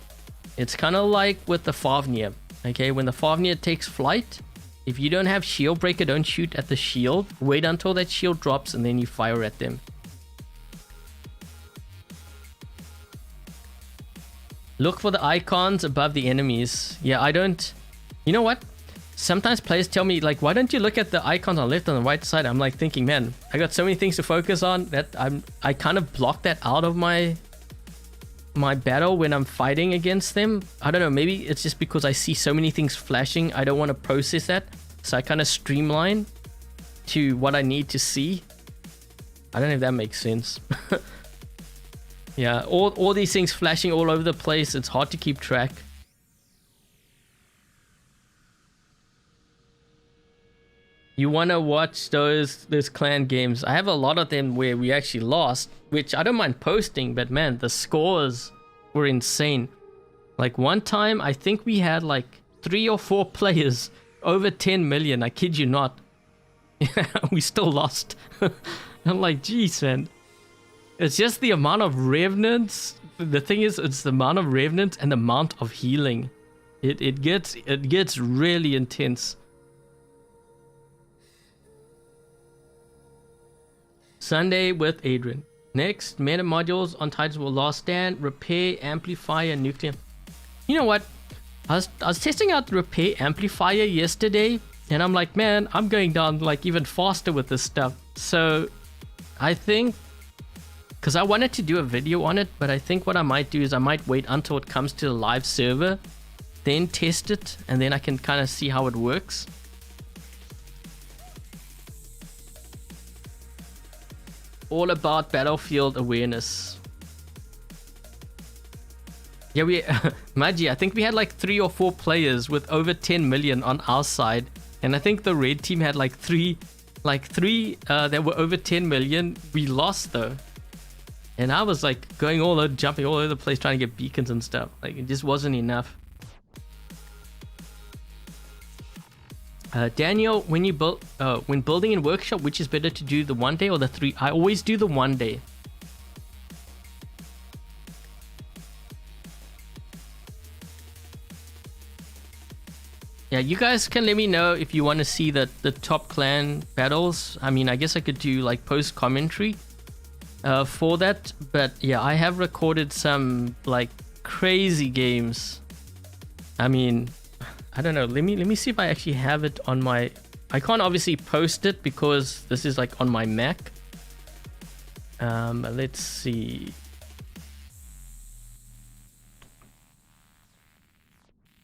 It's kind of like with the Fafnir. Okay, when the Fafnir takes flight, if you don't have shield breaker, don't shoot at the shield. Wait until that shield drops and then you fire at them. Look for the icons above the enemies. Yeah, I don't... You know what? Sometimes players tell me, like, why don't you look at the icons on the left and the right side? I'm like thinking, man, I got so many things to focus on that I kind of block that out of my battle when I'm fighting against them. I don't know, maybe it's just because I see so many things flashing, I don't want to process that, so I kind of streamline to what I need to see. I don't know if that makes sense. Yeah, all these things flashing all over the place, it's hard to keep track. You want to watch those clan games. I have a lot of them where we actually lost, which I don't mind posting, but man, the scores were insane. Like one time, I think we had like 3 or 4 players over 10 million. I kid you not. We still lost. I'm like, geez, man. It's just the amount of revenants. The thing is, it's the amount of revenants and the amount of healing. It gets really intense. Sunday with Adrian. Next, meta modules on titles will last stand, repair, amplifier, nuclear. You know what? I was testing out the repair amplifier yesterday, and I'm like, man, I'm going down like even faster with this stuff. So I think, because I wanted to do a video on it, but I think what I might do is I might wait until it comes to the live server, then test it, and then I can kind of see how it works. All about battlefield awareness. Yeah, Magi, I think we had like 3 or 4 players with over 10 million on our side, and I think the red team had like three that were over 10 million. We lost though, and I was like jumping all over the place trying to get beacons and stuff. Like, it just wasn't enough. Daniel, when building in workshop, which is better to do, the 1 day or the 3? I always do the 1 day. Yeah, you guys can let me know if you want to see the top clan battles. I mean, I guess I could do like post commentary for that, but yeah, I have recorded some like crazy games. I mean, I don't know. Let me see if I actually have it on my. I can't obviously post it because this is like on my Mac. Let's see.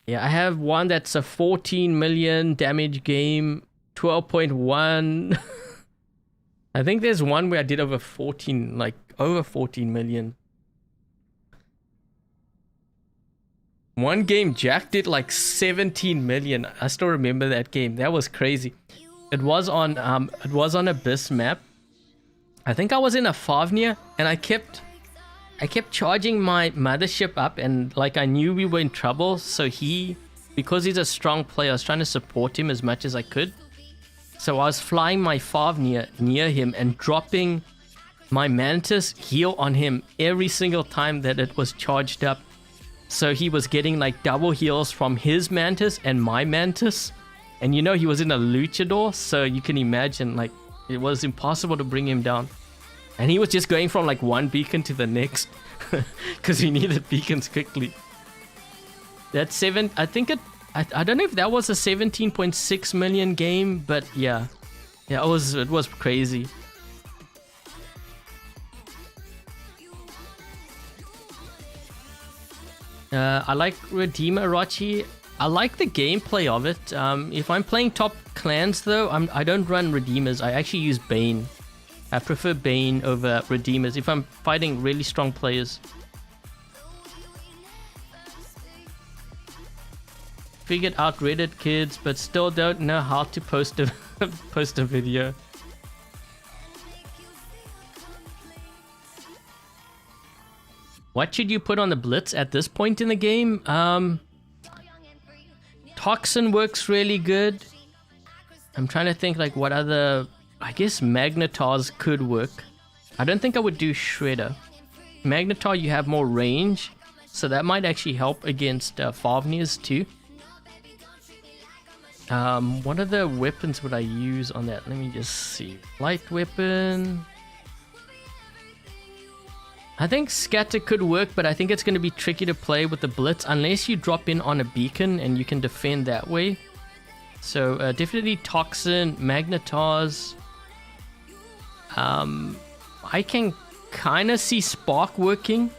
Yeah, I have one that's a 14 million damage game, 12.1. I think there's one where I did over 14 million. One game Jack did like 17 million. I still remember that game. That was crazy. It was on Abyss map. I think I was in a Favnia, and I kept charging my mothership up, and like I knew we were in trouble, so because he's a strong player, I was trying to support him as much as I could. So I was flying my Favnia near him and dropping my Mantis heal on him every single time that it was charged up. So he was getting like double heals from his Mantis and my Mantis. And you know, he was in a luchador, so you can imagine like it was impossible to bring him down. And he was just going from like one beacon to the next because he needed beacons quickly. That I think I don't know if that was a 17.6 million game, but yeah, it was crazy. I like Redeemer Rachi. I like the gameplay of it. If I'm playing top clans though, I don't run Redeemers. I actually use Bane. I prefer Bane over Redeemers if I'm fighting really strong players. Figured out Reddit, kids, but still don't know how to post a video. What should you put on the Blitz at this point in the game? Toxin works really good. I'm trying to think like what other... I guess Magnetars could work. I don't think I would do Shredder. Magnetar, you have more range, so that might actually help against Favnias too. What other weapons would I use on that? Let me just see. Light weapon. I think Scatter could work, but I think it's going to be tricky to play with the Blitz unless you drop in on a beacon and you can defend that way. So definitely Toxin, Magnetars. I can kind of see Spark working.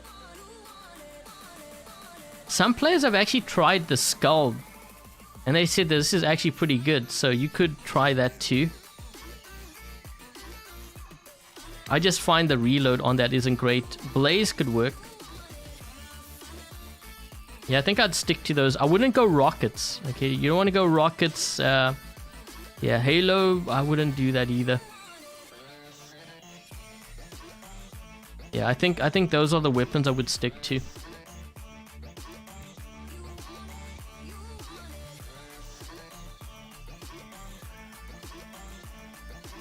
Some players have actually tried the Skull, and they said this is actually pretty good, so you could try that too. I just find the reload on that isn't great. Blaze could work. Yeah, I think I'd stick to those. I wouldn't go Rockets. Okay, you don't want to go Rockets. Yeah, Halo, I wouldn't do that either. Yeah, I think those are the weapons I would stick to.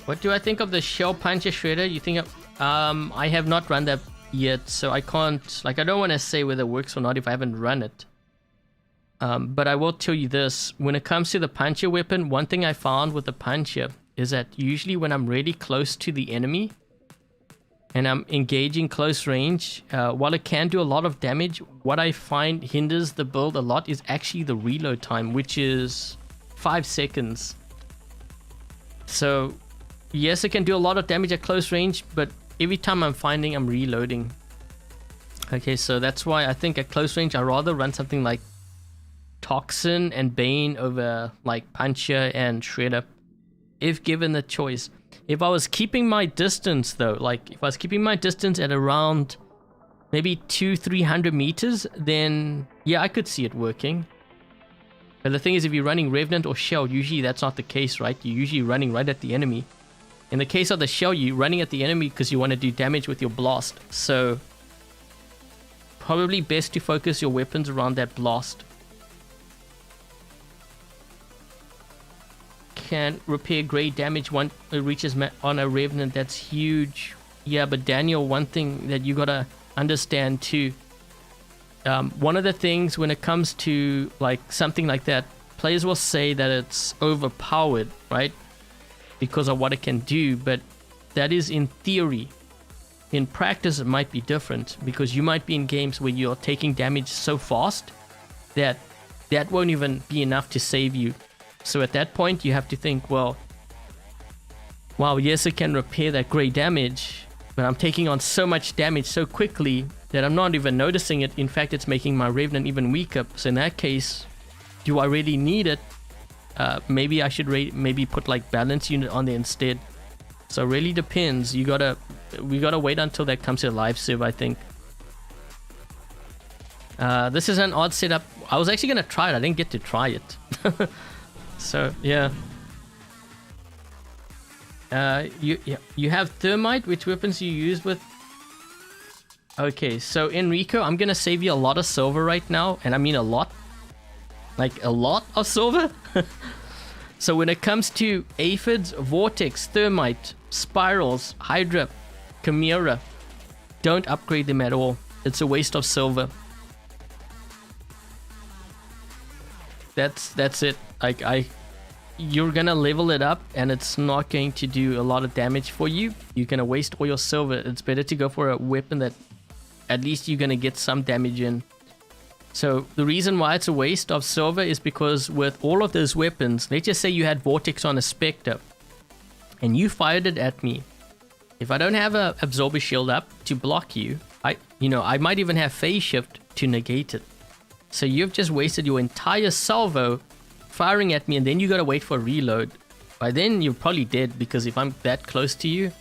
What do I think of the Shell Puncher Shredder? You think I have not run that yet, so I can't, like, I don't want to say whether it works or not if I haven't run it. But I will tell you this, when it comes to the Puncher weapon, one thing I found with the Puncher is that usually when I'm really close to the enemy, and I'm engaging close range, while it can do a lot of damage, what I find hinders the build a lot is actually the reload time, which is 5 seconds. So yes, it can do a lot of damage at close range, but every time I'm finding I'm reloading. Okay, so that's why I think at close range I'd rather run something like Toxin and Bane over like Puncher and Shredder, if given the choice. If I was keeping my distance though, like if I was keeping my distance at around maybe 200-300 meters, then yeah, I could see it working. But the thing is, if you're running Revenant or Shell, usually that's not the case, right? You're usually running right at the enemy. In the case of the Shell, you're running at the enemy because you want to do damage with your blast. So probably best to focus your weapons around that blast. Can repair great damage once it reaches on a Revenant. That's huge. Yeah, but Daniel, one thing that you gotta understand too, one of the things when it comes to like something like that, players will say that it's overpowered, right, because of what it can do, but that is in theory. In practice it might be different, because you might be in games where you're taking damage so fast that that won't even be enough to save you. So at that point you have to think, well, wow, yes, it can repair that great damage, but I'm taking on so much damage so quickly that I'm not even noticing it. In fact, it's making my Revenant even weaker. So in that case, do I really need it? Maybe I should maybe put like balance unit on there instead. So it really depends. We gotta wait until that comes to live serve, I think. This is an odd setup. I was actually gonna try it. I didn't get to try it. So yeah. You have Thermite. Which weapons you use with? Okay, so Enrico, I'm gonna save you a lot of silver right now, and I mean a lot. Like a lot of silver. So when it comes to Aphids, Vortex, Thermite, Spirals, Hydra, Chimera, don't upgrade them at all. It's a waste of silver. That's it. Like you're gonna level it up and it's not going to do a lot of damage for you. You're gonna waste all your silver. It's better to go for a weapon that at least you're gonna get some damage in. So the reason why it's a waste of silver is because with all of those weapons, let's just say you had Vortex on a Spectre and you fired it at me. If I don't have a Absorber Shield up to block you, I might even have Phase Shift to negate it. So you've just wasted your entire salvo firing at me, and then you gotta wait for a reload. By then you're probably dead, because if I'm that close to you,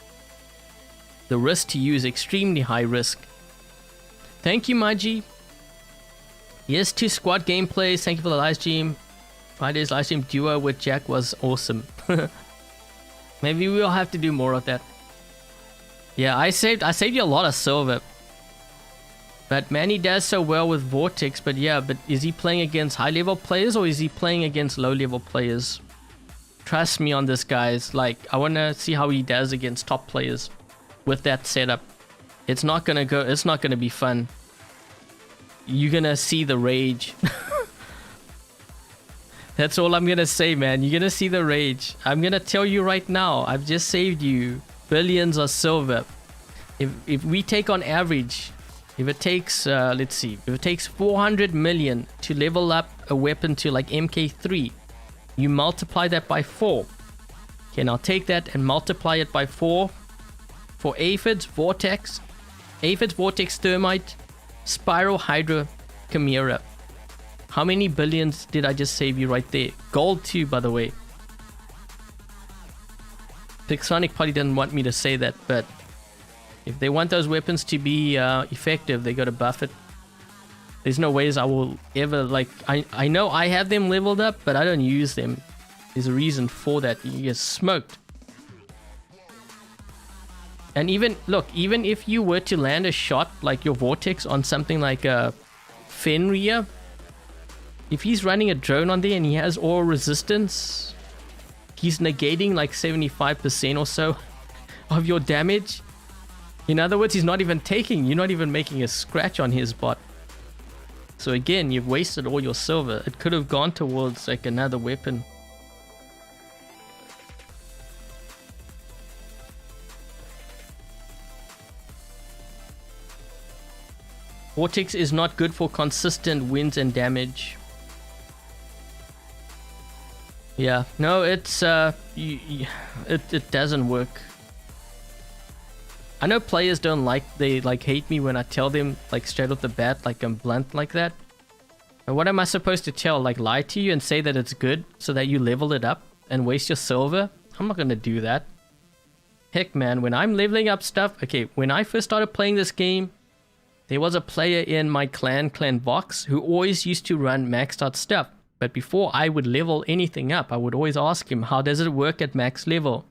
the risk to you is extremely high risk. Thank you, Maji. Yes, 2 squad gameplays. Thank you for the live stream. Friday's live stream duo with Jack was awesome. Maybe we'll have to do more of that. Yeah, I saved you a lot of silver. But Manny does so well with Vortex. But yeah, but is he playing against high level players or is he playing against low level players? Trust me on this, guys. Like, I want to see how he does against top players with that setup. It's not gonna be fun. You're gonna see the rage. That's all I'm gonna say, man. You're gonna see the rage. I'm gonna tell you right now, I've just saved you billions of silver. If we take on average, if it takes let's see, if it takes 400 million to level up a weapon to like MK3, you multiply that by 4. Okay, now take that and multiply it by 4 for Aphids, Vortex, Thermite, Spiral, Hydra, Chimera. How many billions did I just save you right there? Gold too, by the way. Pixonic probably didn't want me to say that, but if they want those weapons to be effective, they gotta buff it. There's no ways I will ever, like, I know I have them leveled up, but I don't use them. There's a reason for that. You get smoked. And even, look, even if you were to land a shot like your Vortex on something like a Fenrir, if he's running a drone on there and he has aura resistance, he's negating like 75% or so of your damage. In other words, he's not even taking, you're not even making a scratch on his bot. So again, you've wasted all your silver. It could have gone towards like another weapon. Vortex is not good for consistent wins and damage. Yeah, no, it's it doesn't work. I know players don't they hate me when I tell them like straight off the bat, like I'm blunt like that. But what am I supposed to tell? Like lie to you and say that it's good so that you level it up and waste your silver? I'm not gonna do that. Heck man, when I'm leveling up stuff, okay, when I first started playing this game, there was a player in my clan box who always used to run maxed out stuff. But before I would level anything up, I would always ask him, how does it work at max level?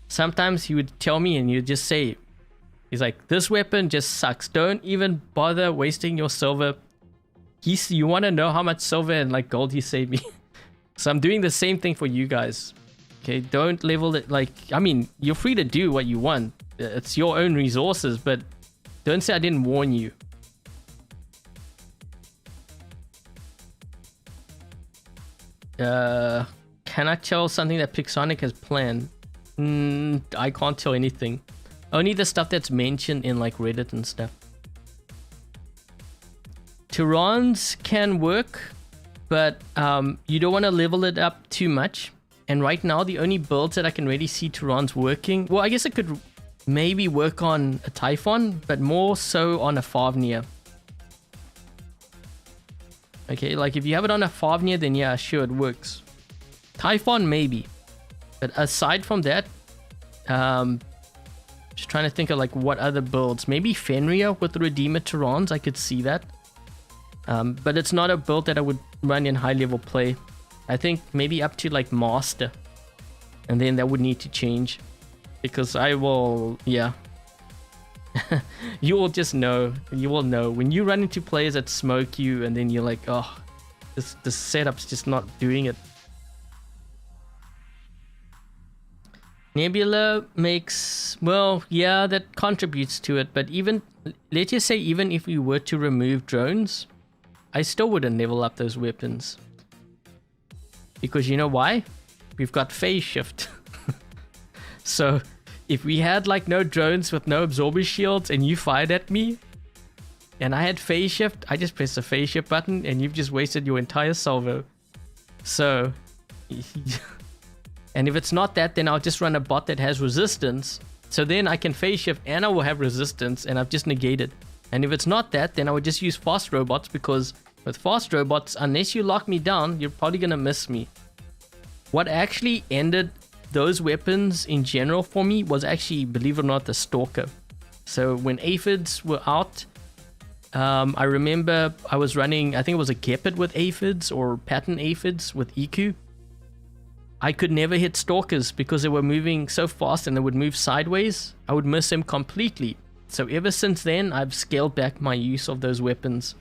Sometimes he would tell me and you'd just say, he's like, this weapon just sucks. Don't even bother wasting your silver. You want to know how much silver and like gold he saved me. So I'm doing the same thing for you guys. Okay, don't level it. Like, I mean, you're free to do what you want. It's your own resources, but don't say I didn't warn you. Can I tell something that Pixonic has planned? I can't tell anything. Only the stuff that's mentioned in like Reddit and stuff. Tyrans can work, but you don't want to level it up too much. And right now, the only builds that I can really see Tyrans working, well, I guess it could maybe work on a Typhon, but more so on a Fafnir. Okay, like if you have it on a Fafnir, then yeah, sure, it works. Typhon, maybe. But aside from that, just trying to think of like what other builds. Maybe Fenrir with the Redeemer Tyrans, I could see that. But it's not a build that I would run in high level play. I think maybe up to like Master. And then that would need to change. Because I will, yeah. You will just know. You will know. When you run into players that smoke you and then you're like, oh, this setup's just not doing it. Nebula makes, well, yeah, that contributes to it. But even, let's just say even if we were to remove drones, I still wouldn't level up those weapons. Because you know why? We've got phase shift. So if we had like no drones with no absorber shields and you fired at me and I had phase shift, I just pressed the phase shift button and you've just wasted your entire salvo. So, and if it's not that, then I'll just run a bot that has resistance. So then I can phase shift and I will have resistance and I've just negated. And if it's not that, then I would just use fast robots, because with fast robots, unless you lock me down, you're probably gonna miss me. What actually ended those weapons in general for me was actually, believe it or not, the Stalker. So when aphids were out, I remember I was running, I think it was a Gepard with aphids or pattern aphids with EQ. I could never hit Stalkers because they were moving so fast and they would move sideways. I would miss them completely. So ever since then, I've scaled back my use of those weapons.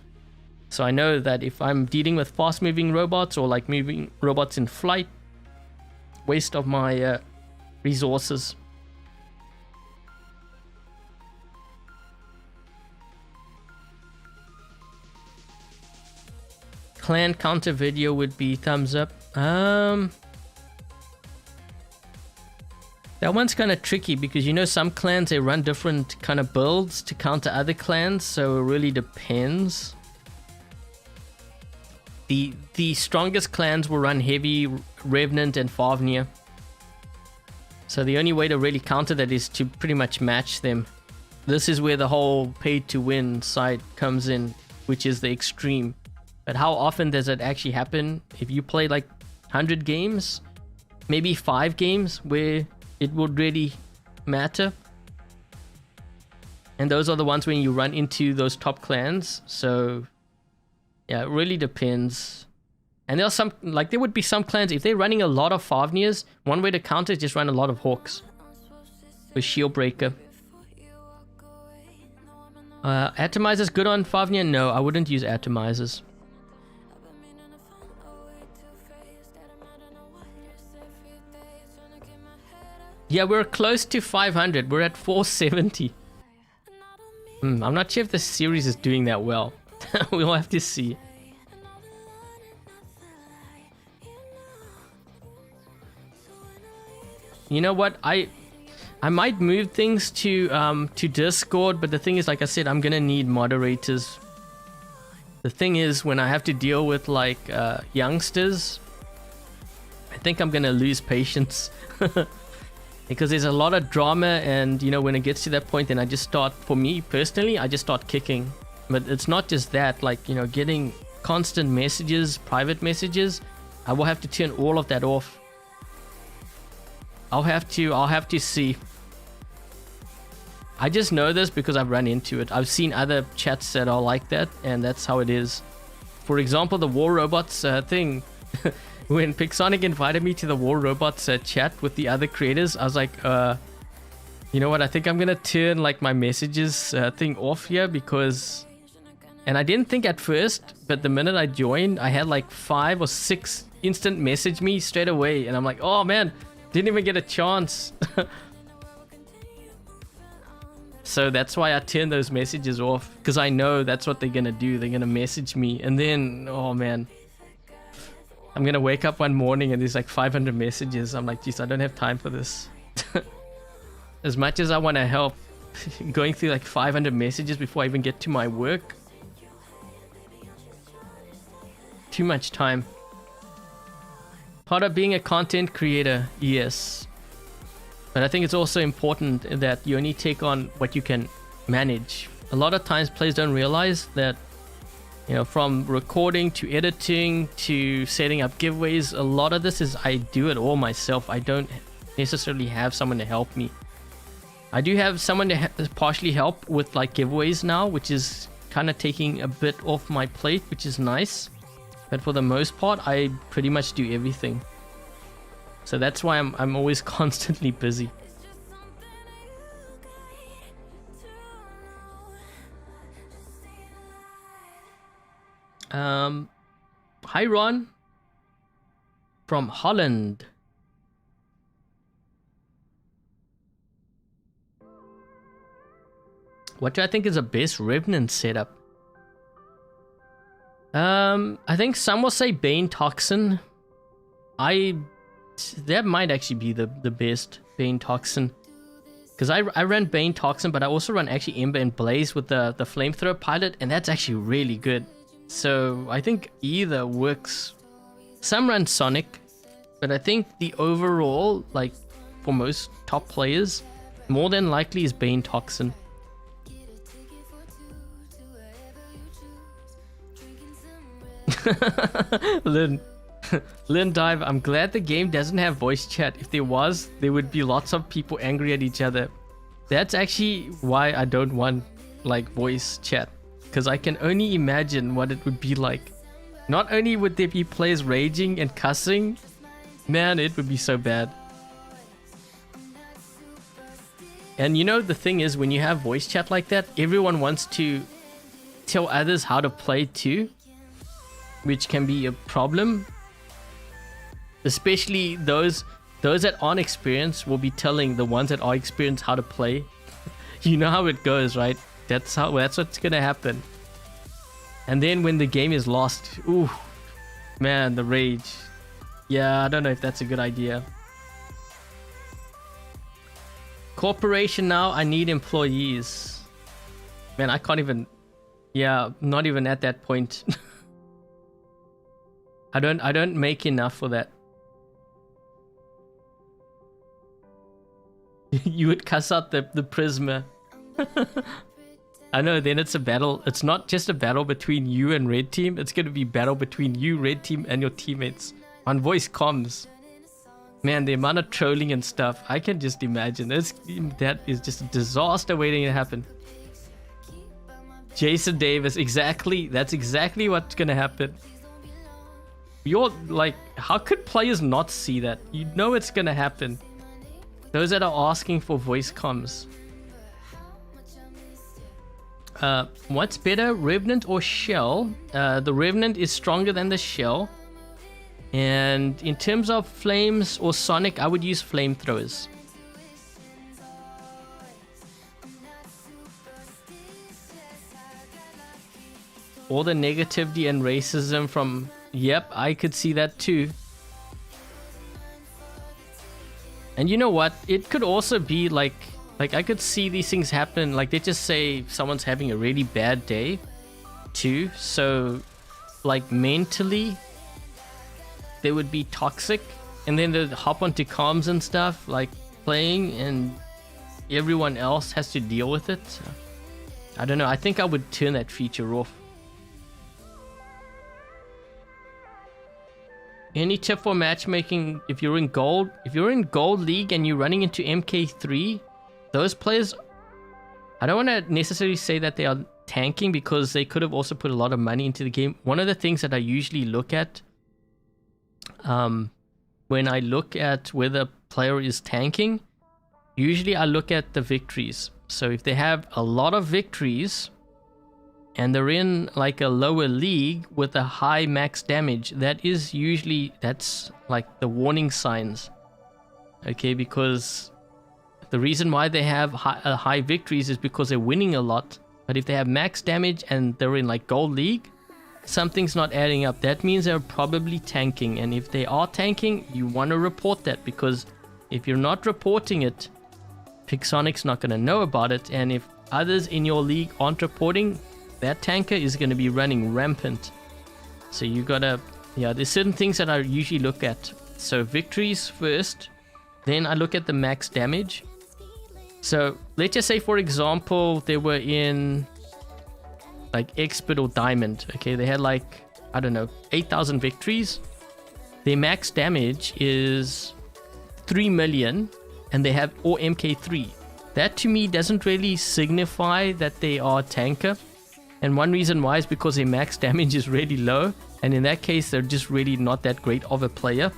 So I know that if I'm dealing with fast moving robots or like moving robots in flight, waste of my resources. Clan counter video would be thumbs up. That one's kind of tricky because, you know, some clans, they run different kind of builds to counter other clans, so it really depends. The strongest clans will run heavy Revenant and Fafnir. So the only way to really counter that is to pretty much match them. This is where the whole pay to win side comes in, which is the extreme. But how often does it actually happen? If you play like 100 games, maybe 5 games where it would really matter. And those are the ones when you run into those top clans. So yeah, it really depends. And there are some, like there would be some clans, if they're running a lot of Fafnirs, one way to counter is just run a lot of Hawks with Shield Breaker. Atomizers good on Fafnir? No, I wouldn't use atomizers. Yeah, we're close to 500. We're at 470. I'm not sure if the series is doing that well. We'll have to see. You know what? I might move things to Discord, but the thing is, like I said, I'm gonna need moderators The thing is, when I have to deal with like youngsters, I think I'm gonna lose patience. Because there's a lot of drama, and you know, when it gets to that point, then I just start, for me personally, I just start kicking. But it's not just that, like, you know, getting constant messages, private messages, I will have to turn all of that off. I'll have to see. I just know this because I've run into it. I've seen other chats that are like that, and that's how it is. For example, the War Robots thing. When Pixonic invited me to the War Robots chat with the other creators, I was like, you know what, I think I'm gonna turn like my messages thing off here, because... And I didn't think at first, but the minute I joined, I had like 5 or 6 instant message me straight away, and I'm like, oh man, didn't even get a chance. So that's why I turned those messages off, because I know that's what they're gonna do. They're gonna message me, and then, oh man, I'm gonna wake up one morning and there's like 500 messages. I'm like, geez, I don't have time for this. As much as I want to help, going through like 500 messages before I even get to my work, too much time. Part of being a content creator, yes. But I think it's also important that you only take on what you can manage. A lot of times players don't realize that, you know, from recording to editing to setting up giveaways, a lot of this is I do it all myself. I don't necessarily have someone to help me. I do have someone to partially help with like giveaways now, which is kind of taking a bit off my plate, which is nice. But for the most part, I pretty much do everything. So that's why I'm always constantly busy. Hi Ron from Holland. What do I think is the best Revenant setup? I think some will say Bane Toxin. That might actually be the best Bane Toxin. Because I run Bane Toxin, but I also run actually Ember and Blaze with the flamethrower pilot, and that's actually really good. So I think either works. Some run Sonic, but I think the overall, like for most top players, more than likely is Bane Toxin. Lynn Dive, I'm glad the game doesn't have voice chat. If there was, there would be lots of people angry at each other. That's actually why I don't want like voice chat, because I can only imagine what it would be like. Not only would there be players raging and cussing, man, it would be so bad. And you know, the thing is, when you have voice chat like that, everyone wants to tell others how to play too, which can be a problem. Especially those that aren't experienced will be telling the ones that are experienced how to play. You know how it goes, right? That's what's gonna happen. And then when the game is lost, ooh, man, the rage. Yeah, I don't know if that's a good idea. Corporation now, I need employees. Man, I can't even. Yeah, not even at that point. I don't make enough for that. You would cuss out the Prisma. I know, then it's a battle. It's not just a battle between you and Red Team. It's going to be battle between you, Red Team, and your teammates on voice comms. Man, the amount of trolling and stuff, I can just imagine. That is just a disaster waiting to happen. Jason Davis, exactly. That's exactly what's going to happen. You're like, how could players not see that? You know it's going to happen. Those that are asking for voice comms. What's better, Revenant or Shell? The Revenant is stronger than the Shell. And in terms of flames or Sonic, I would use flamethrowers. All the negativity and racism from... Yep, I could see that too. And you know what? It could also be like I could see these things happen. Like, they just say someone's having a really bad day. too. So like mentally they would be toxic, and then they'd hop onto comms and stuff like playing, and everyone else has to deal with it. So, I don't know, I think I would turn that feature off. Any tip for matchmaking if you're in gold league and you're running into MK3? Those players, I don't want to necessarily say that they are tanking, because they could have also put a lot of money into the game. One of the things that I usually look at when I look at whether a player is tanking, usually I look at the victories. So if they have a lot of victories and they're in like a lower league with a high max damage, that's like the warning signs. Okay, because the reason why they have high victories is because they're winning a lot. But if they have max damage and they're in like gold league, something's not adding up. That means they're probably tanking. And if they are tanking, you want to report that, because if you're not reporting it, Pixonic's not going to know about it. And if others in your league aren't reporting, that tanker is going to be running rampant. So you gotta, there's certain things that I usually look at. So victories first, then I look at the max damage. So let's just say, for example, they were in like expert or diamond. Okay, they had like, I don't know, 8,000 victories. Their max damage is 3 million, and they have or MK3. That to me doesn't really signify that they are a tanker. And one reason why is because their max damage is really low, and in that case they're just really not that great of a player.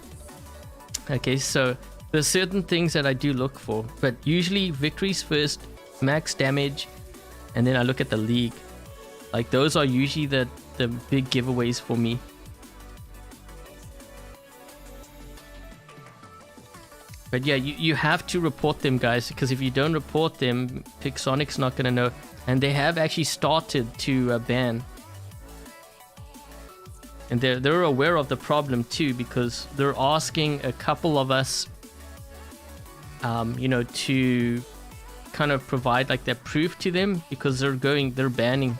Okay, so there's certain things that I do look for, but usually victories first, max damage, and then I look at the league. Like those are usually the big giveaways for me. But yeah, you have to report them, guys, because if you don't report them, Pixonic's not going to know. And they have actually started to ban. And they're aware of the problem too, because they're asking a couple of us, to kind of provide like that proof to them, because they're banning.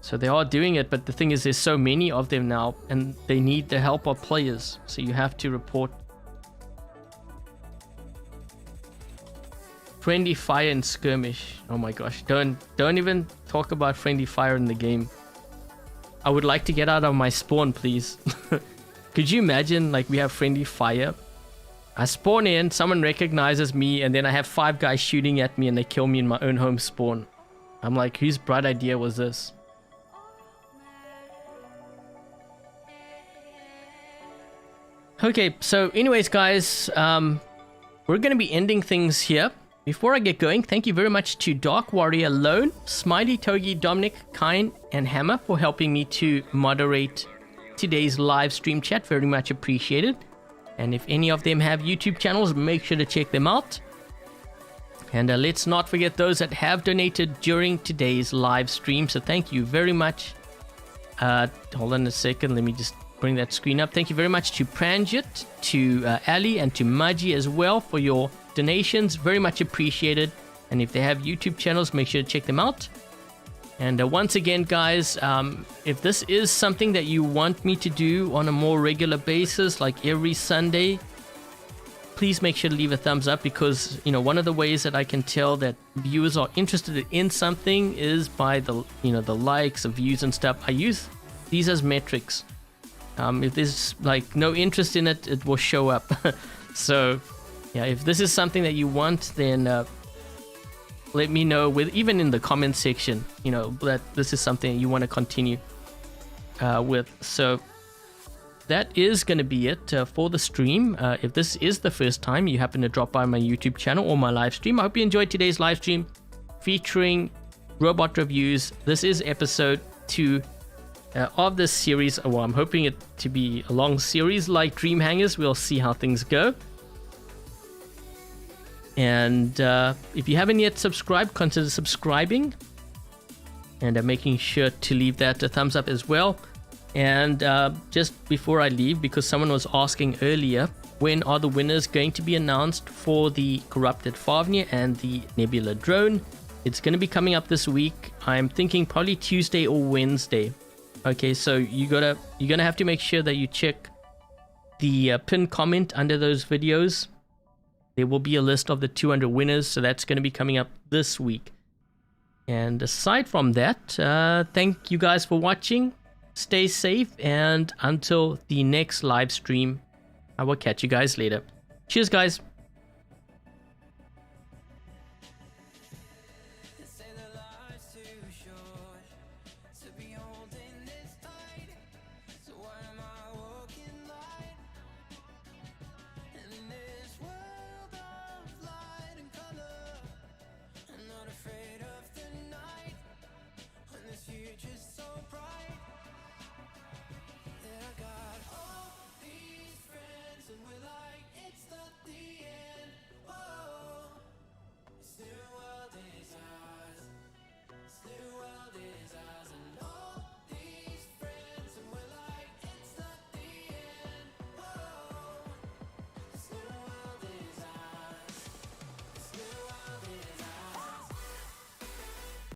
So they are doing it, but the thing is there's so many of them now, and they need the help of players. So you have to report. Friendly fire and skirmish. Oh my gosh, don't even talk about friendly fire in the game. I would like to get out of my spawn, please. Could you imagine, like, we have friendly fire, I spawn in, someone recognizes me, and then I have 5 guys shooting at me and they kill me in my own home spawn. I'm like, whose bright idea was this? Okay, so anyways, guys, we're going to be ending things here. Before I get going, thank you very much to Dark Warrior, Lone, Smiley, Togi, Dominic, Kine, and Hammer for helping me to moderate today's live stream chat. Very much appreciated. And if any of them have YouTube channels, make sure to check them out. And let's not forget those that have donated during today's live stream. So thank you very much. Hold on a second. Let me just bring that screen up. Thank you very much to Pranjit, to Ali, and to Maji as well for your donations. Very much appreciated. And if they have YouTube channels, make sure to check them out. And once again, guys, if this is something that you want me to do on a more regular basis, like every Sunday, please make sure to leave a thumbs up, because one of the ways that I can tell that viewers are interested in something is by the the likes, the views and stuff. I use these as metrics. If there's like no interest in it, it will show up. So yeah, if this is something that you want, then let me know even in the comment section, that this is something you want to continue with. So that is going to be it for the stream. If this is the first time you happen to drop by my YouTube channel or my live stream, I hope you enjoyed today's live stream featuring robot reviews. This is episode 2 of this series. Well, I'm hoping it to be a long series like Dream Hangars. We'll see how things go. And if you haven't yet subscribed, consider subscribing and making sure to leave that a thumbs up as well. And just before I leave, because someone was asking earlier, when are the winners going to be announced for the Corrupted Fafnir and the Nebula drone? It's going to be coming up this week. I'm thinking probably Tuesday or Wednesday. Okay, so you're gonna have to make sure that you check the pinned comment under those videos. There will be a list of the 200 winners, so that's going to be coming up this week. And aside from that, thank you guys for watching. Stay safe, and until the next live stream, I will catch you guys later. Cheers, guys.